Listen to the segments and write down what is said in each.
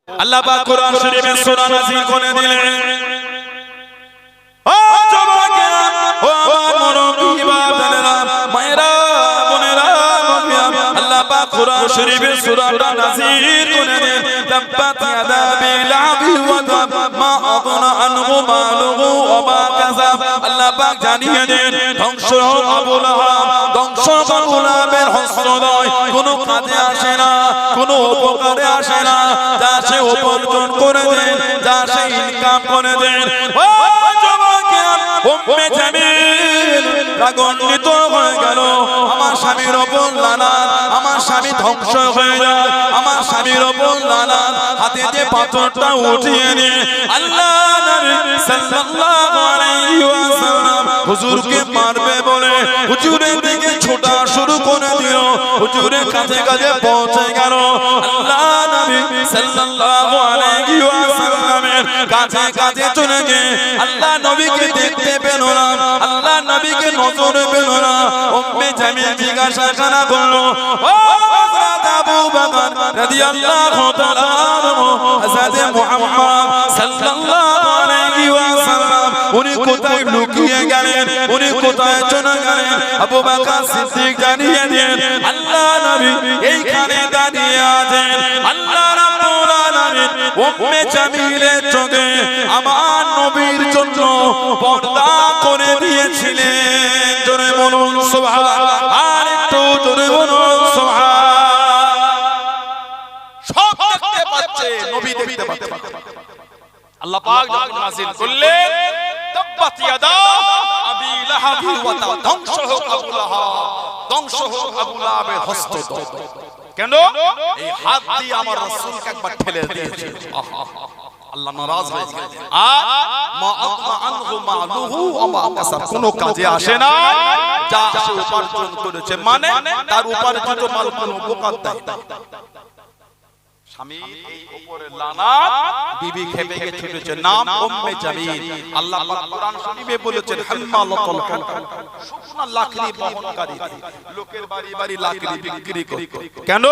আল্লাহ পাক কোরআন শরীফে সূরা নাজিল করে দিলেন। ও যুবকেরা, ও আমার মুরব্বি বাবারা, মায়েরা, বোনেরা, আল্লাহ পাক কোরআন শরীফে সূরাটা নাজিল করে দিলেন। তাব্বাত ইয়াদা বিলাবি ওয়া তাব মা আগনা আনহু মালুহু ওয়া মা কাসাব। আল্লাহ পাক জানিয়ে দেন ধ্বংস হোক আবু লাহাব, ধ্বংস হোক আবু লাহাবের হস্তদ্বয় কোনো কাজে আসে না, কোনো উপকারে আসে না। যা সে উপার্জন করে দেন, যা সে ইনকাম করে দেন। ও যুবকেরা, উম্মে জামিল রাগান্বিত হয়ে গেল। আমার স্বামীর ওপর লানাত, আমার স্বামী ধ্বংস হয়ে যায়, আমার স্বামীর ওপর লানাত। হাতে যে পাথরটা উঠিয়ে নিয়ে আল্লাহ নবী সাল্লাল্লাহু আলাইহি ওয়াসাল্লাম হুজুরকে মারবে বলে হুজুরের দিকে ছোটা শুরু করে দিল। হুজুরের কাছে কাছে পৌঁছে গেল। আল্লাহ নবী সাল্লাল্লাহু আলাইহি ওয়াসাল্লামের কাছে কাছে চলে গিয়ে আল্লাহ নবীকে দেখতে পেল না, আল্লাহ নবীকে নজরে পেল না। উম্মে জামিল জিজ্ঞাসা করলো, ও হযরত আবু বকর রাদিয়াল্লাহু তাআলা আনহু, হযরত মুহাম্মদ সাল্লাল্লাহু আলাইহি ওয়াসাল্লাম উনি কোথায় লুকিয়ে গেলেন, উনি কোথায় চলে গেলেন? আবু বকর সিদ্দিক জানিয়ে দেন আল্লাহ নবী এইখানে দাঁড়িয়ে আছেন। আল্লাহ রাব্বুল আলামিন উম্মে জামিলের চোখে আমার নবীর জন্য পর্দা করে দিয়েছিলেন। জোরে বলুন সুবহানাল্লাহ, আর একটু জোরে বলুন সুবহানাল্লাহ। সব দেখতে পাচ্ছে, নবী দেখতে পাচ্ছে। আল্লাহ পাক যখন নাযিল করলেন তাব্বাত ইয়াদা আবি লাহাবি ওয়া তাব, ধ্বংস হোক আবু লাহাব, ধ্বংস হোক আবু লাহাবের হস্তদ্বয়। কেন? এই হাত দিয়ে আমার রাসূলকে একবার ঠেলে দিয়েছে। আল্লাহ নারাজ হয়ে গেলেন। আর মা আগনা আনহু মালুহু ওয়া মা কাসাব, কোনো কাজে আসে না, যা সে উপার্জন করেছে মানে তার উপার্জিত মাল কোনো উপকার দেয় না। স্বামীর এই উপরে লানাত, বিবি খেপে গিয়ে ছুটেছে, নাম উম্মে জামিল। আল্লাহ পাক কোরআন শরীফে বলেছেন হাম্মালাতুল হাতাব, শুকনা লাকড়ি বহনকারী, লোকের বাড়ি বাড়ি লাকড়ি বিক্রি করে। কেন?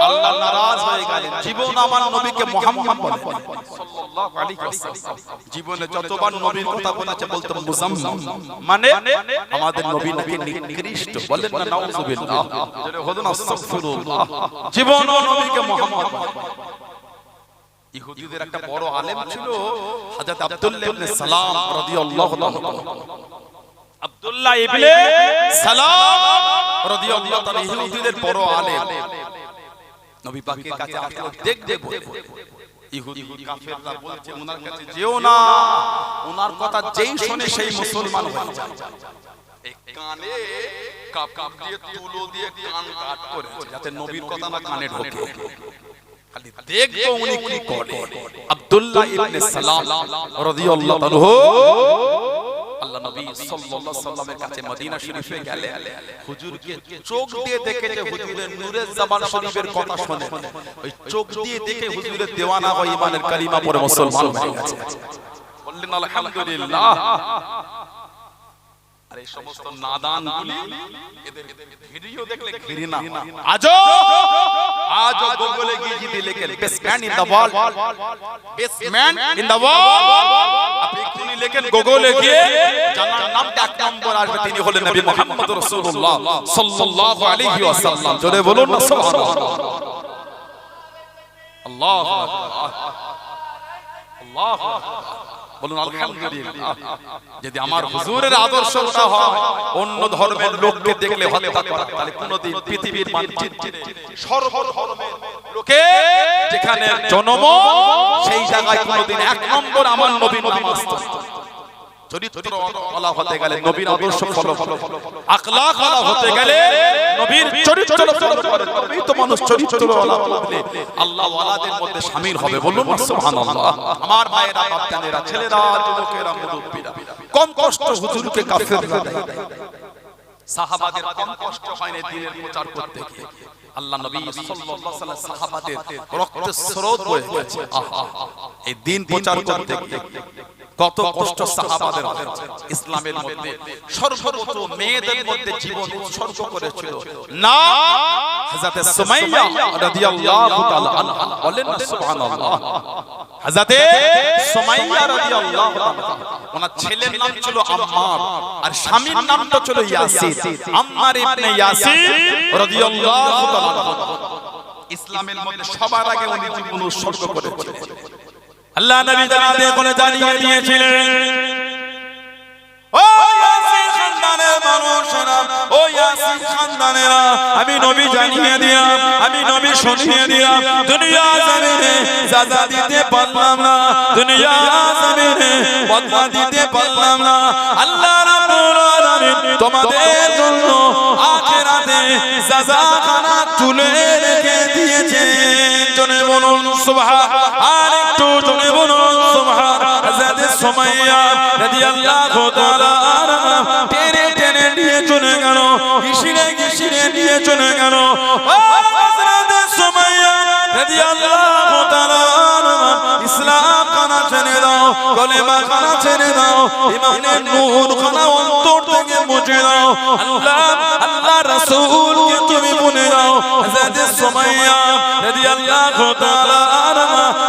আল্লাহ নারাজ হয়ে গেলেন। জীবন আমার নবীকে মুহাম্মদ বলে সাল্লাল্লাহু আলাইহি ওয়াসাল্লাম। জীবনে যতবার নবীর কথা বলেছে বলতো মুজাম্মাম, মানে আমাদের নবী নাকি নিকৃষ্ট। বলেন না নাউযুবিল্লাহ, জোরে বলুন আস্তাগফিরুল্লাহ। জীবন নবীকে মুহাম্মদ। ইহুদিদের একটা বড় আলেম ছিল হযরত আব্দুল্লাহ ইবনে সালাম রাদিয়াল্লাহু তাআলা। আব্দুল্লাহ ইবনে সালাম রাদিয়াল্লাহু তাআলা ইহুদিদের বড় আলেম। নবী পাকের কাছে আসলে দেখতে বলে ইহুদি কাফেররা বলছে ওনার কাছে যেও না, ওনার কথা যেই শুনে সেই মুসলমান হয়ে যায়। এই কানে কাপ কাপ দিয়ে তুলো দিয়ে কান কাট করেছে যাতে নবীর কথা না কানে ঢোকে। খালি দেখবো উনি কি করে। আব্দুল্লাহ ইবনে সালাম রাদিয়াল্লাহু তাআলা আল্লাহ নবী সাল্লাল্লাহু আলাইহি ওয়াসাল্লামের কাছে মদিনা শরীফে গেলেন। হুজুরকে চোখ দিয়ে দেখেছে, হুজুরের নূরের জবান শরীফের কথা শুনে ওই চোখ দিয়ে দেখে হুজুরের দেওয়ানা হয়ে ঈমানের কালিমা পড়ে মুসলমান হয়ে গেছে। বললেন আলহামদুলিল্লাহ। আর এই সমস্ত নাদানগুলি এদের ভিডিও দেখলে ঘৃণা। আজ গুগলে গিয়ে যদি লেখেন best man in the world, best man in the world, আপনি কোনি লেখেন গুগলে গিয়ে যার নামটা এক নম্বর আসবে তিনি হলেন নবী মুহাম্মদ রাসূলুল্লাহ সাল্লাল্লাহু আলাইহি ওয়াসাল্লাম। জোরে বলুন না সুবহানাল্লাহ। আল্লাহু আকবার, আল্লাহু আকবার। বলুন আলহামদুলিল্লাহ। যদি আমার হুজুরের আদর্শটা হয় অন্য ধর্মের লোককে দেখলে হত্যা করা, তাহলে কোনদিন পৃথিবীর মানচিত্রে সর্ব ধর্মের লোকে যেখানে জন্ম সেই জায়গায় কোনদিন এক নম্বর আমার নবী নাম আসতো। চরিত্র ওয়ালা হতে গেলে নবীর আদর্শ ফলো, আখলাক ওয়ালা হতে গেলে নবীর চরিত্র ফলো করে। তবেই তো মানুষ চরিত্র ওয়ালা হলে আল্লাহ ওয়ালাদের মধ্যে শামিল হবে। বলুন সুবহানাল্লাহ। আমার ভাইয়েরা, বাচ্চারা, ছেলেরা, যুবকেরা, মুরব্বিরা, কম কষ্ট হুজুরকে কাফেররা দেয়। সাহাবাদের কম কষ্ট হয়নি দ্বীনের প্রচার করতে গিয়ে। আল্লাহ নবী সাল্লাল্লাহু আলাইহি ওয়াসাল্লাম সাহাবাদের রক্তের স্রোত বয়ে গেছে এই দ্বীন প্রচার করতে গিয়ে। কত কষ্ট সাহাবাদের ইসলামের মধ্যে সর্বপ্রথম মেয়েদের মধ্যে জীবন উৎসর্গ করেছিল না হযরতে সুমাইয়া রাদিয়াল্লাহু তাআলা আনহা বলেন সুবহানাল্লাহ হযরতে সুমাইয়া রাদিয়াল্লাহু তাআলা ওনার ছেলের নাম ছিল আম্মার আর স্বামীর নামটা ছিল ইয়াসির আম্মার ইবনে ইয়াসির রাদিয়াল্লাহু তাআলা ইসলামের মধ্যে সবার আগে উনি জীবন উৎসর্গ করেছিলেন আল্লাহ নবী জানাতে করে জানিয়ে দিয়েছিলেন ও ইয়াসির খানদানের মানুষেরা ও ইয়াসির খানদানেরা আমি নবী জানিয়ে দিলাম আমি নবী শুনিয়ে দিলাম দুনিয়া জমিনে সাজা দিতে পারলাম না দুনিয়া জমিনে বদলা দিতে পারলাম না আল্লাহ রাব্বুল আলামিন তোমাদের জন্য আখিরাতে সাজাখানা তুলে রেখে দিয়েছেন জনে বলুন সুবহান আর একটু জনে বলুন সুবহান হযরত সুমাইয়া রাদিয়াল্লাহু তাআলা টেনে টেনে নিয়ে চলে গেল ঘিসিরে নিয়ে চলে গেল ও হযরত সুমাইয়া রাদিয়াল্লাহু তাআলা ইসলাম খানা ছেড়ে দাও কলেমা খানা ছেড়ে দাও ঈমানের নূর খানা অন্তর থেকে মুছে দাও আল্লাহ রাসূলকে তুমি বলে দাও হযরত সুমাইয়া রাদিয়াল্লাহু তাআলা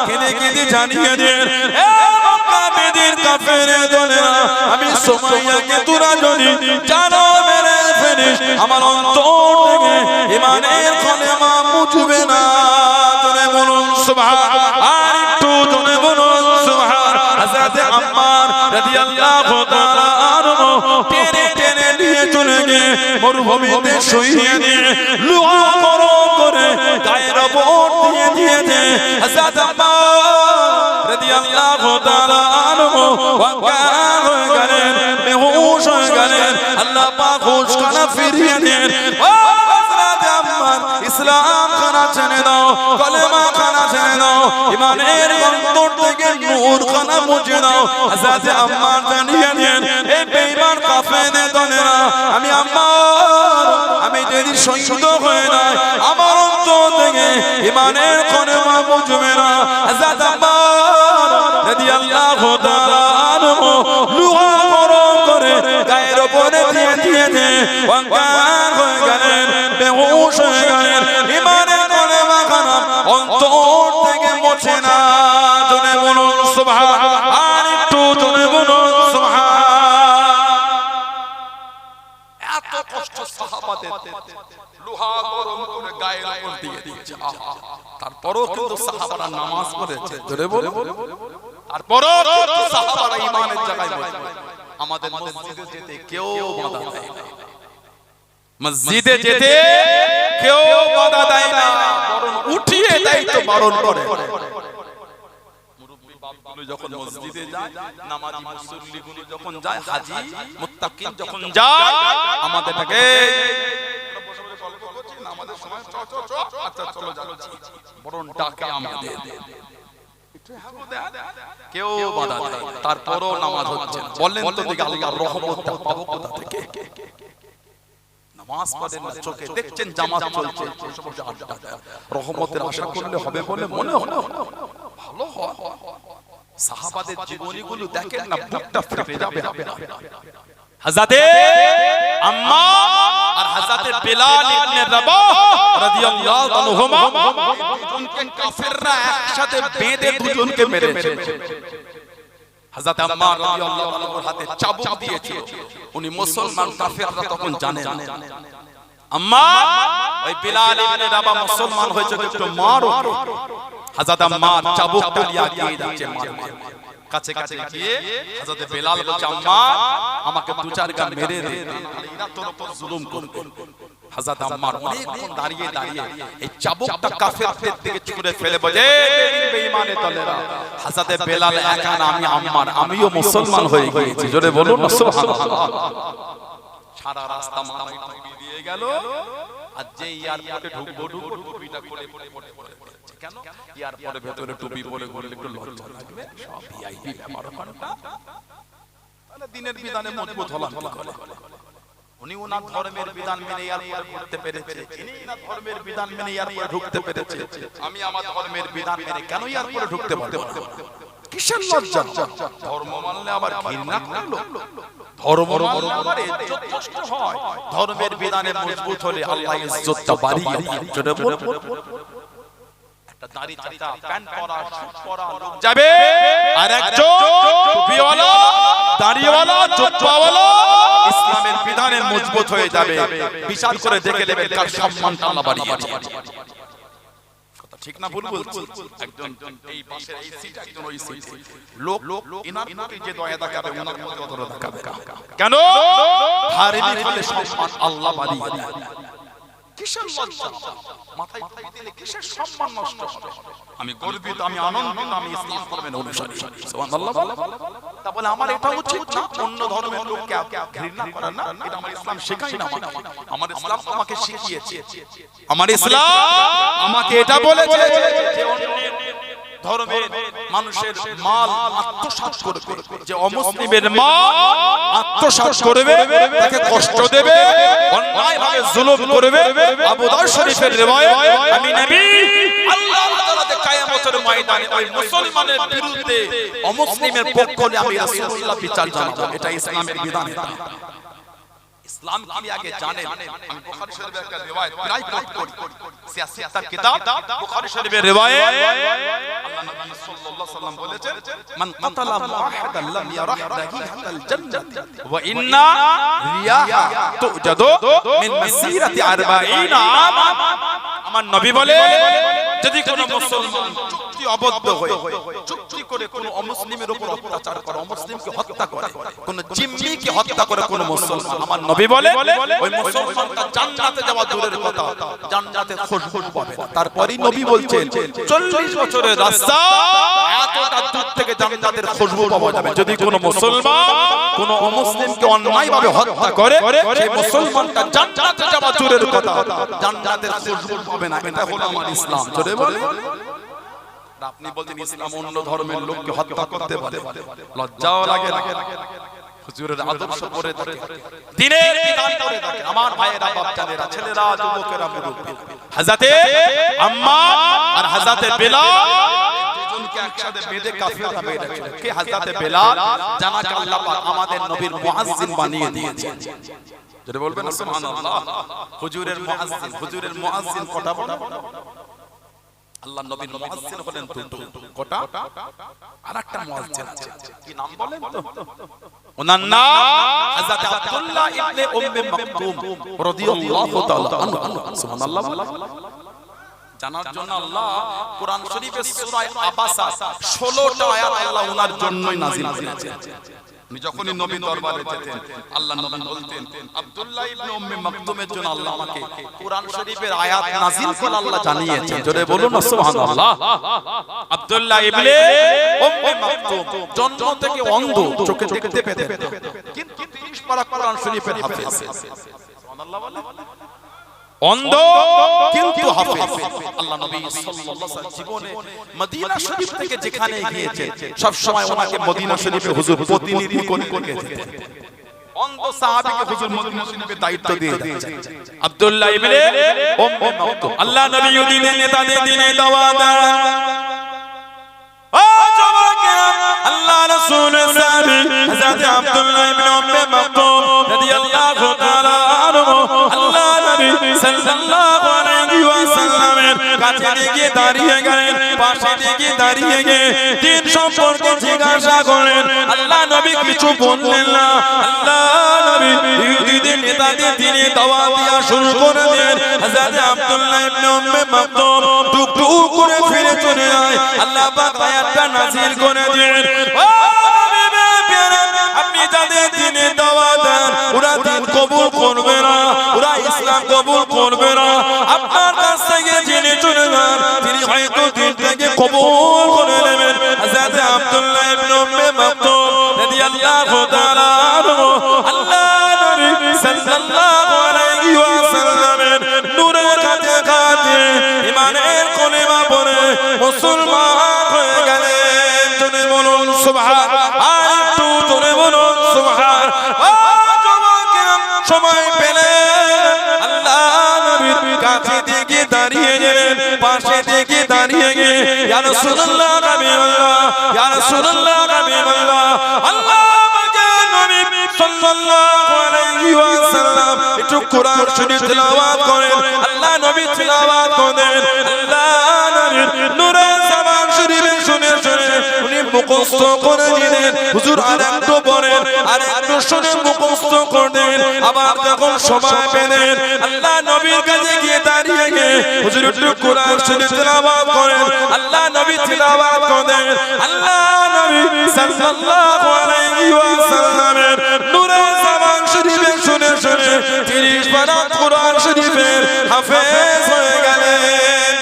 কেঁদে কেঁদে জানিয়ে দেন এ মক্কা বেদির কাফের দলেরা আমি সুমাইয়াকে তোরা যদি জানো মেরে ফেলিস আমার অন্তর থেকে ঈমানের কলেমা মুছবে না জোরে বলুন সুবহান আর একটু জোরে বলুন সুবহান হযরত আম্মার রাদিয়াল্লাহু তাআলা আনহু টেনে টেনে নিয়ে চলে গিয়ে মরুভূমিতে শুইয়ে দিয়ে লোহা গরম করে গায়ের উপর দিয়ে দিয়েছে হযরত আম্মার রাদিয়াল্লাহু তাআলা আনহু ওয়াকার হয়ে গেলেন বেহুশ হয়ে গেলেন আল্লাহ পাক হুশ খানা ফিরিয়ে দেন ও হযরত আম্মার ইসলাম খানা ছেড়ে দাও কলেমা খানা ছেড়ে দাও ঈমানের অন্তর থেকে নূর খানা মুছে দাও হযরত আম্মার জানিয়ে দেন এই বেঈমান কাফেরদের দলেরা আমি আম্মার আমি যদি শহীদ হয়ে যাই আমার অন্তর থেকে ঈমানের কলেমা মুছবে না হযরত আম্মার রাদিয়াল্লাহু তাআলা আনহু লোহা গরম করে গায়ের উপরে দিয়ে দিয়েছে ওয়াকার হয়ে গেলেন বেহুশ হয়ে গেলেন ঈমানের কলেমা খানা অন্তর থেকে মুছে না জোরে বলুন সুবহান আর একটু জোরে বলুন সুবহান এত কষ্ট সাহাবাদের লোহা গরম করে গায়ের উপর দিয়ে দিয়েছে তারপরও কিন্তু সাহাবারা নামাজ পড়েছে জোরে বলুন তারপরও কিন্তু সাহাবারা ঈমানের জায়গায় বসে আমাদের মসজিদে যেতে কেউ বাধা দেয় না মসজিদে যেতে কেউ বাধা দেয় না বরং উঠিয়ে দেয় তো বারণ করে মুরব্বি বাপগুলো যখন মসজিদে যায় নামাজি মুসল্লিগুলো যখন যায় হাজী মুত্তাকিন যখন যায় আমাদেরটাকে বসে বসে গল্প করছি নামাজের সময় আচ্ছা চলো যাচ্ছি বরং ডাকে আমাদের কেউ বাধা দেয় তারপরও নামাজ হচ্ছে বলেন তো দেখি আল্লাহর রহমতটা পাবো কোথা থেকে নামাজ পড়েন না চোখে দেখছেন জামাত চলছে রহমতের আশা করলে হবে বলে মনে হয় ভালো হয় সাহাবাদের জীবনীগুলো দেখেন না বুকটা ফেটে যাবে হযরতে আম্মার আর হযরতে বিলাল ইবনে রাবাহ রাদিয়াল্লাহু তাআলা দুজনকে কাফেররা একসাথে বেঁধে দুজনকে মেরেছে হযরত আম্মার রাদিয়াল্লাহু তাআলার হাতে চাবুক দিয়েছিল উনি মুসলমান কাফেররা তখন জানে না আম্মার ওই বিলাল ইবনে রাবাহ মুসলমান হয়েছে একটু মারো হযরত আম্মার চাবুকটা নিয়ে এগিয়ে যাচ্ছে মার কাছে কাছে গিয়ে হযরত বিলাল বলছে আম্মার আমাকে দু চার গান মেরে দে এরা তোর উপর জুলুম করবে হযরত আম্মার অনেকক্ষণ দাঁড়িয়ে দাঁড়িয়ে এই চাবুকটা কাফেরদের দিকে ছুঁড়ে ফেলে বলে বেঈমানের দলেরা হযরত বিলাল একা না আমি আম্মার আমিও মুসলমান হয়ে গিয়েছি জোরে বলুন না সুবহানাল্লাহ সারা রাস্তা মাথায় টুপি দিয়ে গেল আর যে এয়ারপোর্টে ঢুকবো টুপিটা করে কেন এয়ারপোর্টের ভেতরে টুপি পরে ঘুরলে একটু লজ্জা লাগবে সব ভিআইপি ব্যাপার ওখানটা তাহলে দিনের বিধানে মজবুত হলাম করে উনি ওনার ধর্মের বিধান মেনে এয়ারপোর্টে ঘুরতে পেরেছে ইনি না ধর্মের বিধান মেনে এয়ারপোর্টে ঢুকতে পেরেছে আমি আমার ধর্মের বিধান মেনে কেন এয়ারপোর্টে ঢুকতে পারবো না কিসের লজ্জা? ধর্ম মানলে আবার ঘৃণা করলো, ধর্ম মানলে আবার ইজ্জত নষ্ট হয়। ধর্মের বিধানে মজবুত হলে আল্লাহ ইজ্জতটা বাড়িয়ে দেন। জোরে বলুন। একটা দাড়ি চাচা প্যান্ট পরা স্যুট পরা লোক যাবে, আর একজন টুপিওয়ালা দাড়িওয়ালা জুব্বাওয়ালা ইসলামের বিধানে মজবুত হয়ে যাবে। বিচার করে দেখে নেবেন কার সম্মানটা আল্লাহ বাড়িয়ে দেন। ঠিক না ভুল বলছি? একজন এই পাশের এই সিট, একজন ওই সিট, লোক ইনার প্রতি যে দয়া দেখাবে ওনার প্রতি অতটা দেখাবে কেন? ধার্মিক হলে সম্মান আল্লাহ বাড়িয়ে দেন। কিসের লজ্জা? মাথায় টুপি দিলে কিসের সম্মান নষ্ট হবে? আমি গর্বিত, আমি আনন্দিত, আমি ইসলাম ধর্মের অনুসারী। সুবহানাল্লাহ। তা বলে আমার এটা উচিত না অন্য ধর্মের লোককে ঘৃণা করা? না, এটা আমার ইসলাম শেখায় না। আমার ইসলাম আমাকে শিখিয়েছে, আমার ইসলাম আমাকে এটা বলেছে যে অন্য ধর্মের মানুষের মাল আত্মসাৎ করবে, যে অমুসলিমের মাল আত্মসাৎ করবে, তাকে কষ্ট দেবে, অন্যায়ভাবে জুলুম করবে। আবু দাউদ শরীফের রিওয়ায়াত, আমি নবী আল্লাহ তাআলাতে কিয়ামতের ময়দানে ওই মুসলমানের বিরুদ্ধে অমুসলিমের পক্ষ নিয়ে আমি রাসূলুল্লাহ বিচার জানাবো। এটা ইসলামের বিধান। ইসলাম কি আগে জানেন? আমি বুখারী শরীফের একটা রিওয়ায়াত প্রায় কোট করি, সিয়াসতের কিতাব বুখারী শরীফের রিওয়ায়াত। আল্লাহ নবী সাল্লাল্লাহু আলাইহি ওয়াসাল্লাম বলেছেন, মান কাতালা মুআহাদান লাম ইয়ারাহ রাহিহাতাল জান্নাত ওয়া ইন্না রিয়াহা তুজাদু মিন মাসিরাতি 40 আমা। আমার নবী বলে, যদি কোনো মুসলমান চুক্তি আবদ্ধ হয়ে চুক্তি করে কোন অমুসলিমের উপর অত্যাচার করে, অমুসলিমকে হত্যা করে, কোন জিম্মিকে হত্যা করে কোন মুসলমান, আমার নবী বলে ওই মুসলমানটা জান্নাতে যাওয়া দূরের কথা, জান্নাতে খুশবু পাবে না। তারপরই নবী বলছেন 40 বছরের রাস্তা, এতটা দূর থেকে জান্নাতের খুশবু পাওয়া যাবে। যদি কোন মুসলমান কোন অমুসলিমকে অন্যায়ভাবে হত্যা করে, সেই মুসলমানটা জান্নাতে যাওয়া দূরের কথা, জান্নাতের খুশবু পাবে না। এটা হলো আমার ইসলাম। জোরে বলে। আপনি বলছেন ইসলাম অন্য ধর্মের লোককে হত্যা করতে পারে, লজ্জাও লাগে না? হুজুরের আদর্শ পড়ে থাকে, দ্বীনের বিধান পড়ে থাকে। আমার ভাইয়েরা, বাপজানেরা, ছেলেরা, যুবকেরা, মুরব্বি, হযরতে আম্মার আর হযরতে বেলাল দুজনকে একসাথে বেঁধে কাফেররা বেঁধে রেখেছিল। কে? হযরতে বেলাল, জানাকে আল্লাহ পাক আমাদের নবীর মুয়াজ্জিন বানিয়ে দিয়েছেন। যদি বলবেন না সুবহানাল্লাহ। হুজুরের মুয়াজ্জিন, হুজুরের মুয়াজ্জিন কটা? আল্লাহ নবীর মুয়াজ্জিন হলেন দুটো। কটা? আরেকটা মুয়াজ্জিন আছে, কি নাম বলেন তো? ওনার নাম হযরত আব্দুল্লাহ ইবনে উম্মে মাকতুম রাদিয়াল্লাহু তাআলা আনহু। সুবহানাল্লাহ। জানার জন্য আল্লাহ কোরআন শরীফে সূরা আবাসা 16টা আয়াত আল্লাহ ওনার জন্যই নাযিল করেছেন। উনি যখনই নবী দরবারে যেতেন, আল্লাহ নবী বলতেন, আব্দুল্লাহ ইবনে উম্মে মাকতুমের জন্য আল্লাহ আমাকে কোরআন শরীফের আয়াত নাযিল করে আল্লাহ জানিয়েছেন। জোরে বলুন না সুবহানাল্লাহ। আব্দুল্লাহ ইবনে উম্মে মাকতুম জন্ম থেকে অন্ধ, চোখে দেখতে পেতেন, কিন্তু 30 পারা কোরআন শরীফের হাফেজ। সুবহানাল্লাহ বলে। অন্ধ কিন্তু হাফেজ। আল্লাহ নবী সাল্লাল্লাহু আলাইহি ওয়াসাল্লাম জীবনে মদিনা শরীফ থেকে যেখানে গিয়েছেন, সব সময় ওনাকে মদিনা শরীফে হুজুর প্রতিনিধি করে যেতেন। অন্ধ সাহাবীকে হুজুর মদিনা শরীফে দায়িত্ব দিয়ে দিয়েছেন। আব্দুল্লাহ ইবনে উম্মে মাকতুম। আল্লাহ নবী দিনের নেতা, দিনের দাওয়াত দেন। ও যুবকেরা, আল্লাহ রাসূলের সাহাবী হযরত আব্দুল্লাহ ইবনে উম্মে মাকতুম রাদিয়াল্লাহু তাআলা আনহু আল্লাহ নবী সাল্লাল্লাহু আলাইহি ওয়াসাল্লামের কাছে গিয়ে দাঁড়িয়ে গেলেন, পাশে গিয়ে দাঁড়িয়ে গিয়ে দিন সম্পর্কে জিজ্ঞাসা করলেন। আল্লাহ নবী কিছু বললেন না। আল্লাহ নবী ইহুদিদের নেতাদের তিনি দাওয়াত দেওয়া শুরু করে দিলেন। হযরত আব্দুল্লাহ ইবনে উম্মে মাকতুম টুকটুক করে ফিরে চলে যায়। আল্লাহ পাক আয়াতটা নাযিল করে দিলেন, ও নবী প্যারা, আপনি যাদের দিনে দাওয়াত দেন ওরা দিন কবুল করবে না, ওরা ইসলাম কবুল করবে না। আপনার কাছ থেকে জেনে চলে যান, তিনি হয়তো দিন থেকে কবুল করে নেবেন। হযরত আব্দুল্লাহ ইবনে উম্মে মাকতুম রাদিয়াল্লাহু তাআলা আনহু আল্লাহ নবী সাল্লাল্লাহু আলাইহি ওয়াসাল্লামের নূরের কাছে কাছে ঈমানের কলিমা পড়ে মুসলমান হয়ে গেলেন। জোরে বলুন সুবহান। আর একটু জোরে বলুন সুবহান। ও যুবকেরা, সময় পেলে আল্লাহ নবীর কাছে দিকে দাঁড়িয়ে গেলেন, পাশে দিকে দাঁড়িয়ে গিয়ে ইয়া রাসূলুল্লাহ, নবী আল্লাহ ইয়া রাসূলুল্লাহ হাবিবাল্লাহ আল্লাহ পাকের নবী সাল্লাল্লাহু আলাইহি ওয়াসাল্লাম একটু কোরআন শরীফ তেলাওয়াত করেন আল্লাহ নবী তেলাওয়াত করেন আল্লাহ নবীর নূরে জামান শরীফে শুনে শুনে উনি মুখস্থ করে নিলেন হুজুর আরেকটু পড়েন আরেকটু শুনে মুখস্থ করলেন আবার যখন সময় পেলেন আল্লাহ নবীর কাছে গিয়ে দাঁড়িয়ে গিয়ে হুজুর একটু কোরআন শরীফ তেলাওয়াত করেন আল্লাহ নবী তেলাওয়াত করেন আল্লাহ নবী সাল্লাল্লাহু আলাইহি ওয়াসাল্লামের নূরে জামান শরীফে শুনে শুনে 30 পারা কোরআন শরীফের হাফেজ হয়ে গেলেন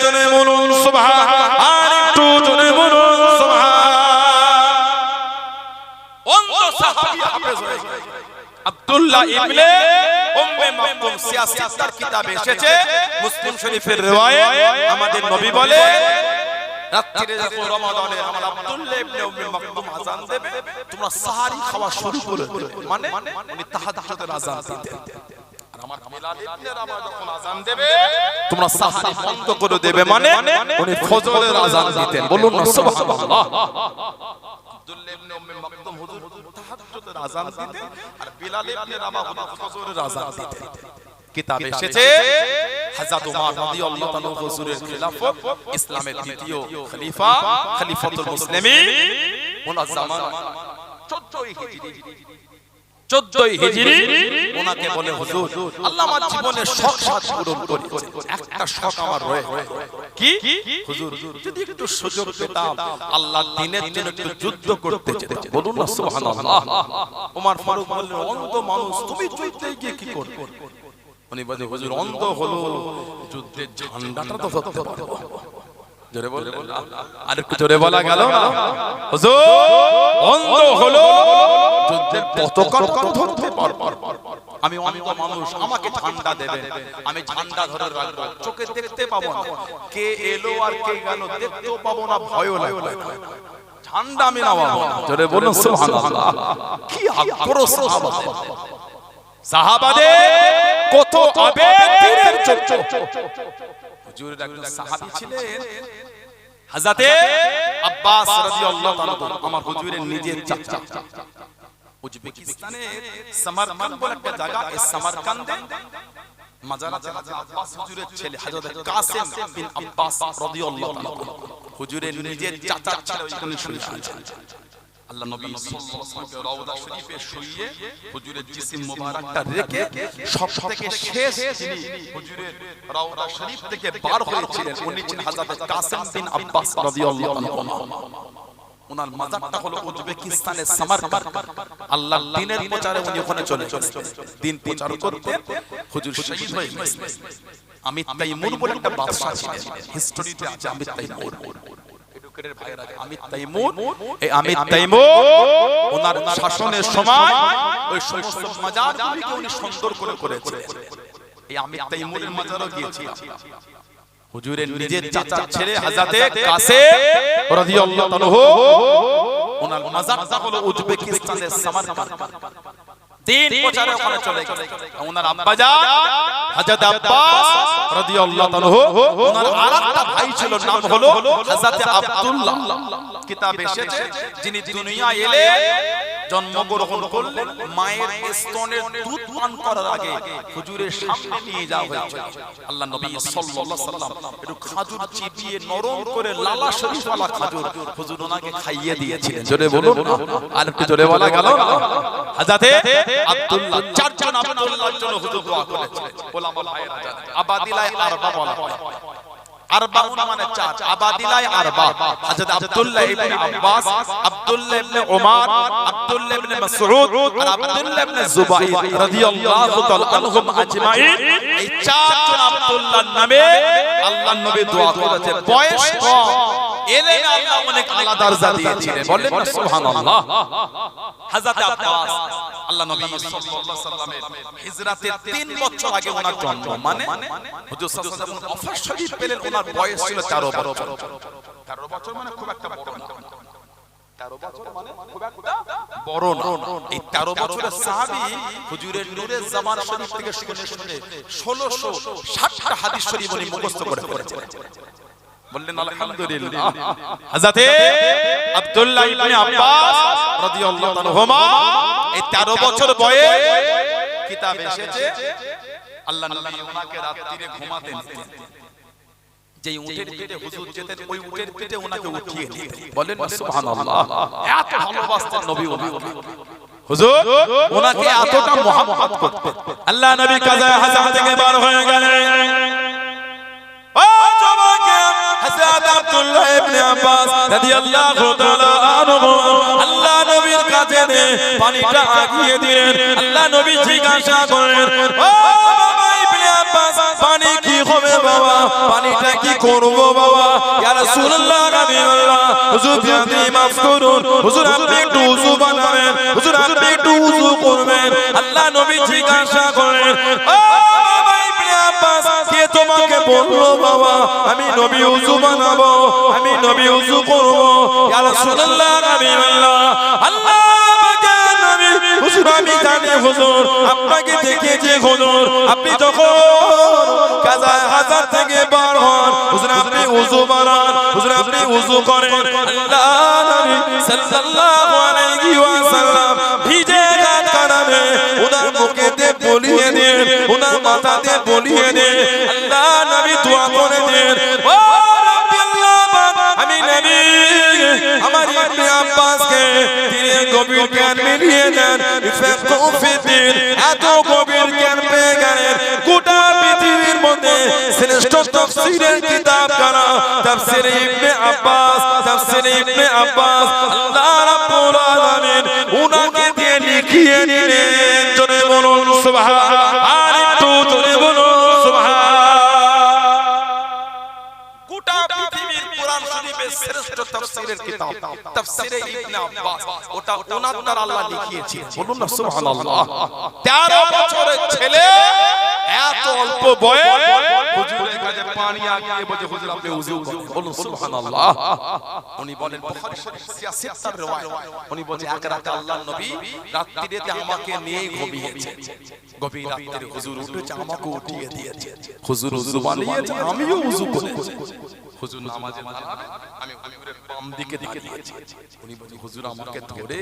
জোরে বলুন সুবহান আর একটু জোরে বলুন সুবহান অন্য সাহাবী হাফেজ হয়ে গেলেন আব্দুল্লাহ ইবনে উম্মে মাকতুম সিয়াসিয়ার কিতাবে এসেছে মুসলিম শরীফের রিওয়ায়াত আমাদের নবী বলে রাত্রিরে যখন রমাদানে আমার আব্দুল্লাহ ইবনে উম্মে মাকতুম আযান দেবে তোমরা সাহারি খাওয়া শুরু করে দেবে মানে উনি তাহাজ্জুদের আযান দিতেন আর আমার বিলাল ইবনে রাবাহ যখন আযান দেবে তোমরা সাহারি বন্ধ করে দেবে মানে উনি ফজরের আযান দিতেন বলুন না সুবহানাল্লাহ আব্দুল্লাহ ইবনে উম্মে মাকতুম হুজুর তাহাজ্জুদের আযান দিতেন আর বিলাল ইবনে রাবাহ ফজরের আযান দিতেন কিতাবে এসেছে হযরত ওমর রাদিয়াল্লাহু তাআলা হুজুরের খিলাফত ইসলামের দ্বিতীয় খলিফা খলিফাতুল মুসলিমিন ওনার জামান 14ই হিজরি ওনাকে বলে হুজুর আল্লাহ আমার জীবনের শখ সাধ পূরণ করেছে একটা শখ আমার রয়ে কি হুজুর যদি একটু সুযোগ পেতাম আল্লাহর দ্বীনের জন্য একটু যুদ্ধ করতে যেতাম বলুন না সুবহানাল্লাহ ওমর ফারুক বললেন অন্ধ মানুষ তুমি যুদ্ধে গিয়ে কি করবে উনি বলে হুজুর অন্ধ হলো যুদ্ধের ঝান্ডাটা তো ধরতে পারবো জোরে বলে আর একটু জোরে বলা গেল না হুজুর অন্ধ হলো যুদ্ধের পতাকাটা তো ধরতে পারবো আমি অন্ধ মানুষ আমাকে ঝান্ডা দেবেন আমি ঝান্ডা ধরে রাখবো চোখে দেখতে পাবো না কে এলো আর কে গেল দেখতেও পাবো না ভয়ও লাগবে ঝান্ডা আমি নামাবো না জোরে বলুন সুবহানাল্লাহ কি আক্রোশ সাহাবাদের কত আবেগ দিনের চর্চা হুজুরের একজন সাহাবী ছিলেন হযরতে আব্বাস রাদিয়াল্লাহু তাআলা আমার হুজুরের নিজের চাচা উজবেকিস্তানের সমরকন্দ বলে একটা জায়গা এই সমরকন্দে মাজার আছে আব্বাস হুজুরের ছেলে হযরত কাসিম বিন আব্বাস রাদিয়াল্লাহু তাআলা হুজুরের নিজের চাচা ছিল ওইখানে শুয়ে আছেন আল্লাহ নবী সাল্লাল্লাহু আলাইহি ওয়াসাল্লাম রওজা শরীফে শুয়ে হুজুরের জিসিম মোবারকটা রেখে সবথেকে শেষ যিনি হুজুরের রওজা শরীফ থেকে বার হয়েছিলেন উনি ছিলেন হযরত কাসিম বিন আব্বাস রাদিয়াল্লাহু আনহু ওনার মাজারটা হলো উজবেকিস্তানের সমরকন্দ আল্লাহর দ্বীনের প্রচারে উনি ওখানে চলে গেছেন দ্বীন প্রচার করতে হুজুর শহীদ হয়ে গেছেন আমিত তাইমুর বলে একটা বাদশা ছিলেন হিস্টরিতে আছে আমিত তাইমুর আমিত তাইমুর এই আমিত তাইমুর ওনার শাসনের সময় ওই সমস্ত মাজারগুলোকে উনি সুন্দর করে করেছিলেন এই আমিত তাইমুরের মাজারও গিয়েছিলাম হুজুরের নিজের চাচার ছেলে হযরতে কাসিম রাদিয়াল্লাহু তাআলা ওনার মাজারটা হলো উজবেকিস্তানের সমরকন্দ দ্বীন প্রচারে ওখানে চলে গেলেন ওনার আব্বাজান হযরত আব্বাস রাদিয়াল্লাহু তাআলা ওনার আরেকটা ভাই ছিল নাম হলো হযরত আব্দুল্লাহ কিতাবে এসেছে যিনি দুনিয়া এলে জন্মগ্রহণ করলেন মায়ের স্তনের দুধ পান করার আগে হুজুরের সামনে নিয়ে যাওয়া হয়েছিল আল্লাহ নবী সাল্লাল্লাহু আলাইহি ওয়াসাল্লাম একটু খাজুর চিবিয়ে নরম করে লালা শরীফওয়ালা খাজুর হুজুর ওনাকে খাইয়ে দিয়েছিলেন জোরে বলুন আর একটু জোরে বলা গেল হযরতে আব্দুল্লাহ চারজন আব্দুল্লাহর জন্য হুজুর দোয়া করেছিলেন ওলামা ভাইরা জানেন আবাদিলায় আরবা বলা হয় আরবাউন মানে চার আবাদিলায় আরবা হযরত আব্দুল্লাহ ইবনে আব্বাস আব্দুল্লাহ ইবনে ওমর আব্দুল্লাহ ইবনে মাসউদ আর আব্দুল্লাহ ইবনে জুবাইর রাদিয়াল্লাহু তাআলা আনহুম আজমাইন এই চারজন আব্দুল্লাহর নামে আল্লাহর নবী দোয়া করেছে বয়স কম এলেমে আল্লাহ অনেক আলা দরজা দিয়েছিলেন বলেন না সুবহানাল্লাহ হযরত আব্বাস আল্লাহ নবী সাল্লাল্লাহু আলাইহি ওয়াসাল্লামের হিজরাতের 3 বছর আগে ওনার জন্ম মানে হুজুর সাল্লাল্লাহু আলাইহি ওয়াসাল্লাম অফার শরীফ পেলেন ওনার বয়স ছিল 13 বছর 13 বছর মানে খুব একটা বড় না 13 বছর মানে খুব একটা বড় না এই 13 বছরের সাহাবী হুজুরের নূরে জামান শরীফ থেকে শুনে শুনে 1660টা হাদিস শরীফ উনি মুখস্থ করে ফেলেছেন বললেন আলহামদুলিল্লাহ হযরতে আব্দুল্লাহ ইবনে আব্বাস রাদিয়াল্লাহু তাআলাহুমা এই 13 বছর বয়সে কিতাব এসেছে আল্লাহ নবী ওনাকে রাত্রিরে ঘুমাতে দিতেন যেই উটের পিঠে হুজুর যেতেন ওই উটের পিঠে ওনাকে উঠিয়ে দিতেন বলেন সুবহানাল্লাহ এত ভালোবাসতেন নবী ওনাকে হুজুর ওনাকে এতটা মহব্বত করতেন আল্লাহ নবী কাজা হাজার থেকে বার হয়ে গেলেন ও জওয়াকে হযরত আব্দুল্লাহ ইবনে আব্বাস রাদিয়াল্লাহু তাআলা আনহু আল্লাহ নবীর কাছে পানিটা আগিয়ে দিলেন আল্লাহ নবী জিজ্ঞাসা করলেন ও বাবা ইবনে আব্বাস পানি কি হবে বাবা পানিটা কি করব বাবা ইয়া রাসূলুল্লাহ হাবিবাল্লাহ হুজুর আপনি maaf করুন হুজুর আপনি একটু ওযু বানাবেন হুজুর আপনি একটু ওযু করবেন আল্লাহ নবী জিজ্ঞাসা করলেন ও বাবা ইবনে আব্বাস কে তোমাকে বললো বাবা আমি নবী ওযু বানাবো আমি নবী ওযু করব ইয়া রাসূলুল্লাহ হাবিবাল্লাহ আল্লাহ পাকে নবী হুজুর আমি জানি হুজুর আপনাকে দেখেছি হুজুর আপনি যখন কাজা হাজার থেকে বার হন হুজুর আপনি ওযু বানান হুজুর আপনি ওযু করেন আল্লাহ নবী সাল্লাল্লাহু আলাইহি ওয়াসাল্লাম ভিজে গান কানাবে ওনার মুখেতে বলিয়ে দেন ওনার মাথাতে বলিয়ে দেন আল্লাহ নবী দোয়া করে দেন ও রাব্বি আল্লাহ আমি নবী আমার ইবনে আব্বাসকে তিনি গভীর জ্ঞান মিলিয়ে দেন ইফাকু ফিদ্দিন এত গভীর জ্ঞান পেয়ে গেলেন গোটা পৃথিবীর মধ্যে শ্রেষ্ঠ তাফসীরের কিতাব কারা তাফসীরে ইবনে আব্বাস তাফসীরে ইবনে আব্বাস আল্লাহ রাব্বুল আলামিন উনাকে দিয়ে লিখিয়ে নিলেন জোরে বলুন সুবহান আর একটু জোরে বলুন সুবহান গোটা পৃথিবীর কোরআন শরীফের শ্রেষ্ঠ তাফসীরের কিতাব তাফসীরে ইবনে আব্বাস ওটা ওনার দ্বারা আল্লাহ লিখিয়েছেন বলুন না সুবহানাল্লাহ 13 বছরের ছেলে এত অল্প বয়স হুজুরের কাছে পানি আগিয়ে বলে হুজুর আপনি ওযু করেন বলুন সুবহানাল্লাহ উনি বলেন বুখারী শরীফ 76 riwayat উনি বলেন এক রাতে আল্লাহর নবী রাত্রিতে আমাকে নিয়ে ঘুমিয়েছে গভীর রাতে হুজুর উঠেছে আমাকে উঠিয়ে দিয়েছে হুজুর ওযু বানিয়েছে আমিও ওযু করেছি হুজুর নামাজে দাঁড়াবে আমি হুজুরের বাম দিকে দাঁড়িয়েছি উনি বলেন হুজুর আমাকে ধরে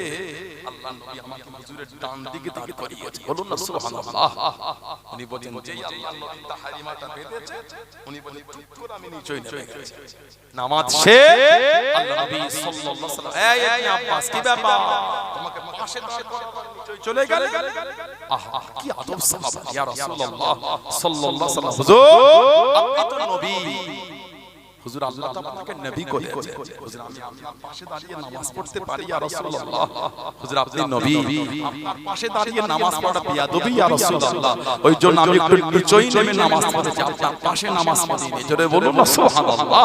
আল্লাহর নবী আমাকে হুজুরের ডান দিকে দাঁড় করিয়েছে বলুন না সুবহানাল্লাহ উনি বলেন যেই আল্লাহর নবী তাহরিমাটা বেঁধেছে উনি বলেন ঠিক করে আমি নিচেই নেমে গেছি নামাজ শেষ আল্লাহর নবী সাল্লাল্লাহু আলাইহি ওয়াসাল্লাম এই ইবনে আব্বাস কি ব্যাপার তোমাকে পাশে দাঁড় করে নিচেই চলে গেলে আহা কি আদব সাহাবা ইয়া রাসূলুল্লাহ সাল্লাল্লাহু আলাইহি ওয়াসাল্লাম হুজুর আপনি তো নবী হুজুর আল্লাহ তো আপনাকে নবী করেছে হুজুর আমি আপনার পাশে দাঁড়িয়ে নামাজ পড়তে পারি ইয়া রাসূলুল্লাহ হুজুর আপনি নবী আপনার পাশে দাঁড়িয়ে নামাজ পড়া বিয়াদবি ইয়া রাসূলুল্লাহ ওই জন্য আমি একটু নিচেই নেমে নামাজ পড়তে আপনার পাশে নামাজ পড়ি জোরে বলুন না সুবহানাল্লাহ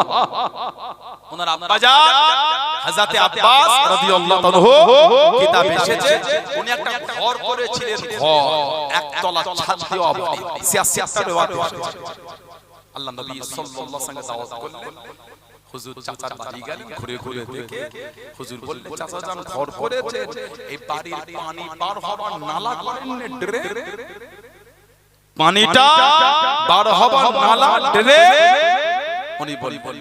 ওনার আব্বা জান হযরত আব্বাস রাদিয়াল্লাহু তাআলা কিতাব এসেছে উনি একটা ঘর করেছিলেন ঘর একতলা ছাদ দেওয়া বাড়ি 76 riwayat এসেছে আল্লাহ নবী সাল্লাল্লাহু আলাইহি ওয়াসাল্লাম দাওয়াত করলেন হুজুর চাচার বাড়ি গেলেন ঘুরে ঘুরে দেখে হুজুর বললেন চাচা জান ঘর করেছে এই বাড়ির পানি পার হবার নালা করেন ড্রেন পানিটা বার হবার নালা ড্রেন উনি বললেন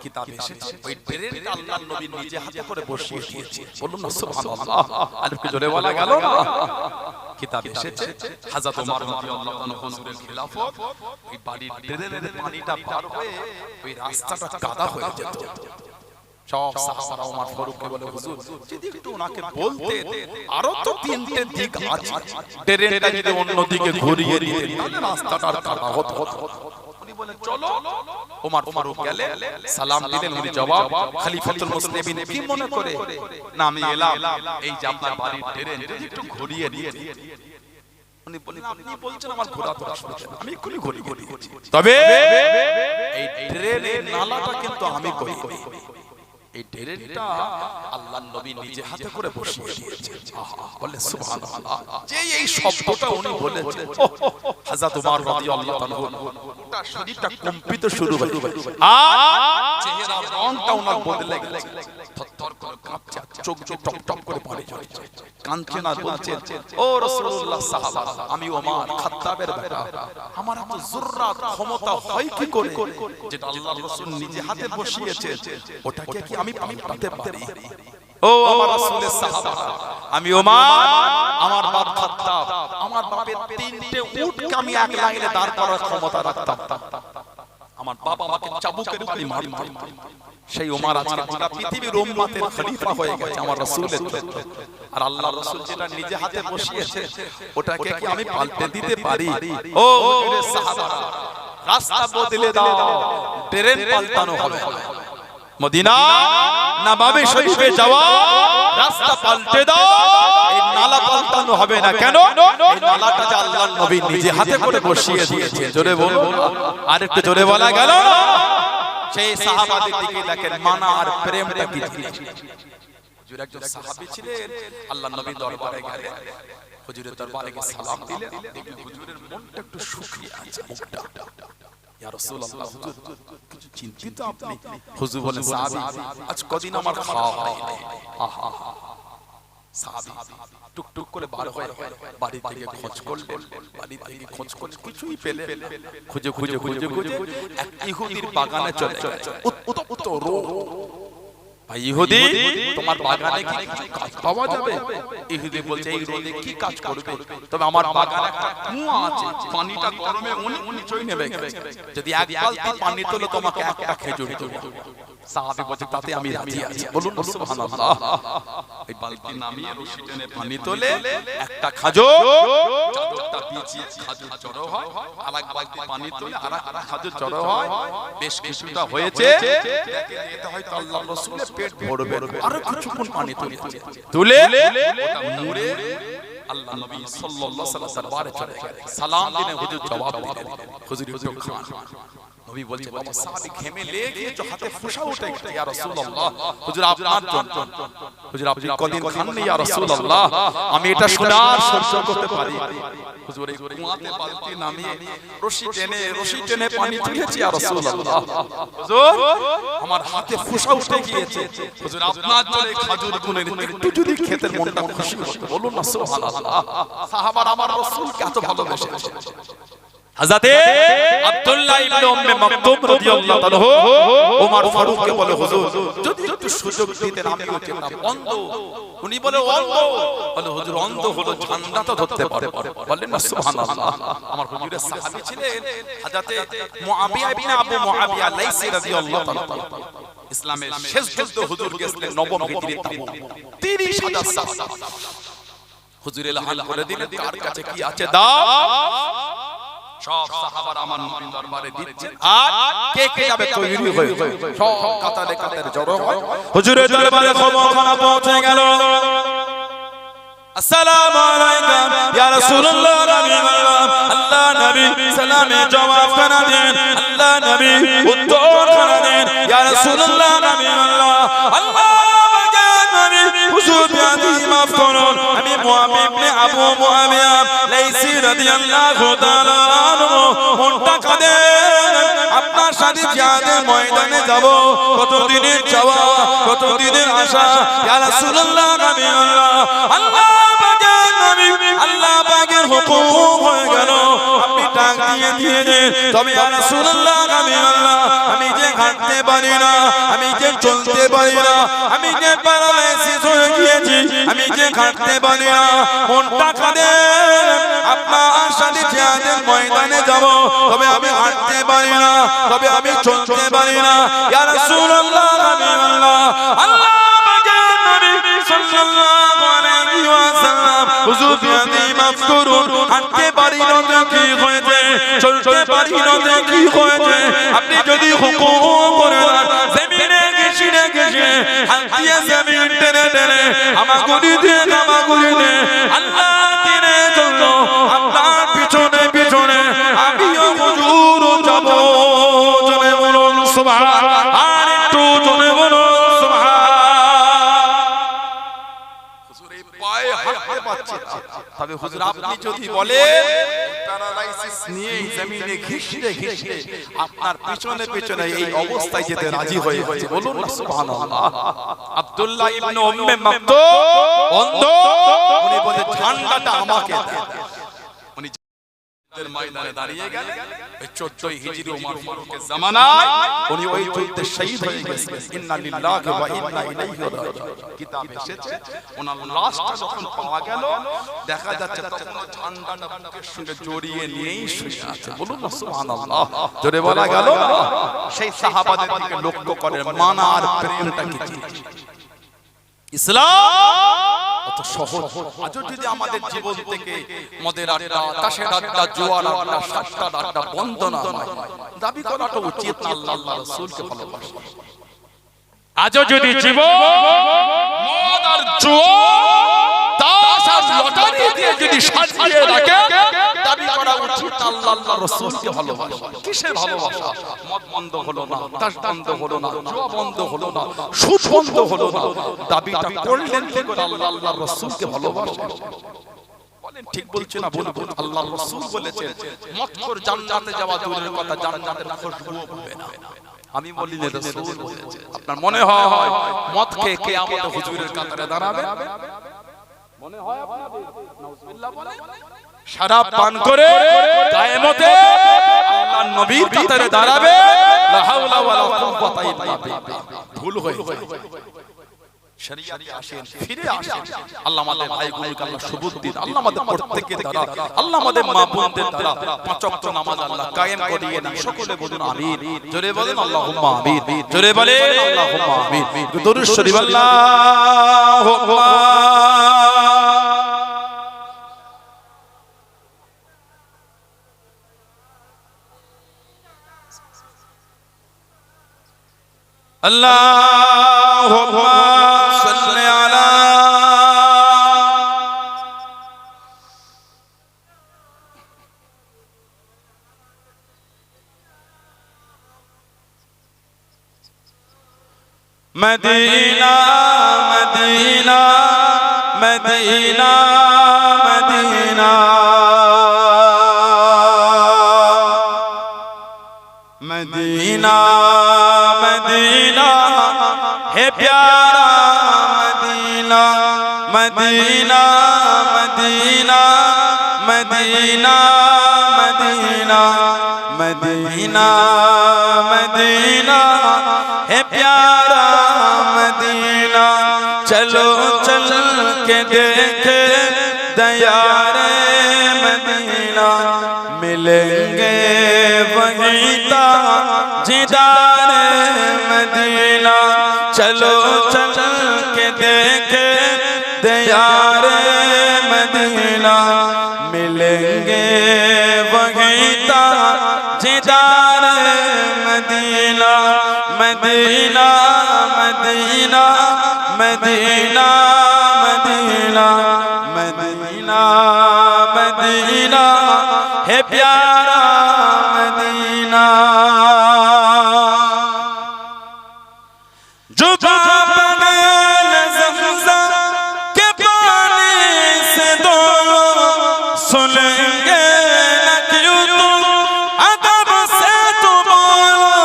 কিতাব এসেছে ওই ড্রেনটা আল্লাহর নবী নিজে হাতে করে বসিয়ে দিয়েছে বলুন না সুবহানাল্লাহ আলিফকে জোরে বলা গেল না কিতাব এসেছে হযরত ওমর রাদিয়াল্লাহু আনহু হুজুরের খিলাফত এই বাড়ির ড্রেনের পানিটা পার হয়ে ওই রাস্তাটা কাদা হয়ে যেত সব সাহাবারা ওমর ফারুককে বলে হুজুর যদি একটু ওনাকে বলতে আরো তো তিনটে দিক আছে ড্রেনটা যদি অন্য দিকে ঘুরিয়ে দিতেন তাহলে রাস্তাটা কাদা হতো উনি বলেন চলো ওমর ফারুক গেলে সালাম দিলেন উনি জবাব খলিফাতুল মুসলিমিন কি মনে করে না আমি এলাম এই যে আপনার বাড়ির ড্রেন যদি একটু ঘুরিয়ে দিতেন উনি বলেন আপনি বলছেন আমার ঘোরা তো আসবে আমি এক্ষুনি ঘুরিয়ে দিচ্ছি তবে এই ড্রেনের নালাটা কিন্তু আমি করি এই ড্রেনটা আল্লাহর নবী নিজে হাতে করে বসিয়ে দিয়েছেন বলে সুবহানাল্লাহ যে এই শব্দটা উনি বলেছেন হযরত ওমর রাদিয়াল্লাহু তাআলা ওটা শরীরটা কম্পিত শুরু হয়ে গেল আর চেহারা রংটা ওনার বদলে গেছে থরথর করে কাঁপছে চোখ টপ টপ করে পড়ে যাচ্ছে কাঁদছেন আর বলছেন, ও রাসূলুল্লাহ সাহাবা, আমি ওমর খাত্তাবের বেটা, আমার এত জুররাত ক্ষমতা হয় কি করে যেটা আল্লাহর রাসূল নিজে হাতে বসিয়েছে ওটাকে কি আমি পাল্টাতে পারি? ও আমার রাসূলের সাহাবা, আমি ওমর, আমার বাপ খাত্তাব, আমার বাপের তিনটে উটকে আমি এক লাইনে দাঁড় করার ক্ষমতা রাখতাম। আমার বাবা আমাকে চাবুকের বাড়ি মারত। সেই ওমর আজকে গোটা পৃথিবীর উম্মতের খলিফা হয়ে গেছে আমার রাসূলের জন্য। আর আল্লাহর রাসূল যেটা নিজে হাতে বসিয়েছে ওটাকে কি আমি পাল্টে দিতে পারি? ও হুজুরের সাহাবারা, রাস্তা বদলে দাও, ট্রেন পাল্টানো হবে। মদিনা নববী শরীফে যাওয়া রাস্তা পাল্টে দাও, এই নালা পাল্টানো হবে না। কেন? এই নালাটা যে আল্লাহর নবী নিজে হাতে করে বসিয়ে দিয়েছে। জোরে বলুন, আর একটু জোরে বলা গেল। সেই সাহাবাদের দিকে দেখেন মানা আর প্রেমটা কি জিনিস। হুজুর একজন সাহাবী ছিলেন, আল্লাহর নবী দরবারে গেলেন, হুজুরের দরবারে গিয়ে সালাম দিলেন, দেখলেন হুজুরের মনটা একটু শুকিয়ে আছে, মুখটা। ইয়া রাসূলুল্লাহ, হুজুর কিছু চিন্তিত আপনি? হুজুর বলেন, সাহাবী আজ কদিন আমার খাওয়া হয়নি। আহা, সাহাবী টুকটুক করে বার হয়ে বাড়ি থেকে খোঁজ করলেন, বাড়ি থেকে খোঁজ করে কিছুই পেলেন। খুঁজে খুঁজে খুঁজে খুঁজে এক ইহুদির বাগানে চলে গেলেন। উত্তপ্ত রোদ। ভাই ইহুদি, তোমার বাগানে কি কিছু কাজ পাওয়া যাবে? ইহুদি বলছে, এই রোদে কি কাজ করবে? তবে আমার বাগানে একটা কুয়া আছে, পানিটা গরমে নিচই নেবে গেছে, যদি এক বালতি পানি তোলো তোমাকে একটা খেজুর দেব। সাহাবী বলছে, তাতে আমি রাজি আছি। বলুন সুবহানাল্লাহ। এই বালতি নামিয়ে রশি টেনে পানি তোলে, একটা খাজুর, চাদরটা বিছিয়ে খাজুর জড়ো হয়, আরেক বালতি পানি তোলে, আরেক খাজুর জড়ো হয়, বেশ কিছুটা হয়েছে। দেখে এটা হয়তো আল্লাহর রাসূলের পেট ভরবে, আরো কিছুক্ষণ পানি তুলে ওটা মুড়ে আল্লাহ নবী সাল্লাল্লাহু আলাইহি ওয়াসাল্লাম দরবারে চলে গেলেন। সালাম দিলেন, হুজুর জবাব দিলেন, হুজুর একটু খান। নবী বলছে, বাবা সাহাবী ঘেমে লেগে যে হাতে ফোঁসা উঠে গেছে। ইয়া রাসূলুল্লাহ, হুজুর আপনার জন্য, হুজুর আপনি কদিন খাননি ইয়া রাসূলুল্লাহ, আমি এটা শোনার সহ্য করতে পারি। হুজুর এই কুয়াতে বালতি নামিয়ে রশি টেনে পানি তুলেছি ইয়া রাসূলুল্লাহ, হুজুর আমার হাতে ফোঁসা উঠে গিয়েছে। হুজুর আপনার জন্য খাজুর গুনে একটু যদি খেতে মনটা খুশি হতো। বলুন না সুবহানাল্লাহ। সাহাবারা আমার রাসূলকে এত ভালোবেসেছে। হযরতে আব্দুল্লাহ ইবনে উম্মে মাকতুম রাদিয়াল্লাহু তাআলা ওমর ফারুককে বলে, হুজুর যদি একটু সুযোগ দিতেন, আমি যেতাম। অন্ধ, উনি বলে অন্ধ, বলে হুজুর অন্ধ হলো ঝান্ডা তো ধরতে পারে। বলেন না সুবহানাল্লাহ। আমার হুজুরের সাহাবী ছিলেন হযরতে মুআবিয়া ইবনে আবু মুআবিয়া লাইসি রাদিয়াল্লাহু তাআলা। ইসলামের শেষ যুদ্ধ হুজুর গেছিলেন নবম হিজরি তাবুক, ৩০,০০০ সাহাবা। হুজুর এলান করে দিলেন, কার কাছে কি আছে দাও। সব সাহাবারা আমার নবীর দরবারে দিচ্ছে, আর কে কে যাবে তৈরি হয়ে সব কাতারে কাতারে জড়ো হয়। হুজুরের দরবারে খবরখানা পৌঁছে গেল। আসসালামু আলাইকুম ইয়া রাসূলুল্লাহ, আল্লাহ নবী সালামে জবাব খানা দেন, আল্লাহ নবী উত্তর খানা দেন। ইয়া রাসূলুল্লাহ, আল্লাহ হুজুর বিয়াদি মাফ করুন, আমি মুআবিয়া ইবনে আবু মুআবিয়া লাইসি রাদিয়াল্লাহু তাআলা আনহু মনটা কাঁদে, আপনার সাথে জিহাদের ময়দানে যাব, কতদিনের চাওয়া, কতদিনের আশা। ইয়া রাসূলুল্লাহ, নবী আল্লাহ পাকের নবী, আল্লাহ পাকের হুকুম হয়ে গেল, আপনি ডাক দিয়ে দেন। তবে ইয়া রাসূলুল্লাহ, নবী আমি যে হাঁটতে পারি না, আমি যে চলতে পারি না, আমি যে প্যারালাইসিস হয়ে গিয়েছি, আমি যে হাঁটতে পারি না, মনটা কাঁদে, আপনার সাথে জিহাদের ময়দানে যাব, তবে আমি হাঁটতে পারি না, তবে আমি চলতে পারি না। ইয়া রাসূলুল্লাহ, নবী আল্লাহ পাকের নবী সাল্লাল্লাহু আলাইহি ওয়াসাল্লাম, হুজুর বিয়াদি মাফ করুন, হাঁটতে পারি না তো কি হয়েছে, চলতে পারি না তো কি হয়েছে, আপনি যদি হুকুম করে দেন, জমিনে ঘেঁষে ঘেঁষে হাত দিয়ে জমিন টেনে টেনে আমাগুলি দিয়ে আল্লাহ দিনে জন্য আপনার পিছনে পিছনে আমিও হুজুর যাব। জনে বলুন সুবহান, আর একটু জনে বলুন সুবহান। হুজুর এই পায়ে হাঁটতে পারছে না, তবে হুজুর আপনি যদি বলে প্যারালাইসিস নিয়ে জমিনে ঘেঁষে ঘেঁষে আপনার পিছনে পিছনে এই অবস্থায় যেতে রাজি হয়ে গেছে। বলুন না সুবহানাল্লাহ। আব্দুল্লাহ ইবনে উম্মে মাকতুম অন্ধ, উনি বলে ঝান্ডাটা আমাকে দেন। উনি ময়দানে দাঁড়িয়ে গেলেন। 14 হিজরি ওমর ফারুকের জামানায় উনি ওই যুদ্ধে শহীদ হয়ে গেছেন। ইন্না লিল্লাহি ওয়া ইন্না ইলাইহি রাজিউন কিতাব এসেছে। ওনার লাশটা যখন পাওয়া গেল, দেখা যাচ্ছে তখন ঝান্ডাটা বুকের সঙ্গে জড়িয়ে নিয়েই শুয়ে আছে। বলুন না সুবহানাল্লাহ। জোরে বলা গেল। সেই সাহাবাদের দিকে লক্ষ্য করে মানা আর প্রেমটা কি ইসলাম অত সহজ। আজ যদি আমাদের জীবন থেকে মদের আড্ডা, তাসের আড্ডা, জুয়ার আড্ডা, সাতটার আড্ডা বন্ধ না হয়, দাবি করাটা উচিত না আল্লাহ আল্লাহ রাসূলকে ভালোবাসা। আজ যদি জীবন মদ আর জুয়া, তাস আর লটারি দিয়ে যদি সাজিয়ে রাখে, দাবি করা উচিত আল্লাহ আল্লাহ রাসূলকে ভালোবাসা। কিসের ভালোবাসা? মদ বন্ধ হলো না, তাস বন্ধ হলো না, জুয়া বন্ধ হলো না, সুদ বন্ধ হলো না, দাবিটা করলেন কি করে? আল্লাহ আল্লাহ রাসূলকে ভালোবাসা। বলেন ঠিক বলছি না? বলুন। আল্লাহ রাসূল বলেছেন মদখোর জান্নাতে যাওয়া দূরের কথা, জান্নাতের খুশবুও পাবে না। আমি বলি না, রাসূল বলেছেন। আপনার মনে হয় মদ খেয়ে কিয়ামতে হুজুরের কাতারে দাঁড়াবে? মনে হয় আপনাদের? নাউজুবিল্লাহ বলেন। শরাব পান করে কিয়ামতে আল্লাহর নবীর কাতারে দাঁড়াবে। লা হাওলা ওয়ালা কুওয়াতা ইল্লা বিল্লাহ। ভুল হয়ে যায়। শরীয়তে আসেন, ফিরে আসেন। আল্লাহ আমাদের ভাইগুলোকে আল্লাহ সুবুদ্ধি দিন। আল্লাহ আমাদের প্রত্যেকের দ্বারা, আল্লাহ আমাদের মা বোনদের দ্বারা 5 ওয়াক্ত নামাজ আল্লাহ কায়েম করিয়ে দেন। সকলে বলুন আমিন। জোরে বলেন আল্লাহুম্মা আমিন। জোরে বলেন আল্লাহুম্মা আমিন। দরুদ শরীফ আল্লাহুম্মা আল্লাহুম্মা সাল্লি আলা Medina Medina Medina Medina Medina Medina है प्यारा Medina Medina Medina Medina Medina Medina Medina है प्यारा मदीना। चलो चल के देखे दयारे मदीना, मिलेंगे वहीं ताजदारे मदीना। चलो चल के देखे दयारे मदीना, मिलेंगे वहीं ताजदारे Medina. Medina Medina Medina Medina Medina Medina है प्यारा मदीना। जो बगल ज़मज़म के पानी से दो सुनेंगे न क्यों तुम अदब से तो बोलो।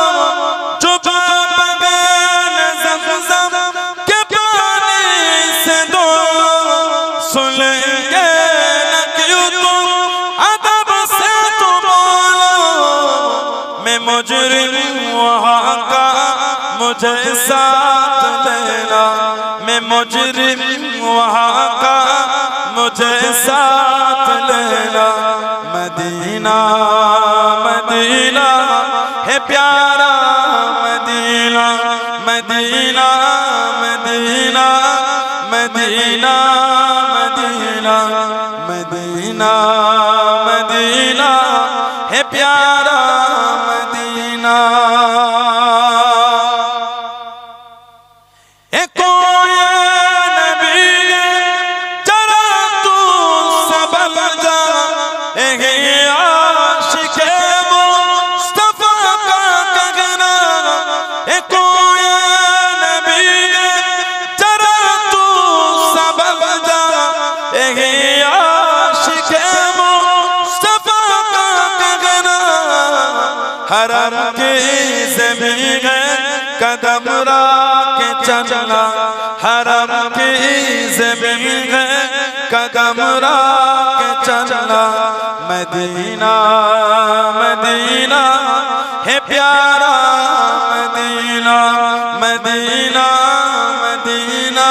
जो बगल ज़मज़म के पानी से दो सुनेंगे न क्यों तुम अदब से तो बोलो। मैं मुजरिम वहाँ का मुझे साथ लेना, मैं मुजरिम वहाँ का मुझे साथ लेना। मदीना मदीना है प्यारा Medina. Medina Medina Medina Medina Medina Medina है प्यारा मदीना। हरम की ज़मीन कदम रख के चलना, हरम की से भी है कदम राह चलना मदीना मदीना है प्यारा Medina Medina Medina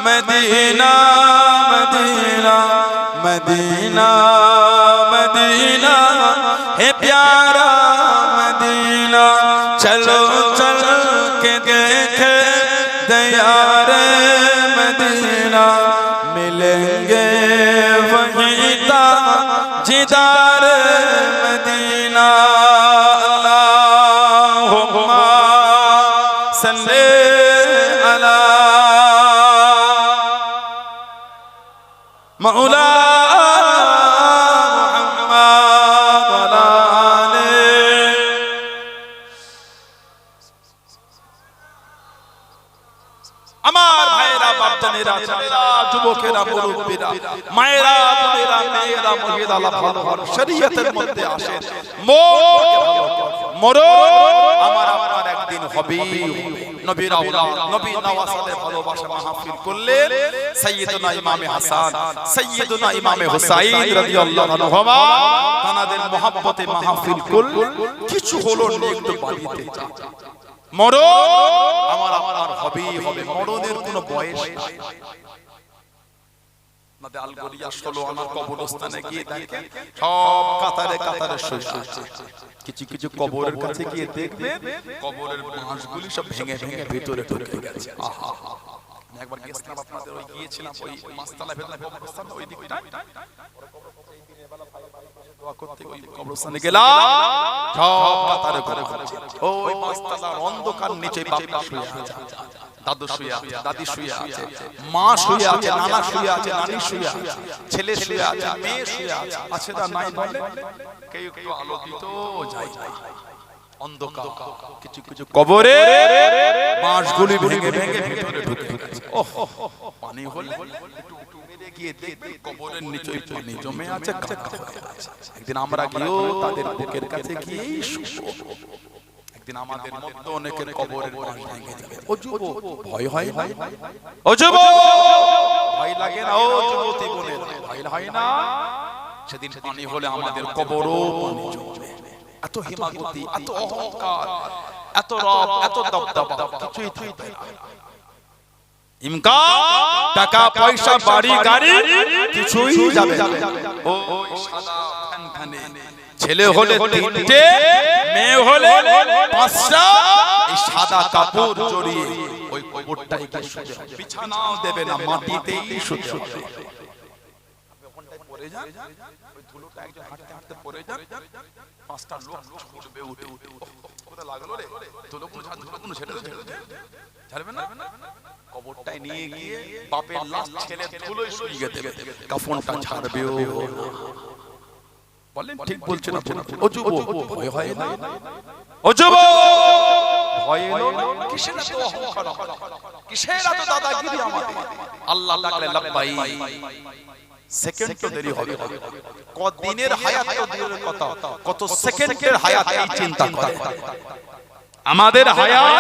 Medina Medina Medina Medina है प्यारा मदीना चलो चल के देखे दयार मदीना मिलेंगे वहीं ताजदार मदीना अल्लाहुम्मा सल्ले अला मौला যুবকেরা মুরব্বীরা মায়েরা বোনেরা মেয়েরা মহিলারা ভালো ভালো শরীয়তের মধ্যে আসেন মরণ আমার আপনার একদিন হবে নবীর আওলাদ নবী নওয়াজের ভালোবাসা মাহফিল করলেন সাইয়্যিদুনা ইমামে হাসান সাইয়্যিদুনা ইমামে হুসাইন রাদিয়াল্লাহু আনহুমা তানাদের মহব্বতে মাহফিল করলেন কিছু হলো না একটু বাড়িতে যা মরণ আমার আপনার হবেই হবে মরণের কোনো বয়স নাই নদে আলগরিয়া 16 আনার কবরস্থানে গিয়ে দেখেন সব কাতারে কাতারে শুয়ে আছে কিছু কিছু কবরের কাছে গিয়ে দেখবেন কবরের বাঁশগুলি সব ভেঙে ভেঙে ভিতরে ঢুকে গেছে আহা আমি একবার গেছিলাম আপনাদের ওই গিয়েছিলাম ওই মাস্তালা ভেতরে কবরস্থান ওই দিকটা দোয়া করতে ওই কবরস্থানে গেলাম সব কাতারে করে ওই মাস্তালার অন্ধকার নিচে বাবা শুয়ে আছে দাদু শুয়ে আছে দাদি শুয়ে আছে মা শুয়ে আছে নানা শুয়ে আছে নানি শুয়ে আছে ছেলে শুয়ে আছে মেয়ে শুয়ে আছে আছে না নাই বলে কেউ কেউ আলো দিত যাই অন্ধকার কিছু কিছু কবরে বাঁশগুলি ভেঙে ভেঙে ভিতরে ঢুকে গেছে ওহ পানি হলে একটু মেরে গিয়ে দেখবে কবরের নিচে পানি জমে আছে একদিন আমরা গিয়েও তাদের বুকের কাছে গিয়ে একদিন আমাদের মধ্যে অনেকের কবরের বাঁশ ভেঙে যাবে ও যুবক ভয় হয় না ও যুবক ভয় লাগে না ও যুবতী বলে ভয় হয় না সেদিন পানি হলে আমাদের কবরও পানি জমবে এত হিমাগতি এত অহংকার এত রব এত দবদবা কিছুই থাকবে না ইমকান টাকা পয়সা বাড়ি গাড়ি কিছুই যাবে ও সাদা খানখানে ছেলে হলে তিনটে মেয়ে হলে পাঁচটা এই সাদা কাপড় জড়িয়ে ওই কবরটাই কি শুতে হবে বিছানাও দেবে না মাটিতেই শুতে হবে আপনি ওখানটায় পড়ে যান ওই ধুলোটা একজন হাঁটতে হাঁটতে পড়ে যান পাঁচটা লোক ছুটবে উঠে কোথা লাগলো রে ধুলোগুলো ধুলোগুলো ছেড়ে ছাড়বে না কবরটায় নিয়ে গিয়ে বাপের লাশ ছেলে ধুলোয় শুইয়ে দেবে কাফনটা ছাড়বেও বলেন ঠিক বলছেন আপনি ও যুবক ভয় হয় না ও যুবক ভয় এলো কিসের এত অহংকার কিসের এত দাদাগিরি আমাদের আল্লাহ ডাকলে লাব্বাই সেকেন্ড তো দেরি হবে কত দিনের হায়াত তো দূরের কথা কত সেকেন্ডের হায়াত এই চিন্তা করে আমাদের হায়াত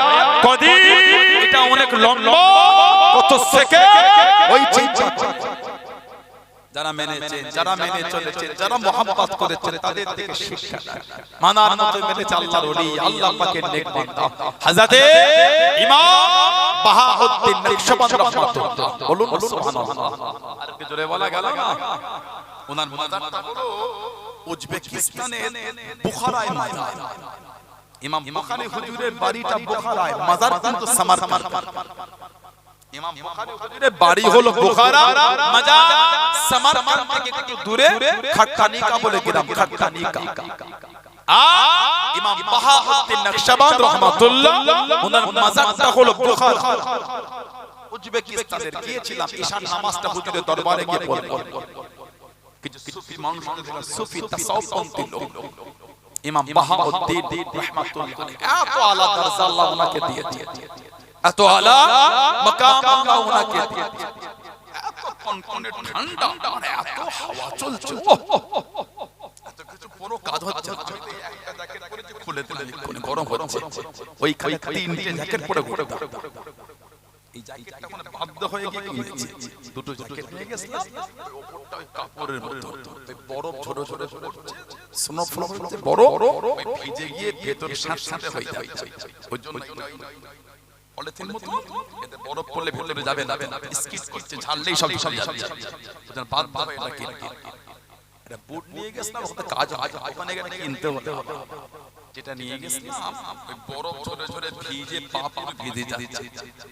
কদিন এটা অনেক লম্বা কত সেকেন্ড ওই চিন্তা যারা মেনেছেন যারা মেনে চলেছেন যারা মুহাব্বত করেছেন তাদের থেকে শিক্ষা মানার মতো মেনেছে আল্লাহর ওলি আল্লাহ পাকের নেক বান্দা হযরতে ইমাম বাহাউদ্দিন নকশবন্দি রাহমাতুল্লাহ বলুন সুবহানাল্লাহ আর কি জোরে বলা গেল না ওনার মাজারটা হলো উজবেকিস্তানের বুখারায় মাজার ইমাম বুখারী হুজুরের বাড়িটা বুখারায় মাজার কিন্তু সামারকান্দ ইমাম বুখারী হুজুরের বাড়ি হলো বুখারা মাজার সামারকান্দ থেকে একটু দূরে খাটকানিকা বলে গ্রাম খাটকানিকা ইমাম বাহাউদ্দিন নকশবন্দি রাহমাতুল্লাহ ওনার মাজারটা হলো বুখারা উজবেকিস্তানের গিয়েছিলাম ঈশান নামাজটা হুজুরের দরবারে গিয়ে পড়লাম কিছু সুফি মানুষ সুফি তাসাউফপন্থী লোক ইমাম বাহাউদ্দিন রাহমাতুল্লাহ এত আলা দরজা আল্লাহ ওনাকে দিয়েছে এত আলা মাকাম আল্লাহ ওনাকে দিয়েছে এত কনকনে ঠান্ডা আর এত হাওয়া চলছে এত কিছু পুরো কাজ হচ্ছে একটা জ্যাকেট পরে যে খুলে দিলে কোন গরম হচ্ছে ওইখানে তিনটে জ্যাকেট পরে ঘুরে এই জ্যাকেটটা মানে বাধ্য হয়ে গিয়ে কিনেছি, দুটো জ্যাকেট নিয়ে গেছিলাম, ওপরটা ওই কাপড়ের মতো, ওই বরফ ছোট ছোট পড়ছে, স্নো ফ্লো হচ্ছে বরফ, ওই ভিজে গিয়ে ভেতরে সাথে হয়ে যাচ্ছে, ওই জন্য পলিথিন মতো এতে বরফ পড়লে ভেতরে যাবে না, স্কিট করছে, ঝাললেই সব যাচ্ছে, ওজন বাধ্য হয়ে এটা কিনে এটা বুট নিয়ে গেছিলাম, ওতে কাজ ওখানে গেলে কিনতে হতো, যেটা নিয়ে গেছিলাম ওই বরফ ঝরে ঝরে ভিজে পা পুরো ভিজে যাচ্ছে,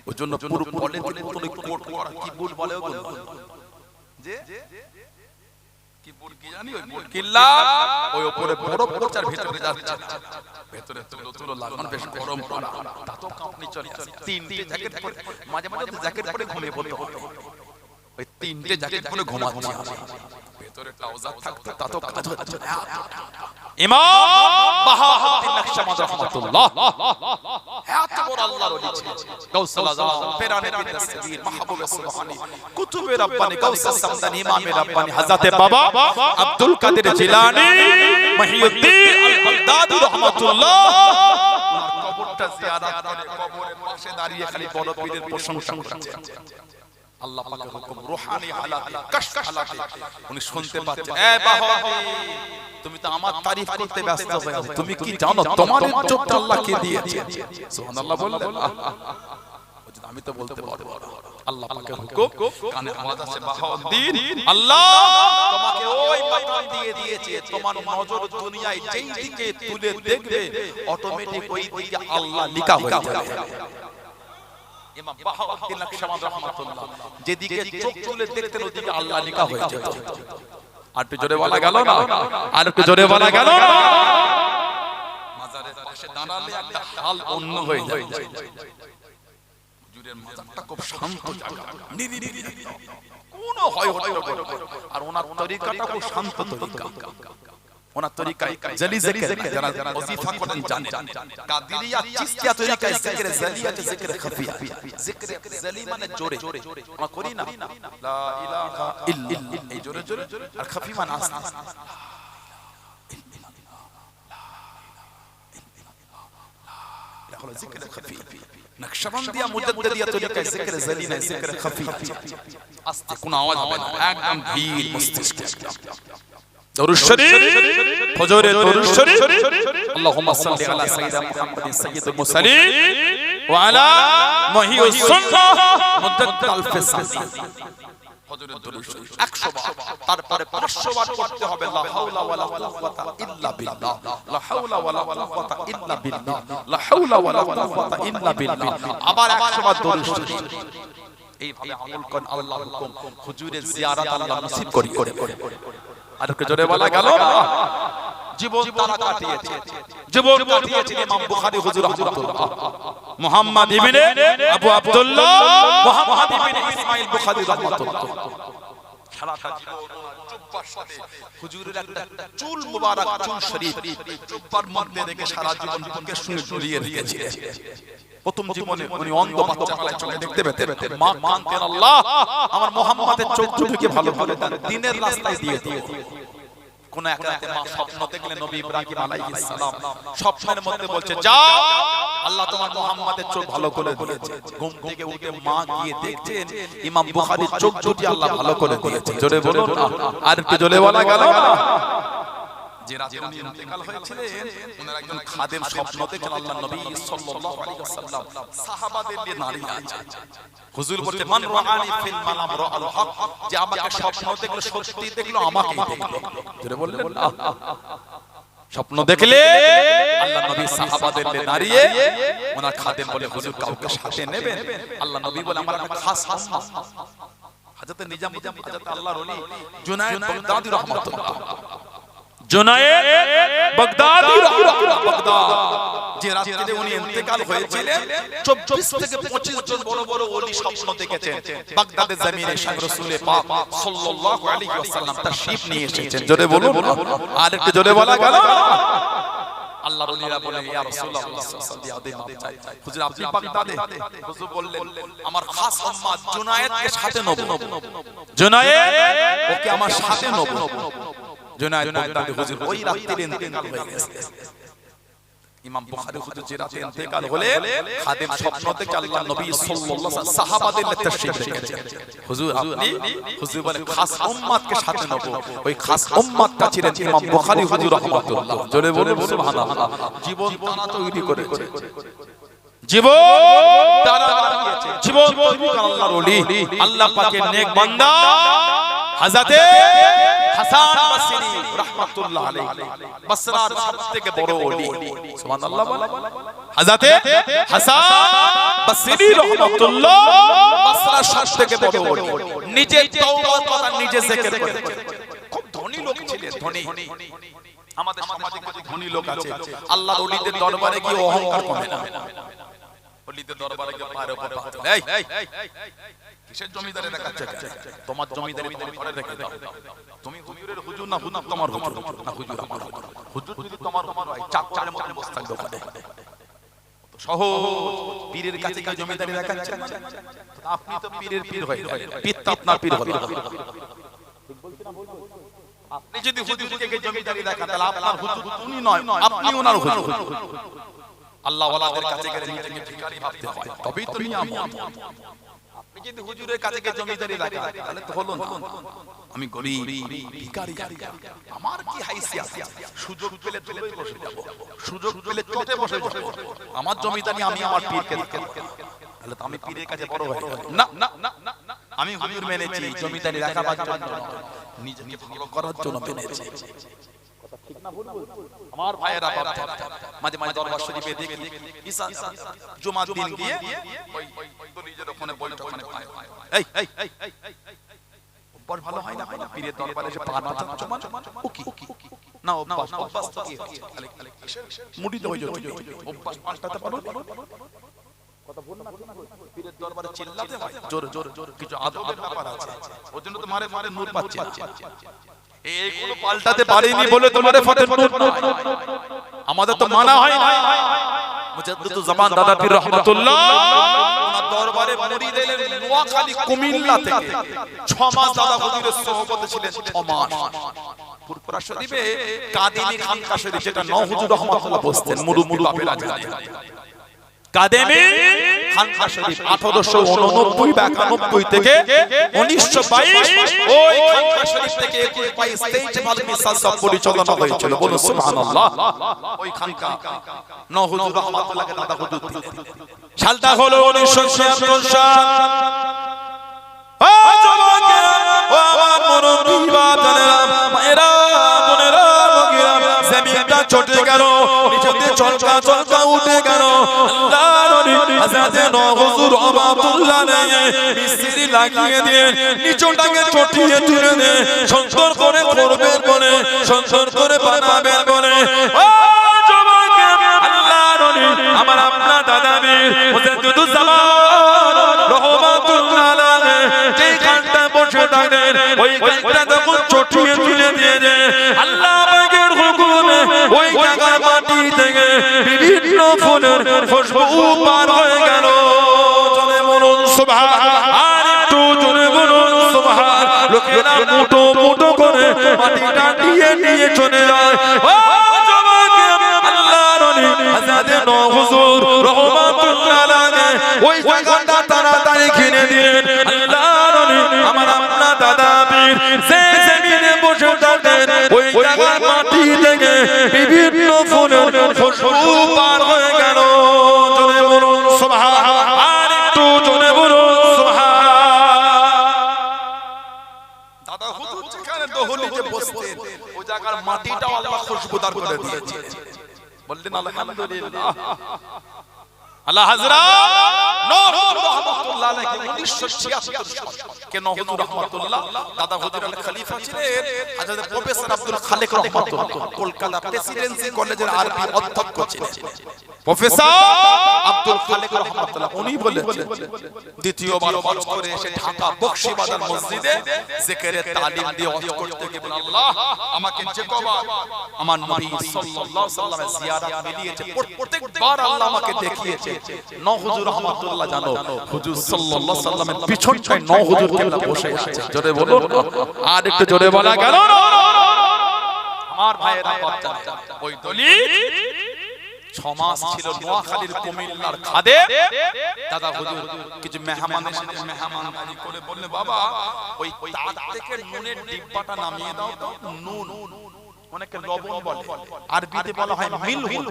ওই জন্য পুরো পলিথিন মতো কোট করা, কি বুট বলে ওগুলো, যে কি বুট কি জানি, ওই বুট কিনলাম, ওই উপরে বরফ পড়ছে আর ভেতরে যাচ্ছে, ভেতরে তুলো লাগানো, বেশ গরম করা, তাতো কাঁপনি চলে আসে, তিনটে জ্যাকেট পরে, মাঝে মাঝে জ্যাকেট পরে ঘুমিয়ে পড়তে হতো, ওই তিনটে জ্যাকেট পরে ঘুমাচ্ছি, ভেতরে ট্রাউজার থাকতো, তাতো কাজ হচ্ছে না। ইমাম বাহাউদ্দিন নকশবন্দ রাহমাতুল্লাহ এত বড় আল্লাহর ওলি ছিলেন, গাউসুল আযম, পেরানে বিন সাবির, মাহবুবে সুবহানী, কুতুবে রব্বানী, গাউসুস সামদানি, ইমামে রব্বানী হযরত বাবা আব্দুল কাদের জিলানী মহিউদ্দিন আল বাগদাদি রাহমাতুল্লাহ, কবরটা জিয়ারত করে কবরের পাশে দাঁড়িয়ে খালি বড় পীরের প্রশংসা করছেন। আল্লাহ পাকের হুকুম, রূহানি হালাতে, কাশফ হালাতে উনি শুনতে পাচ্ছেন, এ বাহাউদ্দিন তুমি তো আমার তারিফ করতে ব্যস্ত হয়ে আছো, তুমি কি জানো তোমার ইজ্জতটা আল্লাহ কে দিয়েছে? সুবহানাল্লাহ বললেন, আমি তো বলতে পারবো, আল্লাহ পাকের হুকুম, কানে আওয়াজ আছে, বাহাউদ্দিন আল্লাহ তোমাকে ওই মাকাম দিয়ে দিয়েছে, তোমার নজর দুনিয়ায় যেই দিকে তুলে দেখবে অটোমেটিক ওই দিকে আল্লাহ লিখা হয়ে যাবে। ইমাম বাহাউদ্দিন নকশবন্দ রাহমাতুল্লাহ যেদিকে চোখ তুলে দেখতেন ওদিকে আল্লাহ লিখা হয়ে যেত। আর একটু জোরে বলা গেল না, আর একটু জোরে বলা গেল না, মাজারের পাশে দাঁড়ালে একটা হাল অন্য হয়ে যায়, হুজুরের মাজারটা খুব শান্ত জায়গা, নিরিবিলি, কোনো হয় হট্টগোল, আর ওনার তরিকাটা খুব শান্ত তরিকা, ওনার তরিকায় জলি জিকির, যারা ওয়াজিফা করেন জানেন, কাদেরিয়া চিশতিয়া তরিকায় জিকির জলি আছে, জিকির খাফিয়া, জিকির জলি মানে জোরে আমরা করি না, লা ইলাহা ইল্লাল্লাহ, এই জোরে জোরে, আর খাফি মানে আস্তে আস্তে, এটা হলো জিকির খাফি। নকশবন্দিয়া মুজাদ্দিদিয়া তরিকায় জিকির জলি না, জিকির খাফি, আস্তে কোনো আওয়াজ হবে না, একদম ধীর মস্তিষ্কে, দরুদ শরীফ, ফজরের দরুদ শরীফ, আল্লাহুম্মা সাল্লি আলা সাইয়্যিদিনা মুহাম্মাদিন সাইয়্যিদুল মুরসালিন ওয়া আলা মাহিউস সুন্নাহ মুদাদ্দাদ আলফি সানা, ফজরের দরুদ শরীফ 100 বার, তারপরে 500 বার করতে হবে লা হাওলা ওয়ালা কুওয়াতা ইল্লা বিল্লাহ, লা হাওলা ওয়ালা কুওয়াতা ইল্লা বিল্লাহ, লা হাওলা ওয়ালা কুওয়াতা ইল্লা বিল্লাহ, আবার 100 বার দরুদ শরীফ। এইভাবে আমল করেন, আল্লাহর হুকুম, হুজুরের জিয়ারত আল্লাহ নসিব করে। আর একটু জোরে বলা গেল না, জীবন তারা কাটিয়েছে, জীবন কাটিয়েছে ইমাম বুখারী হুজুর রাহমাতুল্লাহ, মুহাম্মদ ইবনে আবু আব্দুল্লাহ মুহাম্মদ ইবনে ইসমাঈল বুখারী রাহমাতুল্লাহ, সারাটা জীবন জুব্বার সাথে হুজুরের একটা চুল মুবারক, চুল শরীফ জুব্বার মধ্যে রেখে সারা জীবন বুকের সঙ্গে জড়িয়ে রেখেছিলেন। প্রথম জীবনে উনি অন্ধ বাচ্চা কালে চোখে দেখতে পেতেন, মা কানতেন, আল্লাহ আমার মুহাম্মাদের চোখ দুটোকে ভালো করে দেন, দিনের রাস্তায় দিয়ে দিও। কোন এক রাতে মা স্বপ্ন দেখলেন, নবী ইব্রাহিম আলাইহিস সালাম স্বপ্নের মধ্যে বলছে, যাও আল্লাহ তোমার মুহাম্মাদের চোখ ভালো করে দিয়েছে। ঘুম থেকে উঠে মা গিয়ে দেখছেন ইমাম বুখারীর চোখ দুটি আল্লাহ ভালো করে দিয়েছে। জোরে বলুন না, আর একটু জোরে বলা গেল না। যে রাতে উনি ইন্তেকাল হয়েছিলেন, ওনার একজন খাদেম স্বপ্ন দেখেন আল্লাহ নবী সাল্লাল্লাহু আলাইহি ওয়াসাল্লাম সাহাবাদের নিয়ে দাঁড়িয়ে আছেন। হুজুর বলতে, মান রাআনি ফিল মানাম রাআল হক, যে আমাকে স্বপ্ন দেখলো, সত্যি দেখলো, আমাকেই দেখলো। জোরে বললেন না, স্বপ্ন দেখলে আল্লাহ নবী সাহাবাদের নিয়ে দাঁড়িয়ে, ওনার খাদেম বলে, হুজুর কাউকে সাথে নেবেন? আল্লাহ নবী বলে, আমার একটা খাস উম্মত হযরত নিজামুদ্দিন, হযরত আল্লাহর ওলি জুনায়েদ বাগদাদি রাহমাতুল্লাহ, জুনায়েদ বাগদাদি রাহমাতুল্লাহ, বাগদাদ, যে রাতে উনি ইন্তেকাল হয়েছিলেন, 24 থেকে 25 জন বড় বড় ওলি স্বপ্ন দেখেছেন। বাগদাদের জমিনে শাহ রাসূল পাক সাল্লাল্লাহু আলাইহি ওয়াসাল্লাম তাশরীফ নিয়ে এসেছেন। জোরে বলুন, আর একটু জোরে বলা গেল না। আল্লাহর ওলিরা বলেন, ইয়া রাসূলুল্লাহ সাল্লাল্লাহু আলাইহি ওয়াসাল্লাম, হুজুর আপনি বাগদাদে? হুজুর বললেন, আমার খাস উম্মত জুনায়েদকে সাথে নেব, জুনায়েদ ওকে আমার সাথে নেব। জুনায়েদ বাগদাদি হুজুর ওই রাতে ইন্তেকাল হয়ে গেছে। ইমাম বুখারী হুজুর যে রাতে ইন্তেকাল হলে খাদেম স্বপ্ন থেকে আল্লাহর নবী সাল্লাল্লাহু আলাইহি সাহাবাদের তাশরীফ রেখেছেন। হুজুর আপনি, হুজুর বলে খাস উম্মতকে সাথে নেব। ওই খাস উম্মতটা ছিলেন ইমাম বুখারী হুজুর রাহমাতুল্লাহ। জোরে বলুন সুবহানাল্লাহ। জীবন তারা তৈরি করেছে, জীবন তারা বানিয়েছে, জীবন তৈরি করেন আল্লাহর ওলি, আল্লাহ পাকের নেক বান্দা হযরতে হাসান বসরি রাহমাতুল্লাহ আলাইহি, বসরার সবথেকে বড় ওলি। সুবহানাল্লাহ বলে হযরতে হাসান বসরি রাহমাতুল্লাহ বসরার সবথেকে বড় ওলি। নিজে তওবার কথা নিজে জিকির করেছেন। খুব ধনী লোক ছিলেন, ধনী। আমাদের সমাজে কিছু ধনী লোক আছে, আল্লাহর ওলিদের দরবারে গিয়ে অহংকার করে না। ওলিদের দরবারে গিয়ে পায়ের উপর হাত তোলে, এই কিসের জমিদারি দেখাচ্ছে? তোমার জমিদারি তুমি ঘরে রেখে দাও। তুমি হুজুরের হুজুর না, হুজুর তোমার হুজুর না, হুজুর আমার হুজুর। হুজুর যদি তোমার হয় চাকরের মতো বসে থাকবে ওখানে। সহজ পীরের কাছে গিয়ে জমিদারি দেখাচ্ছে। আপনি তো পীরের পীর হয়ে গেলেন, পীর তো আপনার পীর হলো। আপনি যদি হুজুরকে গিয়ে জমিদারি দেখান তাহলে আপনার হুজুর উনি নয়, আপনি ওনার হুজুর। আল্লাহ ওয়ালাদের কাছে গেলে নিজেকে ভিখারি ভাবতে হয়, তবেই তো নিয়ামত। আপনি যদি হুজুরের কাছে গিয়ে জমিদারি দেখান তাহলে তো হলো না। আমি গরিব ভিখারি, আমার কি হাইসিয়ত? সুযোগ পেলে চলে বসে যাব, সুযোগ পেলে চটে বসে যাব। আমার জমিদারি আমি আমার পীরকে দেখাবো, তাহলে তো আমি পীরের কাছে বড় হয়ে যাব না। না না, আমি হুজুর মেনেছি জমিদারি রাখাবার জন্য, নিজেকে ভালো করার জন্য মেনেছি। ঠিক না ভুল? আমার ভাইয়েরা মাঝে মাঝে দরবার শরীফে দেখি ঈসা জুমার দিন গিয়ে ওই নিজের ওখানে বৈঠকখানে পায়। এই বড় ভালো হয় না, পীরের দরবারে এসে পা না জমা ও কি না অভ্যাস তো কি মুড়ি দেওয়া যায়, অভ্যাস পাল্টাতে পারো। কথা বল না, পীরের দরবারে চিল্লাতে হয়, জোর জোর কিছু আদবের ব্যাপার আছে, ওর জন্য তো মারে মারে নূর পাচ্ছে। এইগুলো পাল্টাতে পারিনি বলে তোমারে ফতের নূর না, আমাদের তো মানা হয় না। মুজাদ্দিদুল জামান দাদা পীর রাহমাতুল্লাহ ওনার দরবারে মুরিদ এলেন নোয়াখালী কুমিল্লা থেকে। 6 মাস দাদা হুজুরের সোহবতে ছিলেন, 6 মাস। পুরপুরা শরীফে কাদিনী খানকা শরীফ, যেটা নও হুজুর রাহমাতুল্লাহ বসতেন, মুরু মুরু বাপেরা জানে। কাদেমি খানকা শরীফ 1889 বা 91 থেকে 1922 ওই খানকা শরীফ থেকে 21 23 মালমি সাসব পরিচালনা হয়েছিল। বলুন সুবহানাল্লাহ। ওই খানকা নও হুজুর রাহমাতুল্লাহকে দাদা হুজুর সালটা হলো 1976 সাল। ও যুবকেরা, ও আমার মুরব্বি বাবারা, মায়েরা, বোনেরা, বগিরা, জমিনটা চটে গেল, নিচেতে চলকা চলকা উঠে গেল। আল্লাহর নবী হযরতে নূহ হুজুর রাহমাতুল্লাহ আলাইহি মিস্ত্রি লাগিয়ে দিয়ে নিচটাকে চটিয়ে তুলে দে, সুন্দর করে করবেন বলে, সুন্দর করে বানাবেন বলে। ও যুবকেরা, আল্লাহর নবী আমার আপনার দাদা বীর মুজাদ্দিদুল জামান রাহমাতুল্লাহ আলাইহি যেই কানটা বসে থাকেন, ওই কানটা তখন চটিয়ে তুলে দিয়ে দে। আল্লাহ পাকের হুকুমে ওই জায়গার মাটি থেকে বিভিন্ন ফুলের খুশবু পার হয়ে গেল। জোরে বলুন সুবহান, আর একটু জোরে বলুন সুবহান। লোকেরা মুঠো মুঠো করে মাটিটা নিয়ে নিয়ে চলে যায়। ও যুবকেরা, আল্লাহর নবী হযরতে নূহ হুজুর রাহমাতুল্লাহ আলাইহি ওই জায়গাটা তাড়াতাড়ি কিনে দিলেন। আল্লাহর নবী আমার আপনার দাদা পীর যে জমিনে বসে থাকেন, ওই জায়গার মাটি থেকে বিভিন্ন ফুলের খুশবু পার হয়ে গেল। জোরে বলুন সুবহান, আর একটু জোরে বলুন সুবহান। দাদা হুজুর যেখানে দহলিতে বসতেন, ওই জায়গার মাটিটাও আল্লাহ খুশবুদার করে দিয়েছে। বললেন আলহামদুলিল্লাহ। আল্লাহ হযরত নূহ রাহমাতুল্লাহ আলাইহি 1976 কে নূহ রাহমাতুল্লাহ দাদা হুজুরের খলিফা ছিলেন হযরত প্রফেসর আব্দুল খালেক রাহমাতুল্লাহ, কলকাতা প্রেসিডেন্সি কলেজের আরবি অধ্যক্ষ ছিলেন প্রফেসর আব্দুল খালেক রাহমাতুল্লাহ। উনি বলেছেন দ্বিতীয়বার হজ করে এসে ঢাকা বকশীবাজার মসজিদে জিকিরে তালিম দিয়ে হজ করতে গিয়ে বলেন, আল্লাহ আমাকে যে কবার আমার নবী সাল্লাল্লাহু আলাইহি ওয়াসাল্লামের জিয়ারত মিলিয়েছে, প্রত্যেকবার আল্লাহ আমাকে দেখিয়েছে। নূহ হুজুর রাহমাতুল্লাহ জানো হুজুর সাল্লাল্লাহু আলাইহি ওয়াসাল্লামের পিছনটায় নূহ হুজুর কেবলা বসে আছে। জোরে বলুন, আর একটু জোরে বলা গেল। আমার ভাইয়েরা বাচ্চা ওই দলিত 6 মাস ছিল নোয়াখালীর কুমিল্লার খাদে। দাদা হুজুর কিছু মেহমান এসেছে, মেহমানদারি করে বললেন বাবা ওই তার থেকে নুনের ডিব্বাটা নামিয়ে দাও তো। নুন অনেকে লবণ বলে, আরবিতে বলা হয় মিলহুন।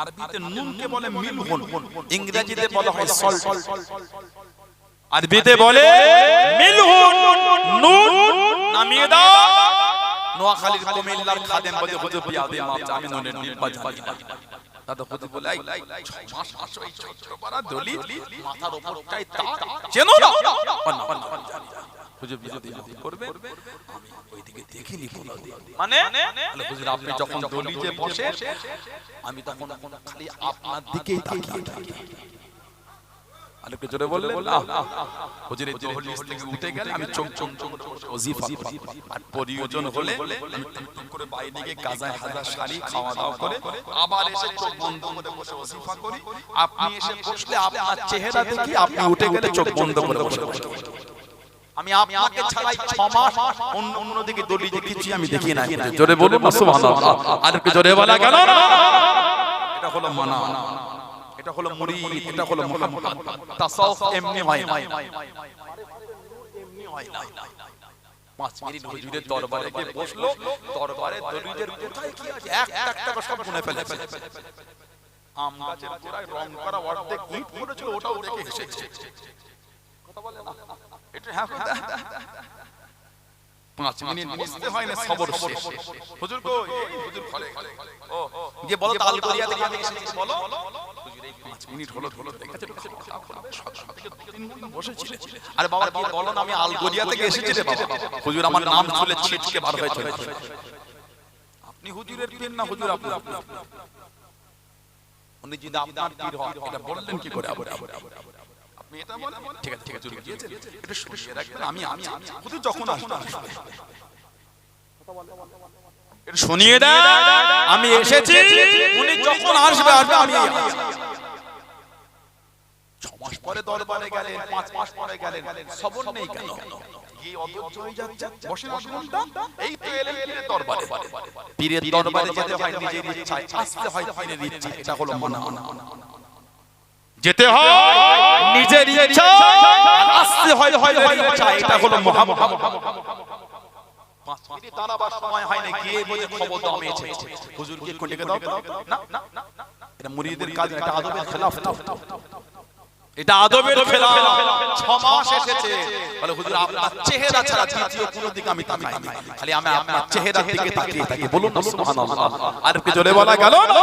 আরবিতে নুনকে বলে মিলহুন, ইংরেজিতে বলা হয় সল্ট। আরবিতে বলে মিলহুন, নুন নামিয়ে দাও। নোয়াখালীর কুমিল্লার খাদেম বলে হুজুর বিয়াদে মাপ আমি নুনের ডিব্বা জানি না। দাদা হুজুর বলে 6 মাস আসো এই ছোট্টপাড়া দলি মাথার উপরটাই তার চেনো না। হুজুর বিয়াদে মাপ করবে, আমি ওইদিকে দেখিনি কোনোদিন। মানে হুজুর আপনি যখন দলিতে বসে আমি তখন খালি আপনার দিকেই তাকিয়ে থাকি। আলোকে জোরে বললেন না হুজুরের দহলিজ থেকে উঠে গেলে আমি চোখ চোখ ওজিফা করি, আর প্রয়োজন হলে আমি টুক করে বাইরে গিয়ে গাজায় হাজার শাড়ি খাওয়া দাওয়া করে আবার এসে চোখ বন্ধ করে বসে ওজিফা করি। আপনি এসে বসলে আপনার চেহারা দেখি আপনি উঠে গেলে চোখ বন্ধ করে বসে বসে আমি আপনাকে ছাড়াই 6 মাস অন্যদিকে দলি দেখেছি আমি দেখি না। জোরে বলুন সুবহানাল্লাহ। আর কি জোরে বলা গেল না? এটা হলো মানা, এটা হলো মুরিদ, এটা হলো মুহাম্মদ। তাসাউফ এমনি হয় না, এমনি হয় না। 5 মিনিট হুজুরের দরবারে গিয়ে বসলো, দরবারে দলিলের কোথায় কি আছে একটা করে সব গুনে ফেলেছে। আম গাছের গোড়ায় রং করা অর্ধেক ইট পড়েছিল, ওটাও দেখে এসেছে। কথা বলে না এটা? হ্যাঁ 5 মিনিট বুঝতে হয় না, সবর শেষ। হুজুর কই? হুজুর ঘরে। ও যে বলো তালগরিয়া থেকে আমি এসেছি বলো। হুজুর এই 5 মিনিট হলো দেখেছে বসেছিল। আরে বাবা কি বলো না আমি আলগরিয়া থেকে এসেছি রে বাবা। হুজুর আমার নাম শুনে ছিটকে বার হয়ে চলে আসে। আপনি হুজুরের পীর না হুজুর আপনি? উনি যদি আপনার পীর হয় এটা বললেন কি করে? আপনি এটা বলেন ঠিক আছে ঠিক আছে চলে গিয়েছে এটা শুনিয়ে রাখবেন। আমি হুজুর যখন আসবে এটা শুনিয়ে দেন আমি এসেছি, উনি যখন আসবে আমি 6 মাস পরে দরবারে গেলেন, 5 মাস পরে গেলেন, সবর নেই কেন? কি অধৈর্য হয়ে যাচ্ছে? বসে ঘন্টা এই তো এলেন পীরের দরবারে। পীরের দরবারে যেতে হয় নিজের ইচ্ছায়, আসতে হয় পীরের ইচ্ছায়। এটা হলো মানা। যেতে হয় নিজের ইচ্ছা, আসতে হয় পীরের ইচ্ছা। এটা হলো মুহাম্মদ। 5 মিনিট দাঁড়াবার সময় হয় না, গিয়ে বলে খবর দাও আমি এসেছি। হুজুরকে একটু ডেকে দাও না না এটা মুরিদের কাজ, এটা আদবের খেলাফ। এটা আদবের খেলাফ। 6 মাস এসেছে বলে হুজুর আপনার চেহারা ছাড়া দ্বিতীয় কোনো দিকে আমি তাকাই না, খালি আমি আপনার চেহারার দিকে তাকিয়ে থাকি। বলুন না সুবহানাল্লাহ। আর কি জোরে বলা গেল না?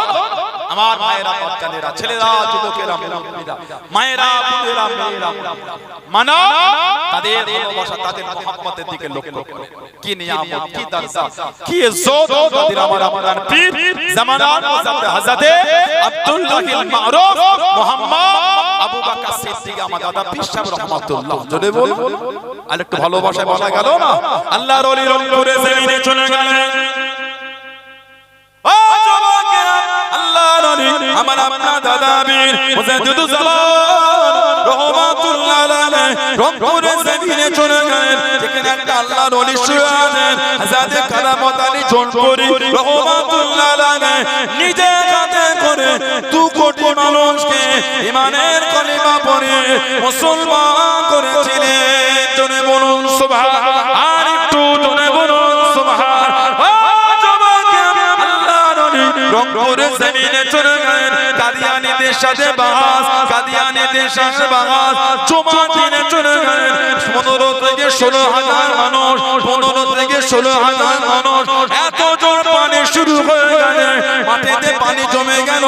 আমার মায়েরা, বাচ্চারা, ছেলেরা, যুবকেরা, মুরব্বিরা, মায়েরা, বোনেরা, মেয়েরা মানা তাদের ভালোবাসা, তাদের মুহাব্বতের দিকে লক্ষ্য করে। কি নিয়ামত, কি দরজা, কি ইজ্জত তাদের আমার আপনার পীর জামানার মুজাদ্দিদ হযরত আব্দুল্লাহিল মারুফ মুহাম্মদ আবু বকর সিদ্দিক আমার দাদা পীর সাহেব রাহমাতুল্লাহ। জোরে বলুন আর একটু ভালোবাসা বলা গেল না? আল্লাহর ওলি রংপুরে জমিনে চলে গেলেন। ও যুবকেরা, আল্লাহর ওলি আমার আপনার দাদা পীর মুজাদ্দিদুজ জামান রাহমাতুল্লাহ আলাইহি রংপুরে জমিনে চলে গেলেন। যেখানে একটা আল্লাহর ওলি শুয়ে আছেন, হযরত কারামত আলী জোনপুরি রাহমাতুল্লাহ আলাইহি নিজে হাতে করে 2 কোটি মানুষকে ঈমানের কালিমা পড়ে মুসলমান করেছিলেন। জোরে বলুন সুবহান। আর একটু জোরে বলুন সুবহান। রংপুরে জমিনে চলে গেলেন। কাদিয়ানীদের সাথে বাস, কাদিয়ানীদের সাথে বাস। জুমার দিনে চলে গেলেন। 15 থেকে 16,000 মানুষ, 15 থেকে 16,000 মানুষ। এত জোর পানি শুরু হয়ে গেল, মাটিতে পানি জমে গেল,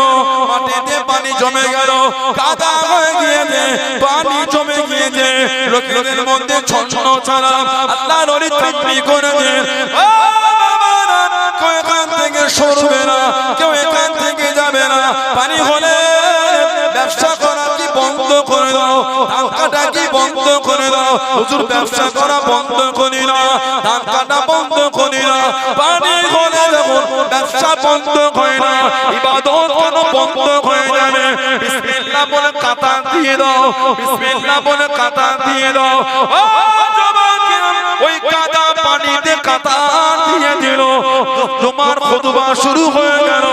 মাটিতে পানি জমে গেল, কাদা হয়ে গিয়েছে, পানি জমে গিয়েছে। লোকেদের মধ্যে ছন্ন ছাড়া আল্লাহর ওলি তাকবীর করেছেন। কেউ এখান থেকে সরবে না, কেউ এখান থেকে যাবে না। পানি হলে ব্যবসা করা কি বন্ধ করে দাও, ধান কাটা কি বন্ধ করে দাও। হুজুর ব্যবসা করা বন্ধ করি না, ধান কাটা বন্ধ করি না। পানি হলে দেখুন ব্যবসা বন্ধ হয় না, ইবাদত কেন বন্ধ হয়ে যাবে? বিসমিল্লাহ বলে কাতা দিয়ে দাও, বিসমিল্লাহ বলে কাতা দিয়ে দাও। ও যুবকেরা, ওই কাদা পানিতে কাতার দিয়ে দিল তোমার খুতবা শুরু হয়ে গেল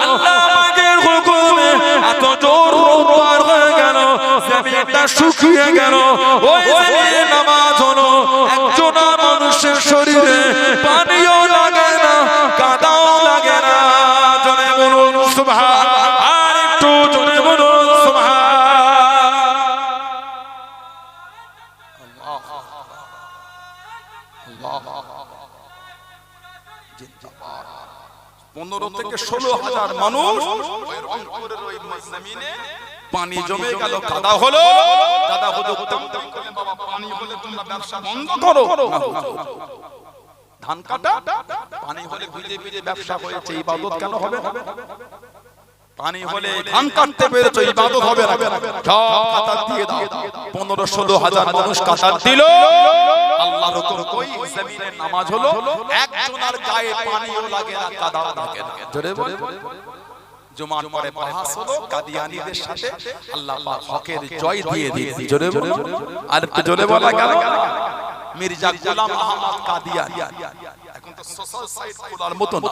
আল্লাহ পাকের হুকুমে এত জোর পার হয়ে গেল জমিনটা শুকিয়ে গেল ওই জমিনে নামাজ হলো একজন মানুষের শরীরে পানিও লাগে না কাদাও লাগে না জনে বলুন সুবহান আর একটু জনে বলুন সুবহান আল্লাহ 15 থেকে 16,000 মানুষ ওই রংপুরের ওই জমিনে পানি জমে গেল কাদা হলো দাদা হুজুর বাবা পানি হলে তোমরা ব্যবসা বন্ধ করো ধান কাটা পানি হলে ভিজে ভিজে ব্যবসা হয়েছে ইবাদত কেন হবে না পানি হলে ধান কাটতে পেরেছো ইবাদত হবে না সব কাতার দিয়ে দাও 15-16,000 মানুষ কাতার দিল আল্লাহর হুকুম কই জমিনে নামাজ হলো একজনের গায়ে পানিও লাগে না কাদাও লাগে না জোরে বল জুমার পরে বাহাস হলো কাদিয়ানীদের সাথে আল্লাহ পাক হকের জয় দিয়ে দিয়েছে জোরে বল আর একটু জোরে বলা গেল মির্জা গোলাম আহমদ কাদিয়ানী এখন তো সোশ্যাল সাইট খোলার মত না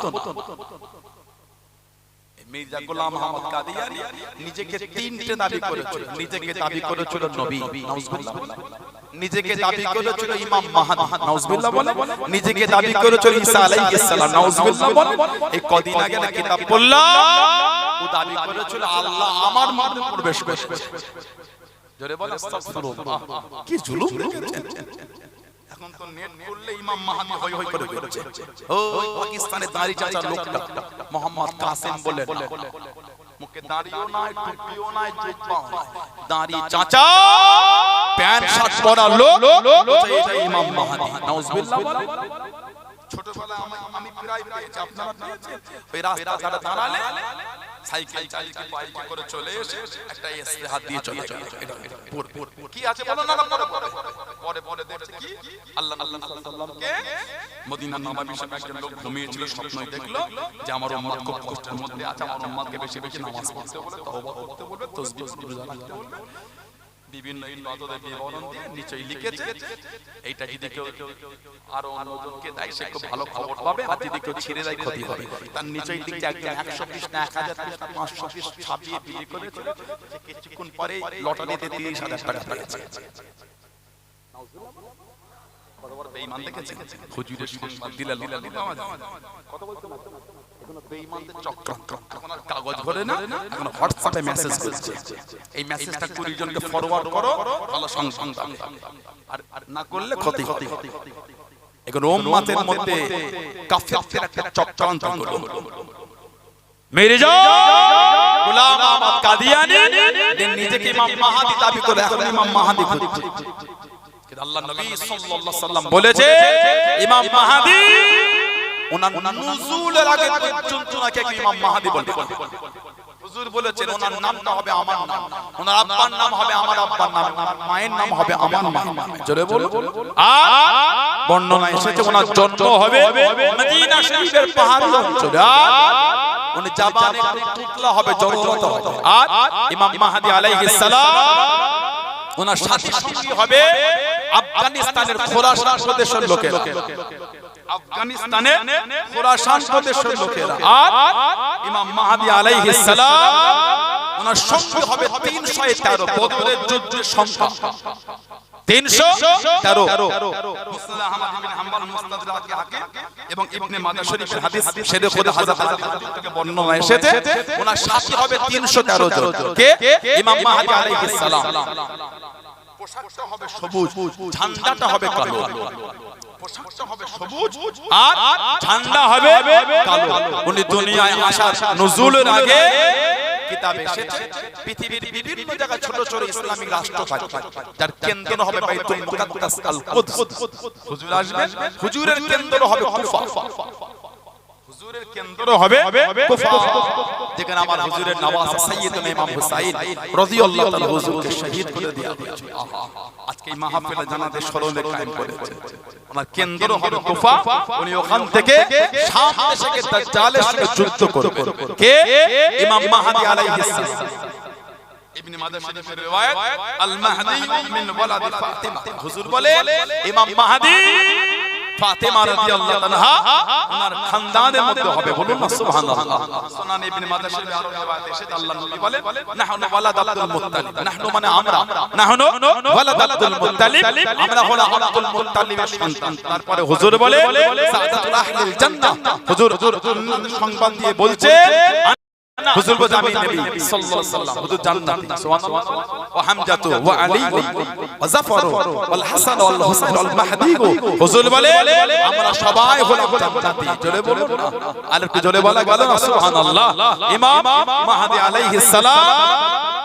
মির্জা গোলাম আহমদ কাদিয়ানী নিজেকে তিনটে দাবি করেছিল নিজেকে দাবি করেছিল নবী নাউজুবিল্লাহ নিজেকে দাবি করেছিল ইমাম মাহদি নাউজুবিল্লাহ বলে নিজেকে দাবি করেছিল ঈসা আলাইহিস সালাম নাউজুবিল্লাহ বলে এই কদিন আগে একটা কিতাব পড়লাম ও দাবি করেছিল আল্লাহ আমার মধ্যে প্রবেশ করেছে জোরে বল আস্তাগফিরুল্লাহ কি জুলুম করেছেন এখন তো নেট করলে ইমাম মাহদি হই হই করে বলছে ওই পাকিস্তানের দাড়ি চাচা লোকটা মোহাম্মদ কাসেম বলে মুখে দাড়িও নাই টুপিও নাই জুব্বাও নাই দাড়ি চাচা প্যান্ট শার্ট পরা লোক এটা ইমাম মাহদি নাউজুবিল্লাহ বলে ছোটবেলায় আমি প্রায় পেয়েছি আপনারা পেয়েছেন ওই রাস্তা ধারে দাঁড়ালে সাইকেল চালিয়ে বাইকে করে চলে এসে একটা এসে হাত দিয়ে চলে যায় এটা কি আছে বলো না পরে পরে দেখছে কি আল্লাহ সাল্লাল্লাহকে মদিনার নববী সাহেব একজন লোক ঘুমিয়েছিল স্বপ্নই দেখলো যে আমার উম্মত খুব কষ্টের মধ্যে আছে আমার উম্মতকে বেশি বেশি নামাজ পড়তে বলে তওবা করতে বলবে তাসবিহ রোজা রাখতে বলবে বিভিন্ন ইবাদতের বিবরণ দিয়ে নিচেই লিখেছে এইটা যদি কেউ আরো অন্যজনকে দেয় সে খুব ভালো খবর পাবে আর যদি কেউ ছিঁড়ে দেয় ক্ষতি হবে তার নিচেই লিখছে একজন 100 পিস না 1000 পিস না 500 পিস ছাপিয়ে বিক্রি করেছিল সে কিছুক্ষণ পরে লটারিতে 30,000 টাকা পেয়েছে বড় বেঈমান দেখেছেন হুজুরের সংবাদ দিলে পাওয়া যায় কত বলছেন এখনো বেঈমানদের চক্রান্ত এখন আর কাগজ ভরে না এখন হোয়াটসঅ্যাপে মেসেজ করছে এই মেসেজটা 20 জনকে ফরওয়ার্ড করো ভালো সংবাদ আর না করলে ক্ষতি এখন উম্মতের মধ্যে কাফিরদের একটা চক্রান্ত হলো মির্জা গোলাম আহমদ কাদিয়ানী নিজেকে ইমাম মাহদি দাবি করে এখন ইমাম মাহদি হচ্ছে কিন্তু আল্লাহ নবী সাল্লাল্লাহু আলাইহি সাল্লাম বলেছে ইমাম মাহদি ওনার নুজুলের আগে পর্যন্ত নাকি ইমাম মাহদি বলতে হুজুর বলেছেন ওনার নামটা হবে আমার নাম ওনার আব্বার নাম হবে আমার আব্বার নাম ওনার মায়ের নাম হবে আমার মায়ের নাম জোরে বলো আর বর্ণনা এসেছে ওনার জন্ম হবে মদিনা শরীফের পাহাড়ি অঞ্চলে উনি জাবানে তুতলা হবে জড়তা হবে আর ইমাম মাহদি আলাইহিস সালাম ওনার সাথী হবে আফগানিস্তানের খোরাসান প্রদেশের লোকেরা আফগানিস্তানের খোরাসান প্রদেশের লোকেরা আর ইমাম মাহদি আলাইহিস সালাম ওনার সঙ্গে হবে 313 বদরের যুদ্ধের সংখ্যা 313 মুসনাদ আহমদ ইবনে হাম্বল মুস্তাদরাক হাকিম এবং ইবনে মাজাহ শরীফের হাদিস শেরে খোদা হযরত থেকে বর্ণনা এসেছে ওনার সাথী হবে 313 জন কে ইমাম মাহদি আলাইহিস সালাম পোশাকটা হবে সবুজ ঝান্ডাটা হবে কালো পোশাকটা হবে সবুজ আর ঝান্ডা হবে কালো উনি দুনিয়ায় আসার নজুলের আগে কিতাবে এসেছে পৃথিবীর বিভিন্ন জায়গায় ছোট ছোট ইসলামিক রাষ্ট্র থাকবে যার কেন্দ্র হবে বাইতুল মুকাদ্দাস আল কুদস হুজুর আসবেন হুজুরের কেন্দ্র হবে কুফা হুজুরের কেন্দ্র হবে কুফা যেখানে আমার হুজুরের নওয়াজ সাইয়্যিদুনা ইমাম হুসাইন রাদিয়াল্লাহু তাআলা হুজুরকে শহীদ করে দেয়া হয়েছে আজকে এই মাহফিলে জানাতে স্মরণে কায়েম করেছে ওনার কেন্দ্র হবে কুফা উনি ওখান থেকে শাম দেশে দাজ্জালের সঙ্গে যুদ্ধ করবেন কে ইমাম মাহদি আলাইহিস সালাম ইবনে মাজাহ শরীফের riwayat আল মাহদি মিন ওয়ালাদ ফাতিমা হুজুর বলে ইমাম মাহদি ফাতেমা রাদিয়াল্লাহু আনহা ওনার খানদানের মধ্যে হবে, বলুন না সুবহানাল্লাহ। সুনান ইবনে মাজাহ শরীফে আরো riwayat এসেছে আল্লাহর নবী বলেন নাহনু ওয়ালাদাতুল মুত্তালিব, নাহনু মানে আমরা, নাহনু ওয়ালাদাতুল মুত্তালিব, আমরা হলো আব্দুল মুত্তালিবের সন্তান। তারপরে হুজুর বলে সাদাতুল আহলিল জান্নাহ, হুজুর সংবাদ দিয়ে বলছে হুজুর বলে আমি নবী সাল্লাল্লাহু আলাইহি ওয়াসাল্লাম, হুজুর জান্নাতি সুবহানাল্লাহ। ওয়া হামজাতু ওয়া আলী ওয়া জাফরু ওয়াল হাসান ওয়াল হুসাইন ওয়াল মাহদি, হুজুর বলে আমরা সবাই হলাম জান্নাতি। জোরে বলুন না, আর একটু জোরে বলা গেল না সুবহানাল্লাহ। ইমাম মাহদি আলাইহিস সালাম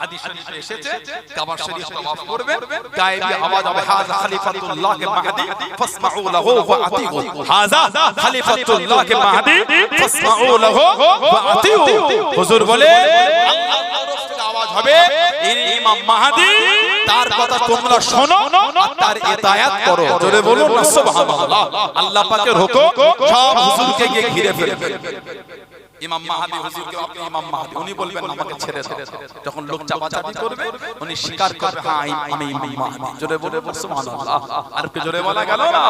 হাদিস শরীফে এসেছে কাবা শরীফ তাওয়াফ করবে, গায়েবী আওয়াজ হবে হাযা খলিফাতুল্লাহিল মাহদি ফাসমাউ লাহু ওয়া আতিউ, হাযা খলিফাতুল্লাহিল মাহদি ফাসমাউ লাহু ওয়া আতিউ। হুজুর বলে আল্লাহর তরফ থেকে আওয়াজ হবে ইমাম মাহদি, তার কথা তোমরা শোনো আর তার ইতায়াত করো। জোরে বলুন না সুবহানাল্লাহ। আল্লাহ পাকের হুকুম সব হুজুরকে গিয়ে ঘিরে ফেলবে। ইমাম মাহদি হুজুরকে আপনি ইমাম মাহদি, উনি বলবেন আমাকে ছেড়ে দাও। যখন লোক চাপাচাপি করবে উনি স্বীকার করবে হ্যাঁ আমি ইমাম মাহদি। জোরে বলে সুবহানাল্লাহ। আর কি জোরে বলা গেল না?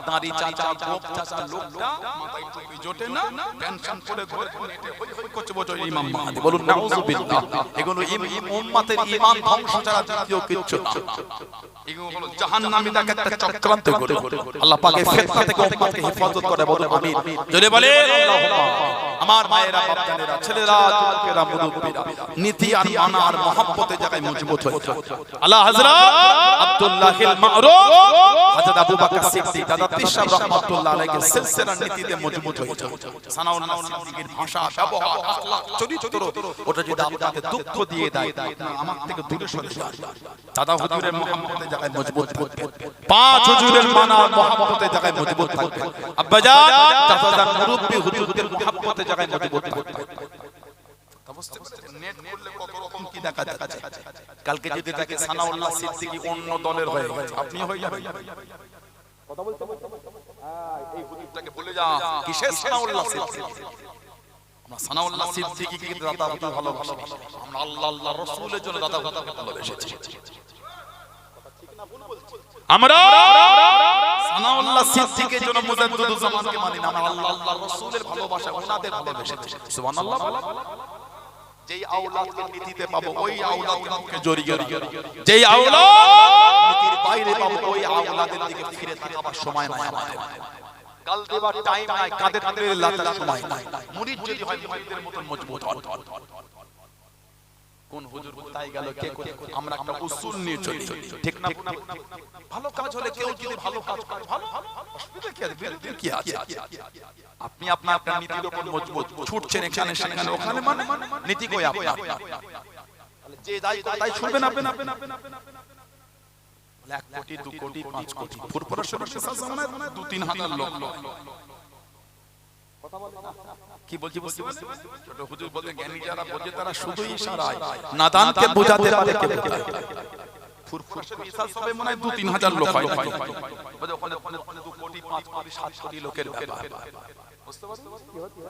দাঁড়ি চাচা গোপ চাচা লোকটা মাথায় টুপি জোটে না, টেনশন করে ঘরে নেটে হই হই করছে বলে ইমাম মাহদি। বলুন নাউযুবিল্লাহ। এগুলো উম্মতের ঈমান ধ্বংস ছাড়া দ্বিতীয় কিছু না। এগুলো হলো জাহান্নামীদের একটা চক্রান্ত করে আল্লাহ পাকের ফিতনা থেকে উম্মতকে হেফাজত করে। বলুন আমিন। জোরে বলে আল্লাহুম্মা। আমার মায়েরা বাপজানেরা ছেলেরা যুবকেরা মুরব্বিরা নীতি আর মানা আর মহব্বতের জায়গায় মজবুত হয়ে যায়। আল্লাহ হযরত আব্দুল্লাহিল মারুফ হযরত আবু বকর সিদ্দিক দাদা তিশাব রাহমাতুল্লাহ আলাইহির সিলসিলার নীতিতে মজবুত হয়ে যায়। সানাউল্লাহ সিদ্দিকের ভাষা ব্যবহার আখলাক চরিত্র ওটা যদি আপনাকে দুঃখ দিয়ে দেয় আমার থেকে দূরে সরে যায়। দাদা হুজুরের মহব্বতের জায়গায় মজবুত থাকবে, পাঁচ হুজুরের মানা আর মহব্বতের জায়গায় মজবুত থাকবে। আব্বাজান চাচাজান মুরব্বি হুজুরদের মহব্বতের জায়গায় মজবুত থাকবে। নেট করলে কত রকম কি দেখা যাচ্ছে। কালকে যদি দেখে সানাউল্লাহ সিদ্দিকী অন্য দলের হয়ে গেছে, আপনি হয়ে যাবেন। কথা বলতে এই হুজুরটাকে বলে যা কিসের সানাউল্লাহ সিদ্দিকী। আমরা সানাউল্লাহ সিদ্দিকীকে দাদা হুজুর ভালোবাসি, আমরা আল্লাহ আল্লাহ রাসূলের জন্য দাদা হুজুরকে ভালোবেসেছি। আমরা সানাউল্লাহ সিদ্দিকের জন্য মুজাদ্দিদুজ জামানকে মানি না, আমরা আল্লাহ আল্লাহ রাসূলের ভালোবাসা ওনাদের ভালোবেসেছি। সুবহানাল্লাহ। যেই আওলাদকে নীতিতে পাবো ওই আওলাদকে জড়িয়ে রাখবো, যেই আওলাদ নীতির বাইরে পাবো ওই আওলাদের দিকে ফিরে তাকাবার সময় নাই আমাদের। কাল দেবার টাইম নাই, কাঁধে কাঁধে লাতার সময় নাই। মুরিদ যদি হয় মুরিদের মতন মজবুত হয়। কোন হুজুর কোথায় গেল কে কোথায়, আমরা একটা উসুল নিয়ে চলি, ঠিক না? ভালো কাজ হলে কেউ যদি ভালো কাজ করে ভালো, অসুবিধা কি আছে? বিরোধী কি আছে? আপনি আপনার নীতির উপর মজবুত, ছুটছেন এখানে সেখানে ওখানে, মানে নীতি কই আপনার? তাহলে যে দায়িত্ব তাই শুনবেন আপনি। 1 কোটি 2 কোটি 5 কোটি ফুরফুরা শরীফের সাথে মানে 2-3 হাজার লোক। কথা বলেন না কি বলছি? ছোট হুজুর বলেন জ্ঞানী যারা বোঝে তারা শুধু ইশারায়, নাদানকে বোঝাতে পারে কে বোঝায়। ফুরফুরা শরীফের সাথে মনে হয় 2-3 হাজার লোক হয়, বলে ওখানে 2 কোটি 5 কোটি 7 কোটি লোকের ব্যাপার। বুঝতে পারছেন কি হচ্ছে?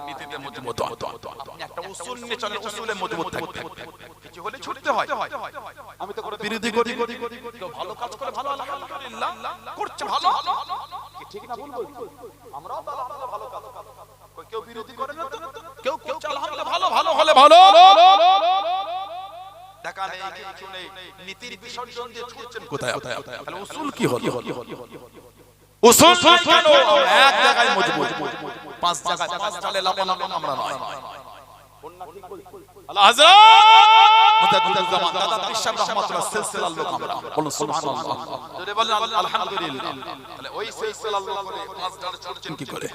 নীতিতে মজবুত হতো। আপনি একটা উসুল নিয়ে চলে, উসুলে মজবুত থাকতে কিছু হলে ছুটতে হয়। আমি তো করে বিরোধী করি, কেউ ভালো কাজ করে ভালো আলহামদুলিল্লাহ করছে ভালো, ঠিক না? ভুল বলছি আমরাও তো আলহামদুলিল্লাহ ভালো কাজ করি, কেউ বিরোধী করে না তো, কেউ আলহামদুলিল্লাহ ভালো ভালো হলে ভালো দেখা নেই, কিছু নেই, নীতির বিসর্জন দিয়ে ছুটছেন কোথায়? তাহলে উসুল কি হলো? উসুল কেন এক জায়গায় মজবুত, 5 জায়গায় 5 ডালে লাগানো আমরা নয়। আল্লাহ হযরত মুজাদ্দিদুজ জামান দাদা তিশাব রাহমাতুল্লাহ সিলসিলার লোক আমরা, বলুন সুবহানাল্লাহ। যদি বলেন আলহামদুলিল্লাহ, তাহলে ওই সিলসিলার লোক করে 5 ডাল ছুটছেন কি করে?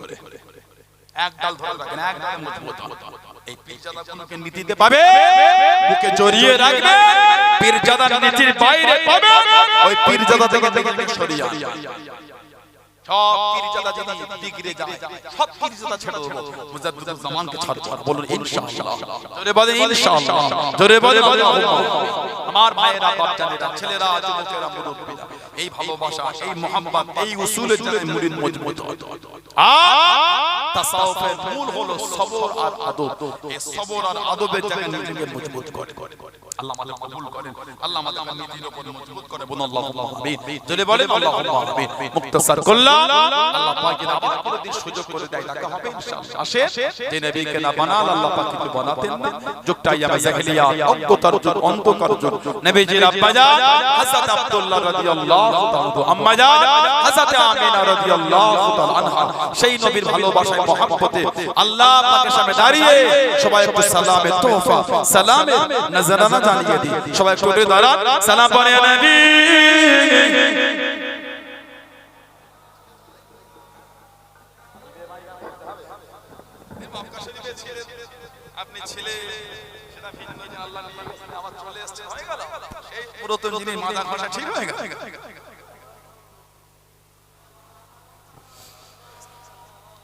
এক ডাল ধরে রাখেন, এক ডাল মজবুত। এই পীরজাদা কোনকে নীতিতে পাবে, বুকে জড়িয়ে রাখবে। পীরজাদা নীতির বাইরে পাবে, ওই পীরজাদা থেকে সরিয়ে সব পীরজাদা যদি বিগড়ে যায়, সব পীরজাদা ছেড়ে দেব, মুজাদ্দিদুজ জামানকে ছাড়ব। বলুন ইনশাআল্লাহ। জোরে বলেন ইনশাআল্লাহ, জোরে বলেন আল্লাহুম্মা। আমার মায়েরা বাপজানেরা ছেলেরা যুবকেরা মুরব্বিরা এই ভালোবাসা, এই মোহাম্মত, এই উসুলের জায়গায় মুরিদ মজবুত হয়। তাসাউফের মূল হলো সবর আর আদব। এই সবর আর আদবের জায়গায় নিজেকে মজবুত করে। আল্লাহ আমাদের কবুল করেন, আল্লাহ আমাদের নীতির উপর মজবুত করে। বলুন আল্লাহুম্মা আমিন। জোরে বলেন আল্লাহুম্মা আমিন। মুক্তাসার করলাম, আল্লাহ পাক যদি আবার কোনদিন সুযোগ করে দেয় দেখা হবে ইনশাআল্লাহ। আসে যে নবীকে না বানাল আল্লাহ পাক কিছু বানাতেন না। যুগটা ইয়ামে জাহেলিয়া, অজ্ঞতার যুগ, অন্ধকার যুগ। নবীজির আব্বা জান হযরত আব্দুল্লাহ রাদিয়াল্লাহু তাআলা, আম্মা জান হযরত আমিনা রাদিয়াল্লাহু তাআলা আনহা, সেই নবীর ভালোবাসায় মহব্বতে আল্লাহ পাকের সামনে দাঁড়িয়ে সবাই একটু সালামে তোহফা, সালামে নজরানা জানিয়ে দিই। সবাই একটু দাঁড়ান, সালাম পড়ে নবী। আপনি ছেলে সেটা ভিন্ন, যে আল্লাহ নিয়ে আবার চলে আসছে হয়ে গেল, এই পুরাতন জিনিস মাথা ঘষা ঠিক হয়ে গেল।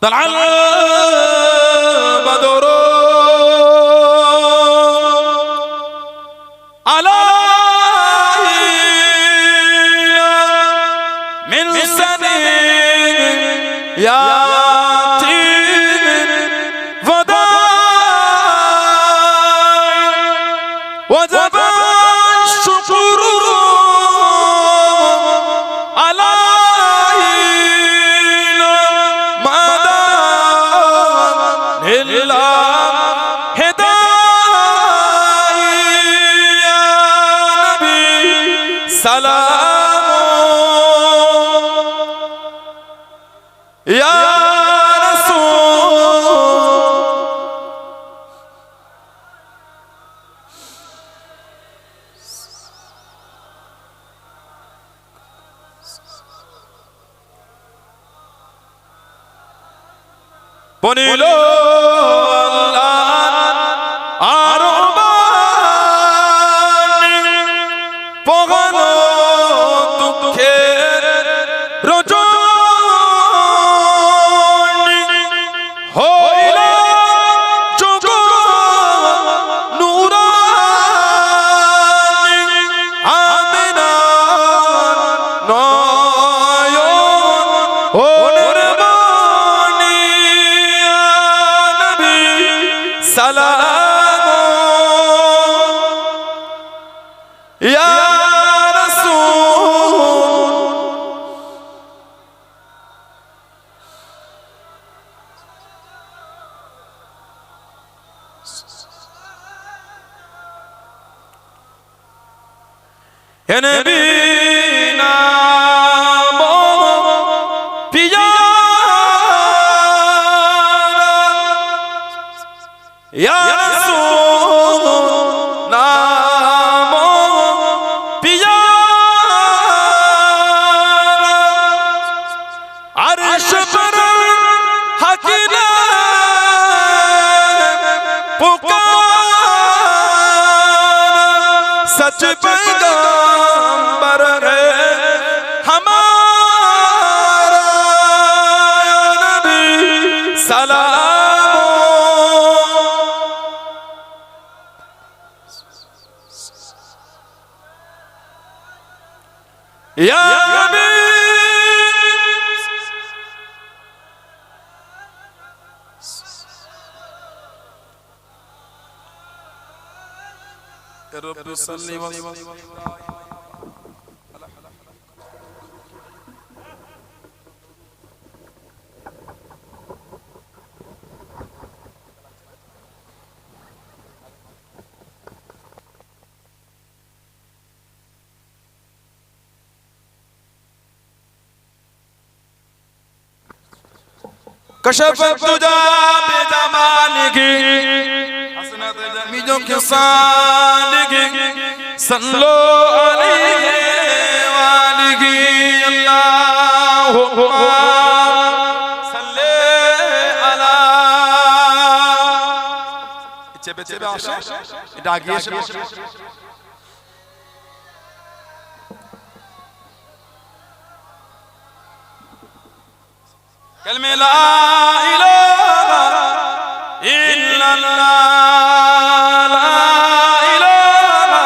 তাআল বদর আলাইনা মিন সানিয়াতি ওয়াদা ওয়াজাবা শুকরু আলাইনা মাদা ইল্লা হিদায়া নবী সালাম ইয়া বনিল আরবানি পগানো দুঃখের রজনী হইল যোগ নুরানি আমিনার নয়ন ও সালাম ইয়া রাসূল হে নবী নাম পিয়া ইয়া রাসূল নাম পিয়া আরশ पर হাকিলা पुकार सच पैगंबर है हमारा नबी सलाम या नबी रब सल्ली व कशफ तुझा बेजमानगी हसनत जमीजों के सानगी सल्लो अलैहि वालिही अल्लाहुम्मा सल्ले अला চেপে চেপে আসে এটা আগিয়ে এসে कलमे ला इलाहा इल्लल्लाह ला इलाहा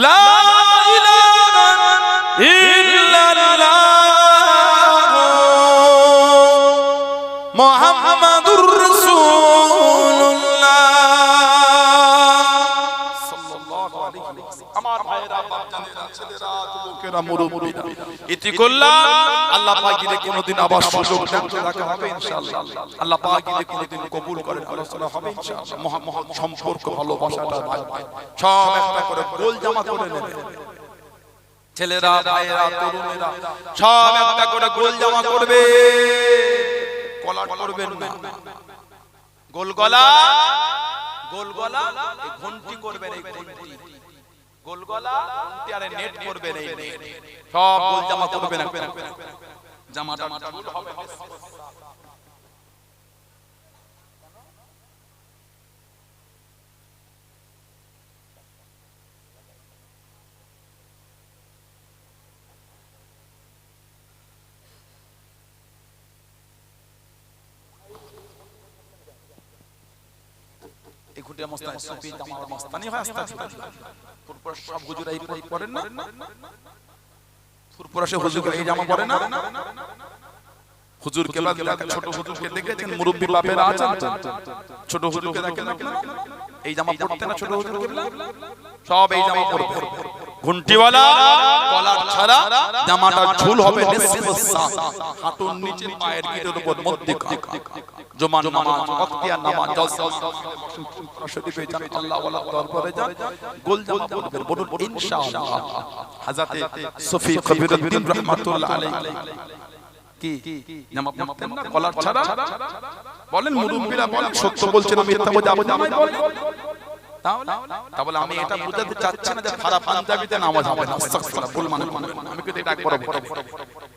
ला इलाहा ছেলেরা যুবকেরা মুরব্বিরা ইতি করলাম আল্লাহ পাক যদি কোনোদিন আবার সুযোগ দেন রাখা হবে ইনশাআল্লাহ আল্লাহ পাক যদি কোনোদিন কবুল করেন আলোচনা হবে ইনশাআল্লাহ মহা সম্পর্ক ভালোবাসাটা ভাই সব একটা করে গোল জামা করে নেবে ছেলেরা ভাইয়েরা তরুণেরা সব একটা করে গোল জামা করবে কলার করবেন না গোল গলা এই ঘন্টি করবেন এই ঘন্টি গোল গলা ঘন্টি আর নেট করবেন এই নেট সব গোল জামা করবেন জামাটা ফুল হবে এই ঘুটিয়া মস্তানি সুফি জামাল মস্তানি হয় আস্তে আস্তে পুরপুরা সব হুজুরাই পড়েন না পুরপুরা সে হুজুর এই জামা পড়ে না হুজুর কেবলা ছোট হুজুরকে দেখেছেন মুরব্বি বাপেরা আছেন ছোট হুজুরকে দেখেন আপনারা এই জামা পড়তে না ছোট হুজুর কেবলা সব এই জামা পরবে ঘন্টিওয়ালা কলার ছাড়া জামাটা ঝুল হবে নিসফুসা হাঁটুর নিচে পায়ের গিটের উপর মধ্যে জুমার নামাজ ওয়াক্তিয়া নামাজ জলসা শরীফে যান আল্লাহ ওয়ালা দরবারে যান গোল জামা পরবেন বলুন ইনশাআল্লাহ হযরতে সুফি কবিরউদ্দিন রাহমাতুল্লাহ আলাইহি কি জামা পরতেন না কলার ছাড়া বলেন মুরব্বিরা বলেন সত্য বলছেন আমি মিথ্যা বলছি আপনি আমায় বলেন তাহলে আমি এটা বুঝাতে চাচ্ছি না যে ফারা পাঞ্জাবিতে নামাজ হবে না আস্তাগফিরুল্লাহ ভুল মানে আমি কিন্তু এটা একবার বলবো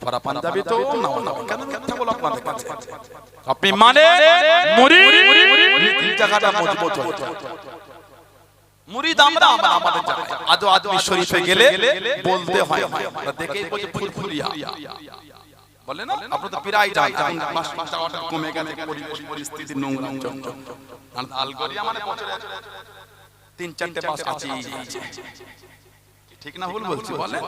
ফারা পাঞ্জাবিতেও নামাজ হবে কেন মিথ্যা বল আপনাদের কাছে আপনি মানে মুরিদ তিন জায়গাটা মজবুত হয় মুরিদ আমরা আমাদের জায়গায় আদো আদমি শরীফে গেলে বলতে হয় আমরা দেখেই বলছি ফুরফুরিয়া বলে না আপনি তো পিরাই যান এখন মাসটা অর্ডার কমে গেছে পরিস্থিতি নোংরা আর আলগরিয়া মানে বছরে 3-4টে বাস আছে ঠিক না ভুল বলছি বলে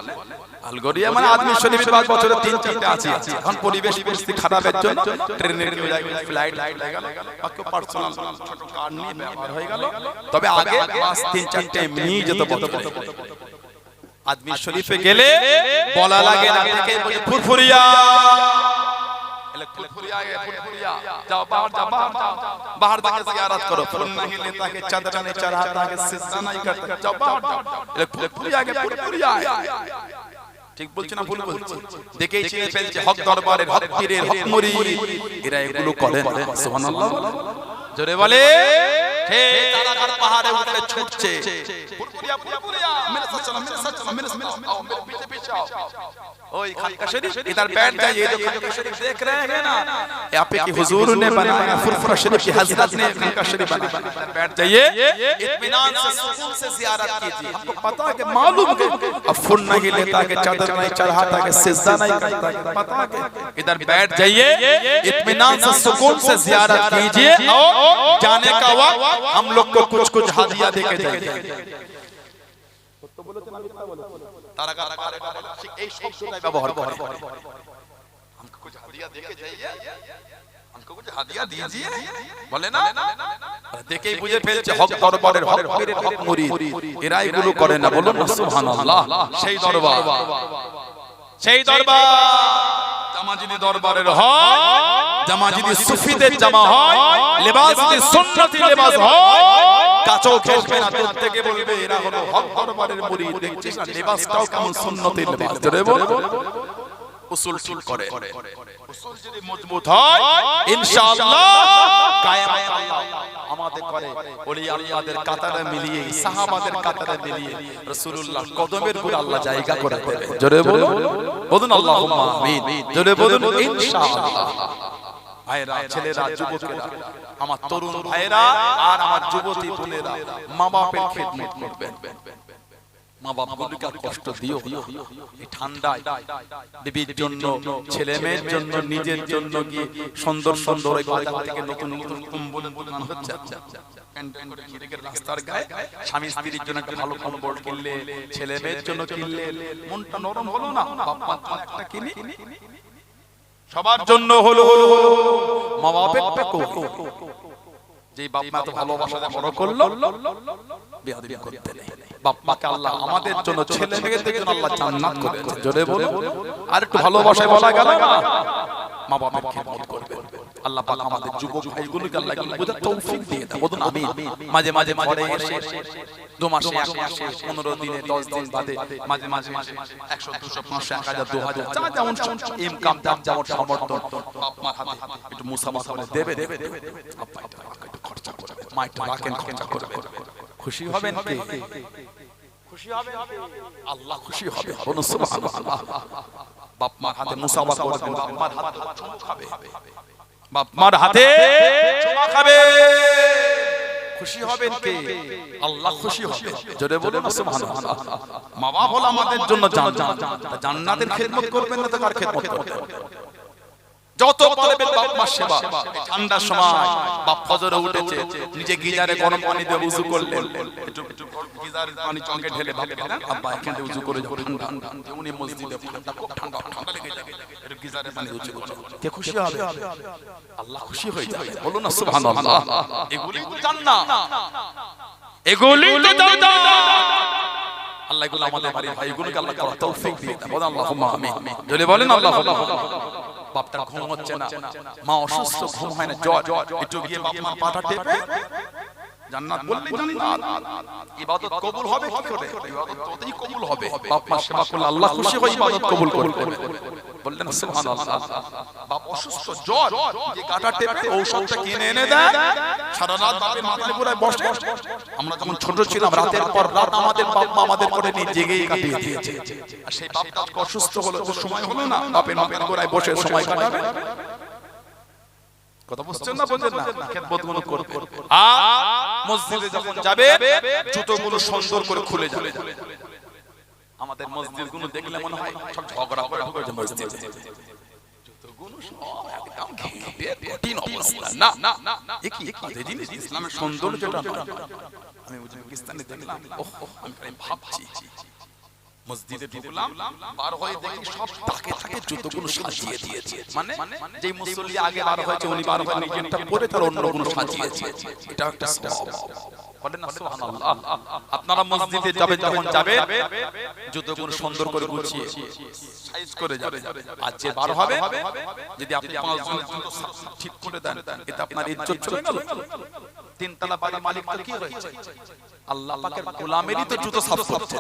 আলগরিয়া মানে আদমি শরীফের বাস বছরে 3-4টে আছে এখন পরিবেশ পরিস্থিতি খারাপের জন্য ট্রেনের ফ্লাইট হয়ে গেল বাকি পার্সোনাল ছোট কার নিয়ে ব্যবহার হয়ে গেল তবে আগে বাস 3-4টে এমনি যেত বছরে আদমি শরীফে গেলে বলা লাগে না থেকে ফুরফুরিয়া ফুরফুরিয়া যাও बाहर जाके जियारत करो फुल नहीं लेता के चादर ने चढ़ाता के सिजदा नहीं करता जाओ बाहर ফুরফুরিয়া ঠিক বলছ না ভুল বলছি দেখেই চিনে ফেলছে হক দরবারের হক পীরের হক মুরিদ এরা এগুলো করে না সুবহানাল্লাহ জোরে বলে হে তারাকার পাহাড়ে উঠে ছুটছে ফুরফুরিয়া मेरे साथ चलो मेरे पीछे पीछे आओ ओए खानका शरीफ इधर बैठ जाइए जो खानका शरीफ देख रहे हैं ना यहाँ पे कि हुजूर ने बनाया फुरफुरा शरीफ की हजरत ने खानका शरीफ बनाया बैठ जाइए इत्मीनान से सुकून से जियारत कीजिए हमको पता है कि मालूम है अब फुल नहीं लेता कि चादर नहीं चढ़ाता कि सिजदा नहीं करता पता है इधर बैठ जाइए इत्मीनान से सुकून से जियारत कीजिए और जाने का वक्त हम लोग को कुछ हादिया देके जाइए तो बोलते ना मिथ्या बोलते तारका এই শব্দটাই ব্যবহার করে हमको कुछ हादिया देके जाइए हमको कुछ हादिया दीजिए বলে না দেখেই বুঝে ফেলছে হক দরবারের হক পীরের হক মুরিদ এরা এগুলো করে না বলুন না সুবহানাল্লাহ সেই দরবার জামাজিদি দরবারের হয় জামাজিদি সুফিদের জামা হয় লিবাস দি সুন্নতি লিবাস হয় কাচো খেলবে না দূর থেকে বলবে এরা হলো হক দরবারের মুরিদ দেখছিস না লিবাসটাও কেমন সুন্নতি লিবাস ধরে বল উসুল ঠিক করে উসুল যদি মজবুত হয় ইনশাআল্লাহ কিয়ামত আল্লাহ আমাদের করে ওলি আল্লাহদের কাতারে মিলিয়ে সাহাবাদের কাতারে মিলিয়ে রাসূলুল্লাহ কদমের উপর আল্লাহ জায়গা করে দেবে জোরে বলুন আল্লাহুম্মা আমিন জোরে বলুন ইনশাআল্লাহ ভাইরা ছেলেরা যুবকেরা আমার তরুণ ভাইরা আর আমার যুবতী বোনেরা মা বাপের খিদমত করবেন মা বাপগুলোকে কষ্ট দিও এই ঠান্ডায় বিবির জন্য ছেলে মেয়ের জন্য নিজের জন্য কি সুন্দর সুন্দর ওই বাজার থেকে নতুন নতুন কম্বল বানানো হচ্ছে রাস্তার গায়ে স্বামী স্ত্রীর জন্য একটা ভালো কম্বল কিনলে ছেলে মেয়ের জন্য কিনলে মনটা নরম হলো না বাপ মা একটা কিনি সবার জন্য হলো মা বাপের যে বাপ মা তো ভালোবাসা দিয়ে বড় করলো বেয়াদবি করতে নেই। বাপ মাকে আল্লাহ আমাদের জন্য, ছেলে মেয়েদের জন্য আল্লাহ জান্নাত করেছে। জোরে বলো। আর একটু ভালোবাসায় বলা গেল না, মা বাবার খেদমত করবে। আল্লাহ পাক আমাদের যুবক ভাইগুলোকে আল্লাহ বুঝার তৌফিক দিয়ে দেন। বলুন আমিন। মাঝে মাঝে ঘরে এসে 2 মাসে 1 মাসে 15 দিনে 10 দিন বাদে মাঝে মাঝে 100 200 500 1000 2000 যা যেমন ইনকাম দাম যেমন সামর্থ্য বাপ মার হাতে একটু মুসাফা করে দেবে। আপনি একটু খরচা করবে, মা একটু রাখেন, খরচা করবে। খুশি হবেন কে? খুশি হবে আল্লাহ, খুশি হবে। বলুন সুবহানাল্লাহ। বাপ মার হাতে মুসাফা করবেন, বাপ মার হাতে চুমু খাবে, বাপ মার হাতে চুমু খাবে। খুশি হবেন কে? আল্লাহ খুশি হবে। জোরে বলুন সুবহানাল্লাহ। মা বাপ হলো আমাদের জন্য জান্নাত, জান্নাতের খেদমত করবেন না তো কার খেদমত করবেন? যত পারবেন বাপ মার সেবা। ঠান্ডার সময় বাপ ফজরে উঠেছে, নিজে গিজারে গরম পানি দিয়ে ওযু করলেন, একটু গিজারের পানি চোখে ঢেলে ভাবলেন আব্বা এখানে ওযু করে যাও, ঠান্ডা উনি মসজিদে ঠান্ডা, খুব ঠান্ডা ঠান্ডা লেগে যাবে, একটু গিজারে পানি ওযু করে। কে খুশি হবে? আল্লাহ খুশি হয়ে যাবে। বলুন না সুবহানাল্লাহ। এগুলি তো জান্নাত, এগুলি তো জান্নাত। আল্লাহ এগুলো আমাদের বাড়ির ভাইগুলোকে আল্লাহ করার তৌফিক দিয়ে দেন। বলেন আল্লাহুম্মা আমিন। যদি বলেন আল্লাহুম্মা। বাপটার ঘুম হচ্ছে না, মা অসুস্থ, ঘুম হয় না, জ্বর, একটু গিয়ে বাপ মা পাটা টেপে জান্নাত বললে জান্নাত। ইবাদত কবুল হবে কি করে? ইবাদত ততই কবুল হবে বাপ মা সেবা করলে আল্লাহ খুশি হয়ে ইবাদত কবুল করবেন। বললেন সুবহানাল্লাহ। বাপ অসুস্থ, জ্বর, যে কাটা টেপে ঔষধটা কিনে এনে দেন, সারা রাত বাপের মাথায় পুরো বসে। আমরা যখন ছোট ছিলাম রাতের পর রাত আমাদের বাপ মা আমাদের করে নিয়ে জেগেই কাটিয়ে দিয়েছে। আর সেই বাপটা অসুস্থ হলো, তো সময় হলো না বাপের মাথায় গোড়ায় বসে সময় কাটাবে। কথা বুঝছেন না? বুঝেন না? খেদমতগুলো করবে। আর মসজিদে যখন যাবে জুতোগুলো সুন্দর করে খুলে যাবে। আমাদের মসজিদগুলো দেখলে মনে হয় সব ঝগড়া করে মসজিদ, জুতোগুলো সব একদম ঘেঁটে কঠিন অবস্থা। না না না, এ কি জিনিস? ইসলামের সৌন্দর্যটা না। আমি উজবেকিস্তানে দেখলাম, আমি ভাবছি মসজিদে ঢুকলাম, বার হয়ে দেখি সব তাকে তাকে জুতোগুলো সাজিয়ে দিয়েছে। মানে যেই মুসল্লি আগে বার হয়েছে উনি বার হয়ে নিজেরটা পরে তার অন্যগুলো সাজিয়েছে। এটা একটা সওয়াব। বলেন না সুবহানাল্লাহ। আপনারা মসজিদে যাবেন, যখন যাবেন জুতোগুলো সুন্দর করে গুছিয়ে সাইজ করে যাবেন। আর যে বার হবে যদি আপনি 5 জন জুতো ঠিক করে দেন, এটা আপনার ইজ্জত চলে গেল। 3 তলা বাড়ি মালিক তো কি হয়েছে? আল্লাহ পাকের গোলামেরই তো জুতো সাফ করছে।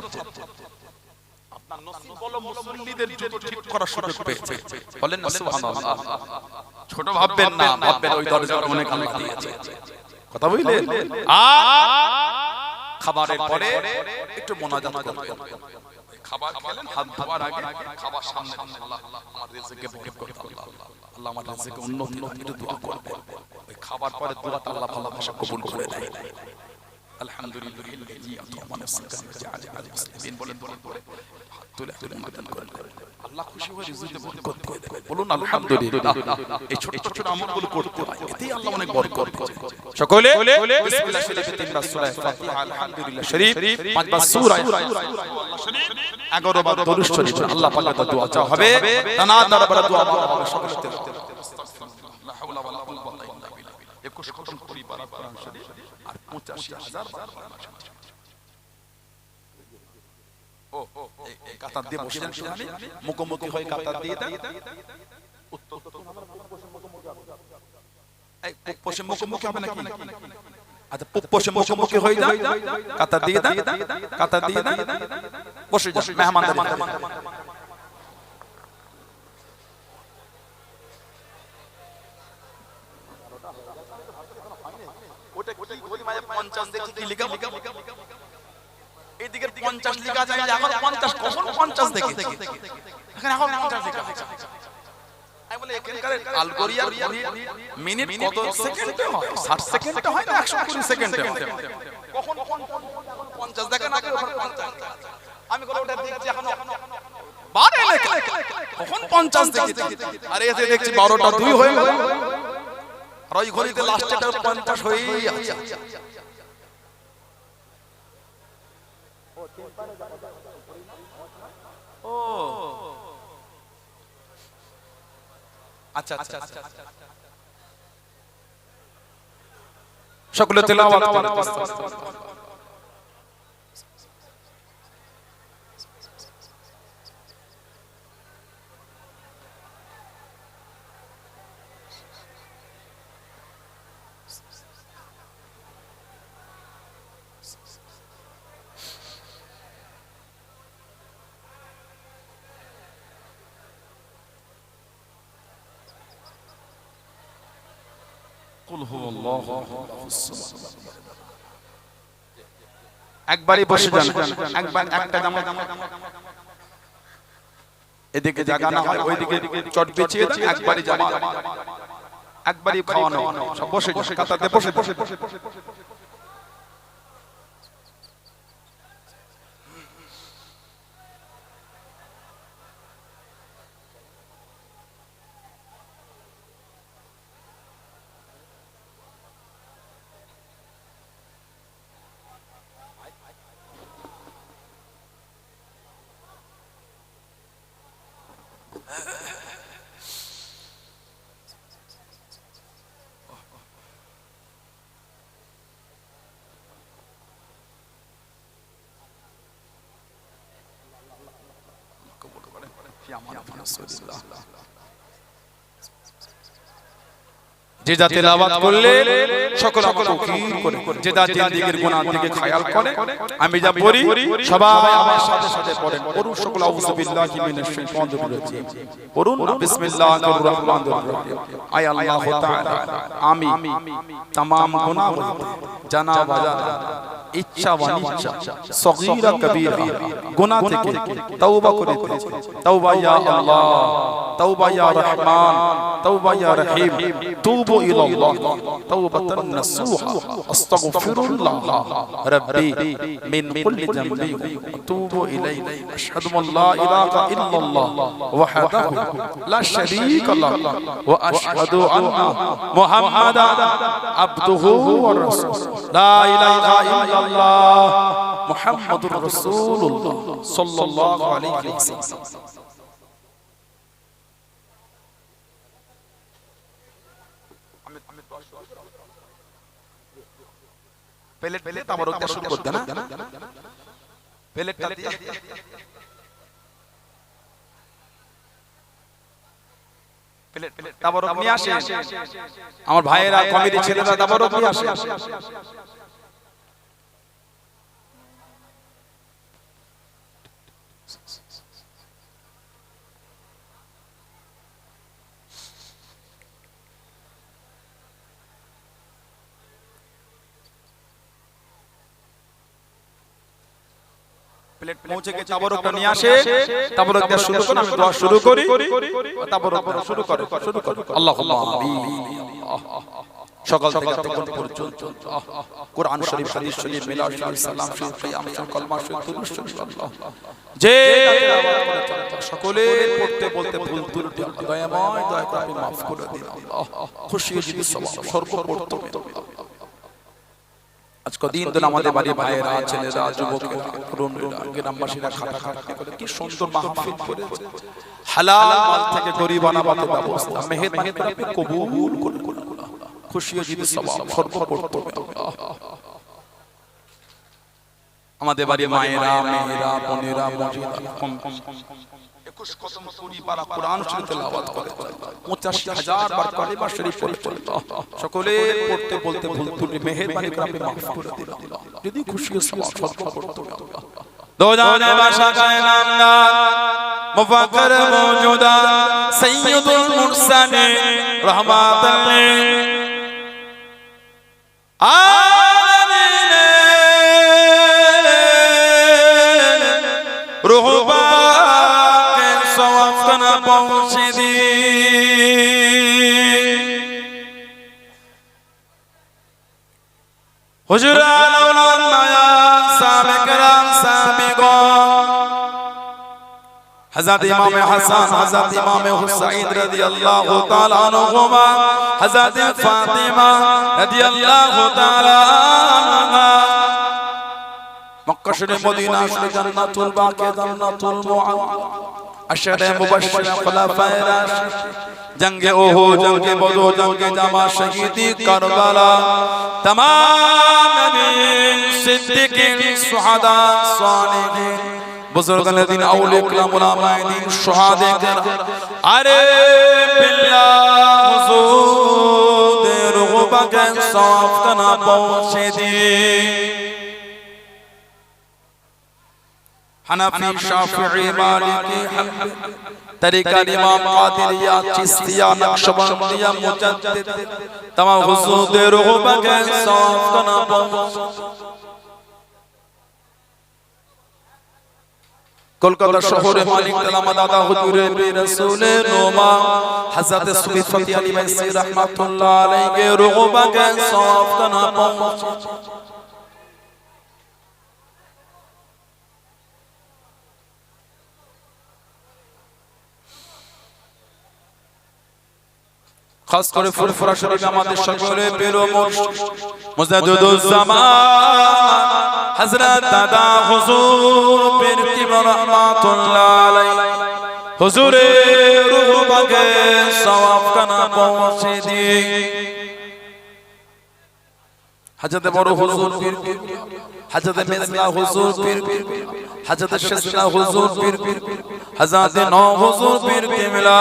আপনার নসিব বলো মুসল্লিদের জুতো ঠিক করার সুযোগ পেয়েছে। বলেন না সুবহানাল্লাহ। ছোট ভাববেন না, ভাববেন ওই দরজাটা অনেক আল্লাহ দিয়েছে। কথা বুঝলেন? আর খাবারের পরে একটু মোনাজাত করবেন। খাবার খেলেন, হাত ধোয়ার আগে খাবার সামনে আল্লাহ আমার রিজিকে বরকত করতে, আল্লাহ আমার রিজিকে উন্নতি একটু দোয়া করবেন। ওই খাবার পরে দোয়াটা আল্লাহ ভালোবাসা কবুল করে দেয়। আলহামদুলিল্লাহি আতমানা সাকান জাআল মুসলিমিন বলেন পরে তুলে মোনাজাত করেন। আল্লাহ খুশি হয়ে রিজিকে বরকত করে দেয়। বলুন আলহামদুলিল্লাহ। এই ছোট ছোট আমলগুলো করতে হয়, এতেই আল্লাহ অনেক বরকত করে। সকলে বিসমিল্লাহ শরীফে 3 বার সূরা ফাতিহা, আলহামদুলিল্লাহ শরীফ 5 বার সূরা আল্লাহ শরীফ 11 বার দরুদ শরীফ। আল্লাহ পাকের দোয়া চাওয়া হবে, তানা দরবারে দোয়া হবে। সকলে লা হাওলা ওয়ালা কুওয়াতা ইল্লা বিল্লাহ। 21 খতম করি বার কোরআন শরীফ আর 85,000 বার কোরআন শরীফ। ও এই কাতার দিয়ে বসেন, শুনি মুখোমুখি হয়ে কাতার দিয়ে দেন। উত্তর এই পশ্চিম মুখোমুখি হবে নাকি? আচ্ছা পশ্চিম মুখোমুখি হয়ে যান, কাতার দিয়ে দেন, কাতার দিয়ে দেন, বসে যান মেহমানদের। ওটা কি বলি মানে 50 দেখি কি লেখা? এইদিকে 50 লেখা যায়, এখন 50 কখন 50 দেখি? এখানে এখন 50 লেখা আছে। আমি বলি এখানকার আলগোরিয়ার মিনিট কত সেকেন্ডে হয়? 60 সেকেন্ডে হয় না 120 সেকেন্ডে হয়? কখন 50 দেখেন আগে ওখানে 50। আমি বলি ওটা দেখছি এখন 12 লেখা, কখন 50 দেখি? আরে এতে দেখছি 12টা 2 হয়ে গেল। আর ওই ঘড়িতে লাস্টেটা 50 হয়েই আছে। ও আচ্ছা আচ্ছা আচ্ছা, সকলে তেলাওয়াত করেন। একবারই বসে যান, একবার একটা জামাত এদিকে জায়গা না হয় ওইদিকে চট বিছিয়ে দেন, একবারই জামাত, একবারই খাওয়ানো, সব বসে কাতারে বসে বসে যে যা তেলাওয়াত করলে সকল আমল তৌকির করে, যে যা জিন্দেগীর গুনাহ দিকে খেয়াল করে, আমি যা পড়ি সবাই আমার সাথে সাথে পড়েন। পড়ুন সকল আউযু বিল্লাহি মিনাশ শাইতানির রাজিম, পড়ুন বিসমিল্লাহির রহমানির রহিম। আয় আল্লাহ তাআলা, আমি तमाम গুনাহ জানা বাজানা ইচ্ছা অনিচ্ছা সগীরা কবীরা গুনাহ থেকে তওবা করেছি। তওবা ইয়া আল্লাহ, তওবা ইয়া রহমান, তওবা ইয়া রহিম, তুবু ইলাল্লাহ তাওবাতান নাসুহা, আস্তাগফিরুল্লাহ রাব্বি মিন কুল্লি যামবি তুবু ইলাইহি, আশহাদু আল্লা ইলাহা ইল্লাল্লাহ ওয়াহদাহু লা শারীকা লাহু ওয়া আশহাদু আন্না মুহাম্মাদান আবদুহু ওয়া রাসূলুহু, লা ইলাহা ইল্লাল্লাহ মুহাম্মাদুর রাসূলুল্লাহ সাল্লাল্লাহু আলাইহি ওয়াসাল্লাম। প্লেট তাবারকটা শুরু করতে না, প্লেটটা দিয়ে প্লেট তাবারক নিয়ে আসে, আমার ভাইয়েরা কমিটির ছেলেরা তাবারক নিয়ে আসে। প্লেট পৌঁছে গেছে, তাবারকটা নিয়ে আসে, তাবারকটা শুরু করুন, আমি দোয়া শুরু করি, তাবারকটা শুরু করো, শুরু করো। আল্লাহুম্মা আমিন। সকাল থেকে তখন পর্যন্ত কোরআন শরীফ, হাদিস শরীফ, মিলাদ শরীফ, সালাম শরীফ, কিয়াম শরীফ, কলমা শরীফ, দুরূদ শরীফ, আল্লাহ যে সকলের পড়তে বলতে ভুল ত্রুটি দয়াময় দয়া করে আপনি maaf করে দিন আল্লাহ। খুশি হয়ে সর্বপ্রথমে আজকে দিন দিন আমাদের বাড়ি ভাইয়েরা, ছেলেরা, যুবকেরা, তরুণরা, গ্রামবাসীরা খাতা খাতা করে কি সুন্দর মাহফিল করেছে। হালাল মাল থেকে গরিব বানাবার ব্যবস্থা মেহেরবানি করে আপনি কবুল করে আল্লাহ। খুশি হয়ে সওয়াব সর্বপ্রথমে আল্লাহ। আমাদের বাড়ি মায়েরা, মেয়েরা, বোনেরা, মহিলা 21 কদম কুড়ি পারা কোরআন শরীফ তেলাওয়াত করে, 85,000 বার কালিমা শরীফ পড়ে সকলে পড়তে বলতে ভুল ত্রুটি মেহেরবানি করে আপনি maaf করে দিন আল্লাহ। যদি খুশি হয়ে সওয়াব সর্বপ্রথমে আল্লাহ। দো জানে বাদশা কায়নাত মুফাক্কির মওজুদাত সাইয়্যিদুল মুরসালিন রাহমাতাল লিল আলামিন রুহবা কে সওয়াব কানা পৌঁছে দি হুজুর আলাউলামায়া সাবিকরাম সাবিগন হযরত ইমাম হাসান, হযরত ইমাম হুসাইন রাদিয়াল্লাহু তাআলা আনহুমা, হযরত ফাতিমা রাদিয়াল্লাহু তাআলা আনহা, মক্কা শরীফ, মদিনা শরীফ, জান্নাতুল বাকি, জান্নাতুল মুআল্লা, আশরে মুবাশশির, খুলাফায়ে রাশিদিন, জঙ্গে ওহুদ, জঙ্গে বদর, জঙ্গে জামা, শহীদি কারবালা, तमाम नबीन, सिद्दीकीन, सुहादा, सालिहीन, बुजुर्गान दीन, औलिया किराम, उलमाए दीन, शुहादे किराम, अरे बिल्लाह हुजूर বাকে সওয়াব খানা পৌঁছে দিয়ে। হানাফি শাফিঈ মালিকি হাম্বলি তরিকার ইমাম কাদেরিয়া চিশতিয়া নকশবন্দিয়া মুজাদ্দিদ तमाम হুজুরদের রূহ বাকে সওয়াব খানা পৌঁছে। কলকাতা শহরে মালিক তালামা দাদা হুজুরের রাসূলের নোমা হযরত সুফি আলী মাইসি রাহমাতুল্লাহ আলাইহি রূহ বাকে সওয়াব খানা পৌঁছে। খাস করে ফুরফুরা শরীফ আমাদের সকলের প্রিয় মুর্শিদ মুজাদ্দিদুজ জামান হযরত দাদা হুজুর পীর কিবলা রাহমাতুল্লাহ আলাইহি হুজুরের রূহ বাকে সওয়াব খানা পৌঁছে দিয়ে। হযরত বড় হুজুর পীর হযরত মিসলা হুজুর পীর হযরত শাসনা হুজুর পীর হযরত নও হুজুর পীর কিবলা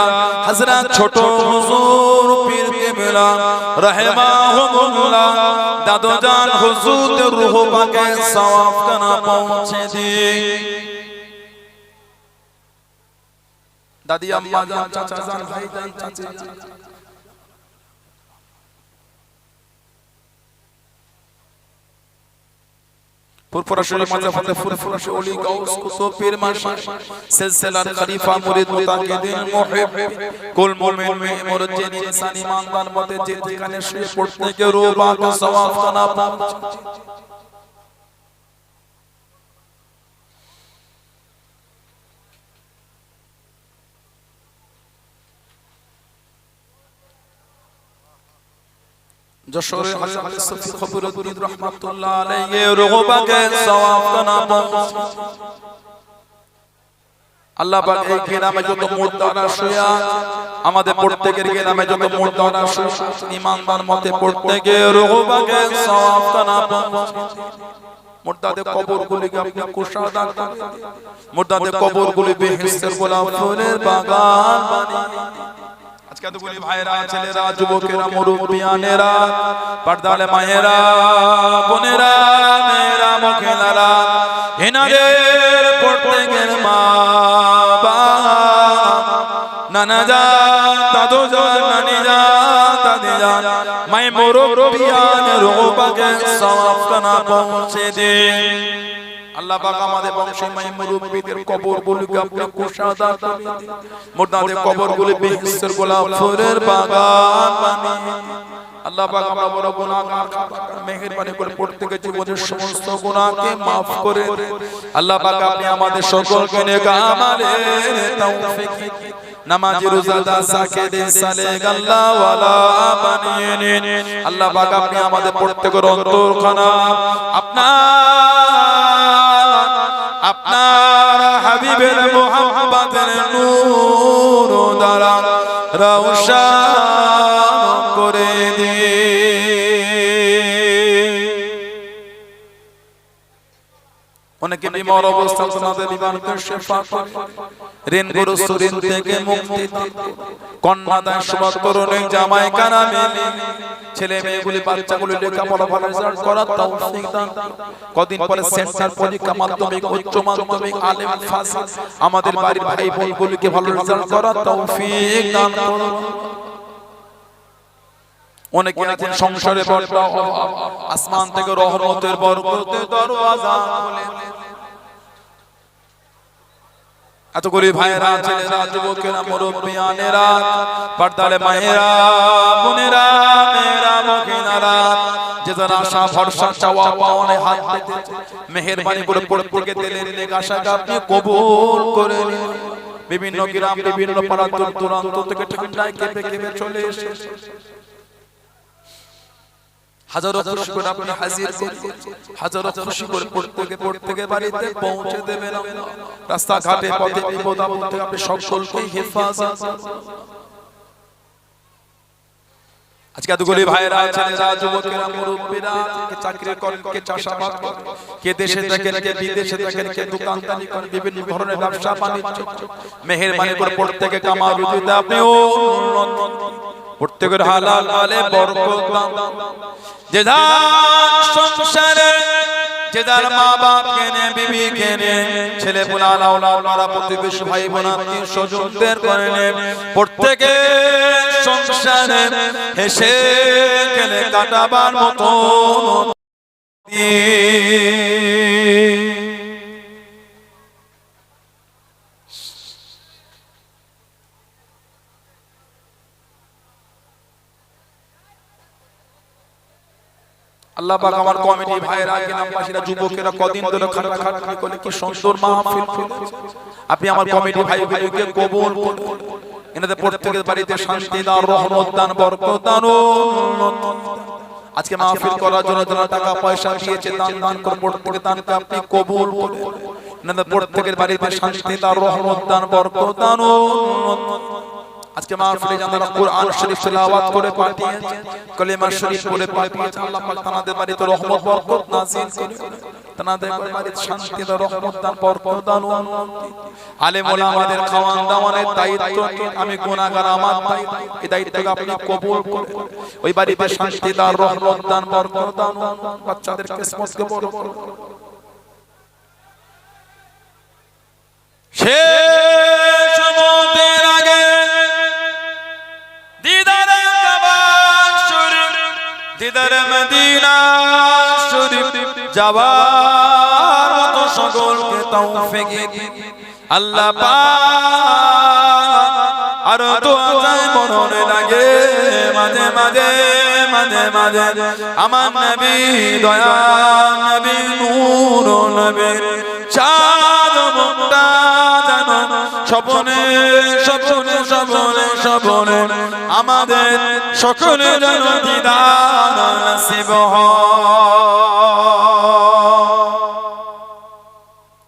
হযরত ছোট হুজুর পীর কিবলা রাহিমাহুমুল্লাহ দাদু জান হুজুরের রূহ পাকে সওয়াব খানা পৌঁছে দিয়ে। দাদি আম্মা জান চাচা জান ভাই জান চাচি জান ফুরফুরা শরীফ মাযহাফতে ফুরফুরা ওলি গাউস কুতুব পীর মাশাইখ সিলসিলার খলিফা মুরিদ মুতাকিদিন মুহিব কুল মুমিন মুরজ্জিন ইনসান ইমানদার মতে যে যেখানে শুয়ে পড়তে কে রূহ পাকে সওয়াব খানা পৌঁছে। যশোরে হযরত সুফি কবরউদ্দিন রাহমাতুল্লাহ আলাইহি রূহ পাকে সওয়াব খানা পৌঁছে। আল্লাহ পাক এই গ্রামে যত মুর্দারা শুয়া আমাদের প্রত্যেকের গ্রামে যত মুর্দারা শুয়া ঈমানদার মতে প্রত্যেকের রূহ পাকে সওয়াব খানা পৌঁছে। মুর্দাদের কবরগুলিকে আপনি কুশাদা করেন, মুর্দাদের কবরগুলি বেহেশতের গোলাপ ফুলের বাগান বানিয়ে। আজকে এতগুলি ভাইরা ছেলেরা যুবকেরা মুরব্বিয়ানেরা পর্দালে মায়েরা বোনেরা মেয়েরা মহিলারা এনাদের প্রত্যেকের মা বাবা নানা জান দাদু জান নানি জান দাদি জান মাই মুরব্বিয়ানের রূহ পাকে সওয়াব খানা পৌঁছে দে। আল্লাহ পাক আমাদের বংশের মাই মুরব্বিদের কবরগুলোকে আপনি কুশাদা করে দিন, মুর্দাদের কবরগুলো বেহেশতের গোলাপ ফুলের বাগান বানিয়ে। আল্লাহ পাক আমরা বড় গুনাহগার মেহেরবানি করে প্রত্যেকের জীবনের সমস্ত গুনাহকে maaf করে দিন। আল্লাহ পাক আপনি আমাদের সকলকে নেক আমলের তৌফিক নামাজি রোজাদার যাকির সালেহ আল্লাহ ওয়ালা বানিয়ে নিন। আল্লাহ পাক আপনি আমাদের প্রত্যেকের অন্তরখানা আপনার হাবিবের মুহাব্বতের নূর দ্বারা রওশন করে দিন। অনেকে বিমার অবস্থায় আপনাদের নিবারণকে শিফা করে, ঋণ গ্রস্ত ঋণ থেকে মুক্তি দিন, কন্যাদান সুবাদ তরুণী জামাই কানা মেলে ছেলে মেয়েগুলি বাচ্চাগুলি লেখাপড়া ভালো রেজাল্ট করার তৌফিক দান। কদিন পরে সেন্টার পরীক্ষা মাধ্যমিক উচ্চ মাধ্যমিক আলেম ফাজিল আমাদের বাড়ির ভাই বোনগুলিকে ভালো রেজাল্ট করার তৌফিক দান করুন। অনেকে আছেন সংসারে বড় অভাব, আসমান থেকে রহমতের বরকতের দরওয়াজা খুলে এতগুলি ভাইরা ছেলেরা যুবকেরা মুরব্বিয়ানেরা পর্দালে মায়েরা বোনেরা মেয়েরা মহিলারা যে যারা আশা ভরসা চাওয়া পাওয়ায় হাত পেতেছে মেহেরবানি করে প্রত্যেকে দিলের নেক আশাকে আপনি কবুল করে নিন। বিভিন্ন গ্রাম বিভিন্ন পাড়া দূর দূরান্ত থেকে ঠান্ডায় কেঁপে কেঁপে চলে এসেছে, হাজারো খুশি করে আপনি হাজির করে হাজারো খুশি করে প্রত্যেকে বাড়িতে পৌঁছে দেবেন। রাস্তা ঘাটে পথে বিপদ আপদ থেকে আপনি সকলকে হেফাজত। আজকে এতগুলি ভাইরা ছেলেরা যুবকেরা মুরব্বিরা কে চাকরি করেন, কে চাষাবাদ করেন, কে দেশে থাকেন, কে বিদেশে থাকেন, কে দোকানদারি করেন, বিভিন্ন ধরনের ব্যবসা বাণিজ্য মেহেরবানি করে প্রত্যেকে কামা রুজিতে আপনি প্রত্যেকের হালাল মালে বরকত দান। যে যার সংসারে যে যার মা বাপ কেনে বিবি কেনে ছেলে পোলা আওলাদ মারা প্রতিবেশী ভাই বোন আত্মীয় স্বজনদের করে প্রত্যেকের সংসারে হেসে খেলে কাটাবার মতো আল্লাহ পাক আমার কমিটি ভাইরা গ্রামবাসীরা যুবকেরা কদিন ধরে খাটাখাটনি করে কি সুন্দর মাহফিল, আপনি আমার কমিটি ভাইগুলোকে কবুল করুন। এনাদের প্রত্যেকের বাড়িতে শান্তি দান, রহমত দান, বরকত দান। আজকে মাহফিল করার জন্য যারা টাকা পয়সা দিয়েছে দান করে প্রত্যেকের দানকে আপনি কবুল করুন। এনাদের প্রত্যেকের বাড়িতে শান্তি দান, রহমত দান, বরকত দান। আজকে মাহফিলে যারা কোরআন শরীফ তেলাওয়াত করে পাঠিয়েছে, কালিমা শরীফ পড়ে পাঠিয়েছে, আল্লাহ পাক তাদের বাড়িতে রহমত বরকত নাযিল করে, তাদের বাড়িতে শান্তি দান, রহমত দান, বরকত দান। আলেম ওলামাদের খাওয়ান দাওয়ানের দায়িত্ব আমি গুনাহগার, আমার দায়িত্ব, এই দায়িত্বকে আপনি কবুল করে ওই বাড়িতে শান্তি দান, রহমত দান, বরকত দান। বাচ্চাদের কিসমতকে বড় করুন। শেষ মতের আগে দিদারে কাবা শরীফ, দিদারে মদিনা শরীফ যাওয়ার মতো সকলকে তৌফিক দিন আল্লাহ পাক। আর দোয়া চাই মনে লাগে মাঝে মাঝে মাঝে মাঝে আমার নবী দয়া নবী নূর নবী চাঁদ মুক্তা জানো স্বপ্নে স্বপ্নে স্বপ্নে স্বপ্নে আমাদের সকলের জন্য দিদার নসিব হয়।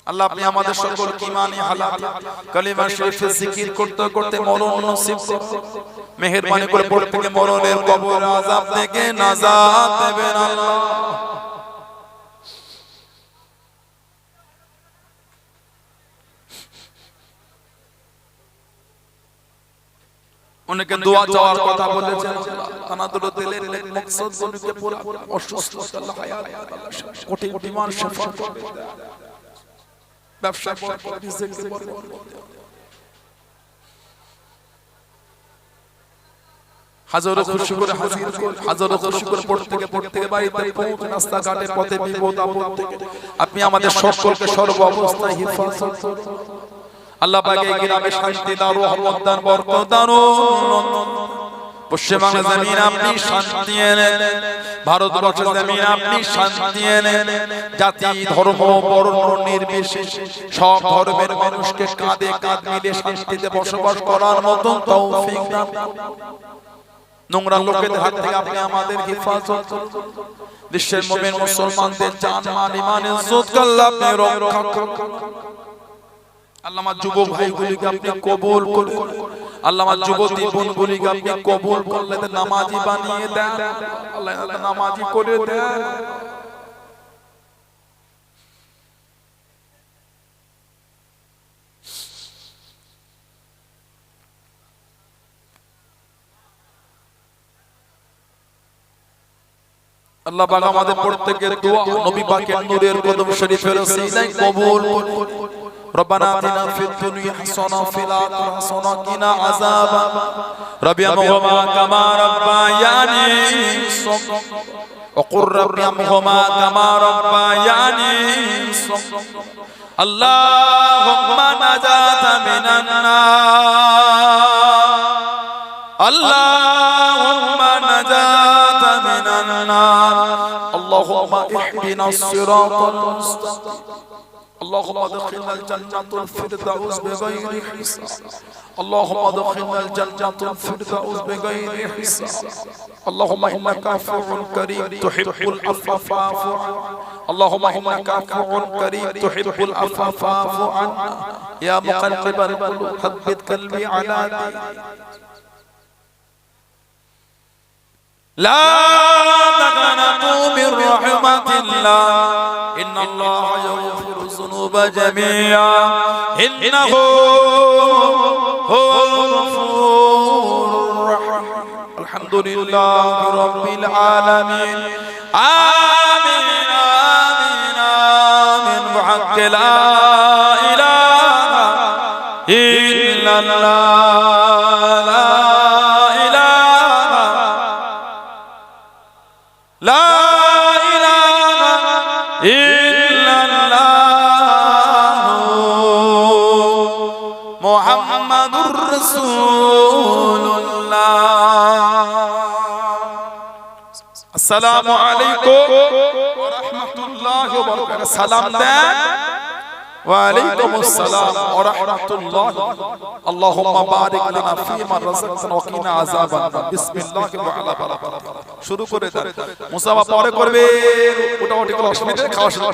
আল্লাহ আপনি আমাদের সকলকে ঈমানি হালাত কালিমা শরীফ জিকির করতে করতে মরণ নসিব করুন। মেহেরবানি করে প্রত্যেককে মরণের কবর আযাব থেকে নাজাত দেবেন আল্লাহ। অনেকে দোয়া চাওয়ার কথা বলেছেন, তানাদের দিলের মকসদ গুলোকে পুরা অসুস্থ আল্লাহ হায়াত কোটি কোটি মানুষ শিফা করে দেয়, ব্যবসা বরকত রিজিকে বরকত। হাজারো খুশি করে হাজির করে, হাজারো খুশি করে প্রত্যেকে বাড়িতে পৌঁছে রাস্তাঘাটে পথে বিপদ আপদ থেকে আপনি আমাদের সকলকে সর্ব অবস্থায় হেফাজত করুন। আল্লাহ পাক এই গ্রামে শান্তি দান, রহমত দান, বরকত দান। পশ্চিমবঙ্গের জমিন আপনি শান্তি এনেন, ভারতবর্ষের জমিন আপনি শান্তি এনেন। জাতি ধর্ম বর্ণ নির্বিশেষে সব ধর্মের মানুষকে কাঁধে কাঁধ মিলিয়ে শান্তিতে বসবাস করার মতো তৌফিক দান। নোংরা লোকেদের হাত থেকে আপনি আমাদের হেফাজত করুন। বিশ্বের মুমিন মুসলমানদের জান মাল ঈমান ইজ্জতকে আল্লাহ আপনি রক্ষা করুন। আল্লাহ আমার যুবক ভাইগুলিকে আপনি কবুল করুন। আল্লাহ আমার যুবতী বোনগুলিকে আপনি কবুল করলে নামাজি বানিয়ে দেন, আল্লাহ নামাজি করে দেন। আল্লাহ পাক আমাদের প্রত্যেকের দোয়া নবী পাকের নূরের কদম শরীফের সিজদায় কবুল করুন। ربنا آتنا في الدنيا حسنة وفي الآخرة حسنة وقنا عذاب رب ارحمهما كما ربياني صغيرا وقل رب ارحمهما كما ربياني صغيرا اللهم نجاة من النار اللهم نجاة من النار اللهم اهدنا الصراط المستقيم اللهم ادخلنا الجنة الفردوس بغير حساب اللهم ادخلنا الجنة الفردوس بغير حساب اللهم انك عفو كريم تحب العفو فاعف عنا اللهم انك عفو كريم تحب العفو فاعف عنا يا مقلب القلوب ثبت قلبي على دينك لا تقنطوا من رحمة الله إن الله يغفر الذنوب جميعا إنه هو الغفور الرحيم আলহামদুলিল্লাহি রাব্বিল আলামিন আমিন আমিন আমিন বিহাক্কি লা ইলাহা ইল্লাল্লাহ লা ইলাহা লা ইলাহা ইল্লাল্লাহ মুহাম্মাদুর রাসূলুল্লাহ। আসসালামু আলাইকুম ওয়া রাহমাতুল্লাহি ওয়া বারাকাতুহু। সালাম দেন। ওয়া আলাইকুমুস সালাম ওয়া রাহমাতুল্লাহি। আল্লাহুম্মা বারিক লানা ফীমা রাযাকতানা ওয়া কিনা আযাবান নার। বিসমিল্লাহি ওয়া আলা বারাকাতিহি। শুরু করে দেন। মুসাফা পরে করবে, ওটা ওটা অসুবিধা, খাওয়া শুরু।